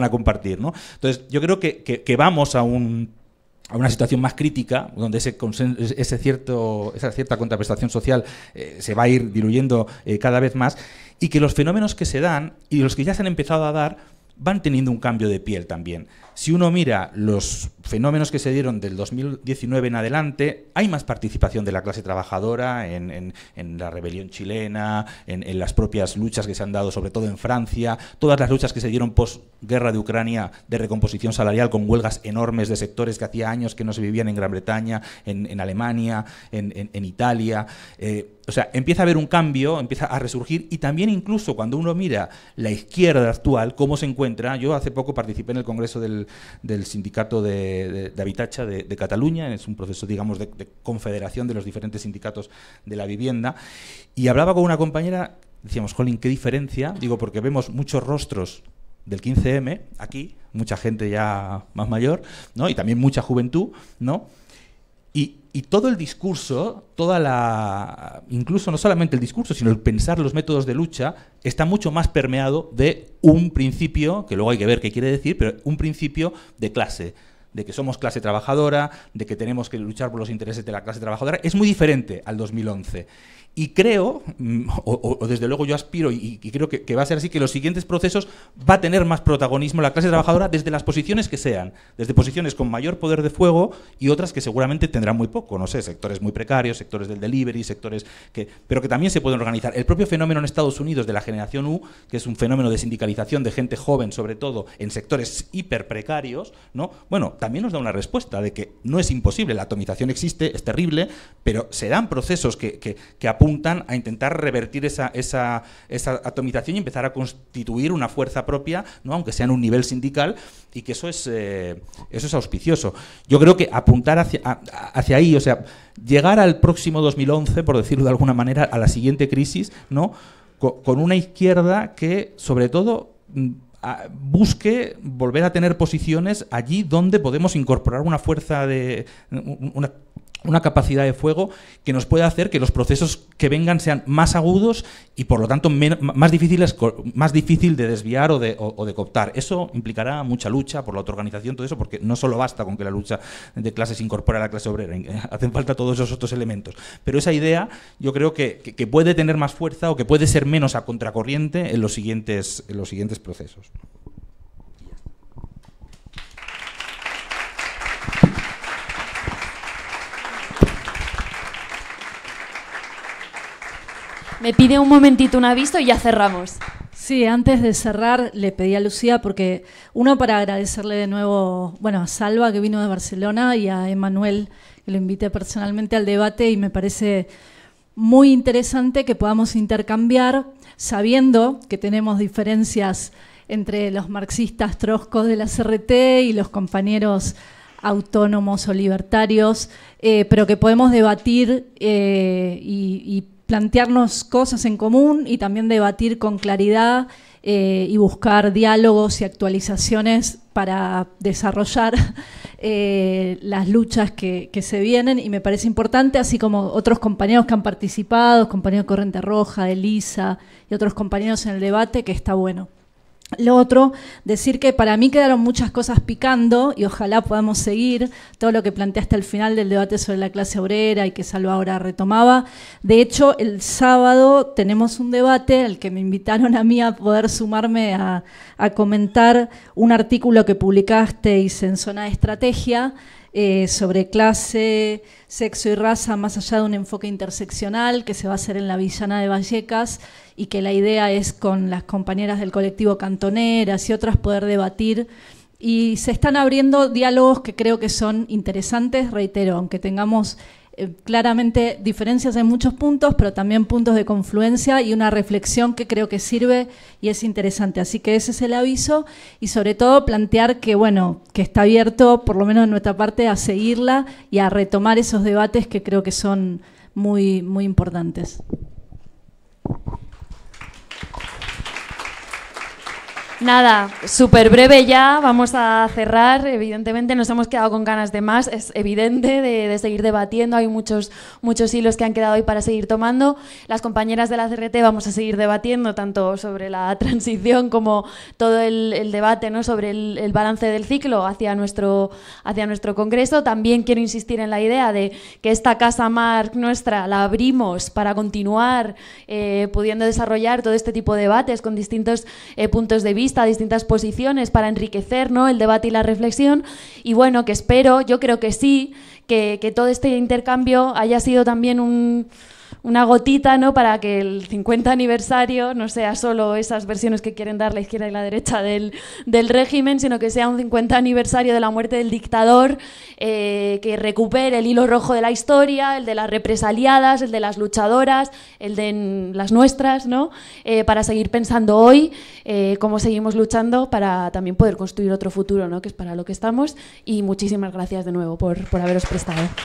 a compartir, ¿no? Entonces yo creo que vamos a una situación más crítica, donde esa cierta contraprestación social se va a ir diluyendo cada vez más, y que los fenómenos que se dan y los que ya se han empezado a dar van teniendo un cambio de piel también. Si uno mira los fenómenos que se dieron del 2019 en adelante, hay más participación de la clase trabajadora en la rebelión chilena, en las propias luchas que se han dado, sobre todo en Francia, todas las luchas que se dieron posguerra de Ucrania de recomposición salarial, con huelgas enormes de sectores que hacía años que no se vivían en Gran Bretaña, en Alemania, en Italia. O sea, empieza a haber un cambio, empieza a resurgir, y también incluso cuando uno mira la izquierda actual, cómo se encuentra. Yo hace poco participé en el congreso del sindicato de Habitatge de Cataluña, es un proceso, digamos, de confederación de los diferentes sindicatos de la vivienda, y hablaba con una compañera, decíamos, jolín, qué diferencia, digo, porque vemos muchos rostros del 15M aquí, mucha gente ya más mayor, ¿no? Y también mucha juventud, ¿no? Y todo el discurso, incluso no solamente el discurso, sino el pensar los métodos de lucha, está mucho más permeado de un principio, que luego hay que ver qué quiere decir, pero un principio de clase, de que somos clase trabajadora, de que tenemos que luchar por los intereses de la clase trabajadora, es muy diferente al 2011. Y creo, o desde luego yo aspiro y creo que va a ser así, que los siguientes procesos va a tener más protagonismo la clase trabajadora desde las posiciones que sean, desde posiciones con mayor poder de fuego y otras que seguramente tendrán muy poco, no sé, sectores muy precarios, sectores del delivery, sectores pero que también se pueden organizar. El propio fenómeno en Estados Unidos de la generación U, que es un fenómeno de sindicalización de gente joven, sobre todo en sectores hiper precarios, ¿no? Bueno, también nos da una respuesta de que no es imposible, la atomización existe, es terrible, pero se dan procesos que apuntan a intentar revertir esa atomización y empezar a constituir una fuerza propia, ¿no? Aunque sea en un nivel sindical, y que eso es auspicioso. Yo creo que apuntar hacia ahí, o sea, llegar al próximo 2011, por decirlo de alguna manera, a la siguiente crisis, ¿no? Con una izquierda que, sobre todo, busque volver a tener posiciones allí donde podemos incorporar una fuerza una capacidad de fuego que nos pueda hacer que los procesos que vengan sean más agudos y por lo tanto más difícil de desviar o de cooptar. Eso implicará mucha lucha por la autoorganización, todo eso, porque no solo basta con que la lucha de clases incorpore a la clase obrera, hacen falta todos esos otros elementos. Pero esa idea yo creo que puede tener más fuerza o que puede ser menos a contracorriente en los siguientes procesos. Me pide un momentito un aviso y ya cerramos. Sí, antes de cerrar le pedí a Lucía, porque uno, para agradecerle de nuevo, bueno, a Salva, que vino de Barcelona, y a Emanuel, que lo invité personalmente al debate, y me parece muy interesante que podamos intercambiar, sabiendo que tenemos diferencias entre los marxistas troscos de la CRT y los compañeros autónomos o libertarios, pero que podemos debatir y plantearnos cosas en común y también debatir con claridad y buscar diálogos y actualizaciones para desarrollar las luchas que se vienen, y me parece importante, así como otros compañeros que han participado, compañeros de Corriente Roja, Elisa y otros compañeros en el debate, que está bueno. Lo otro, decir que para mí quedaron muchas cosas picando y ojalá podamos seguir todo lo que planteaste al final del debate sobre la clase obrera y que Salva ahora retomaba. De hecho, el sábado tenemos un debate al que me invitaron a mí a poder sumarme a comentar un artículo que publicasteis en Zona de Estrategia sobre clase, sexo y raza más allá de un enfoque interseccional, que se va a hacer en la Villana de Vallecas, y que la idea es con las compañeras del colectivo Cantoneras y otras poder debatir, y se están abriendo diálogos que creo que son interesantes, reitero, aunque tengamos claramente diferencias en muchos puntos, pero también puntos de confluencia y una reflexión que creo que sirve y es interesante. Así que ese es el aviso, y sobre todo plantear que, bueno, que está abierto, por lo menos en nuestra parte, a seguirla y a retomar esos debates que creo que son muy, muy importantes. Nada, súper breve ya, vamos a cerrar. Evidentemente nos hemos quedado con ganas de más, es evidente, de seguir debatiendo. Hay muchos hilos que han quedado ahí para seguir tomando. Las compañeras de la CRT vamos a seguir debatiendo tanto sobre la transición como todo el debate, ¿no?, sobre el balance del ciclo hacia nuestro congreso. También quiero insistir en la idea de que esta casa Marc nuestra la abrimos para continuar pudiendo desarrollar todo este tipo de debates con distintos puntos de vista, distintas posiciones, para enriquecer, ¿no?, el debate y la reflexión. Y bueno, que espero, yo creo que sí, que todo este intercambio haya sido también una gotita, ¿no?, para que el 50 aniversario no sea solo esas versiones que quieren dar la izquierda y la derecha del régimen, sino que sea un 50 aniversario de la muerte del dictador, que recupere el hilo rojo de la historia, el de las represaliadas, el de las luchadoras, el de las nuestras, ¿no?, para seguir pensando hoy cómo seguimos luchando para también poder construir otro futuro, ¿no?, que es para lo que estamos. Y muchísimas gracias de nuevo por haberos prestado.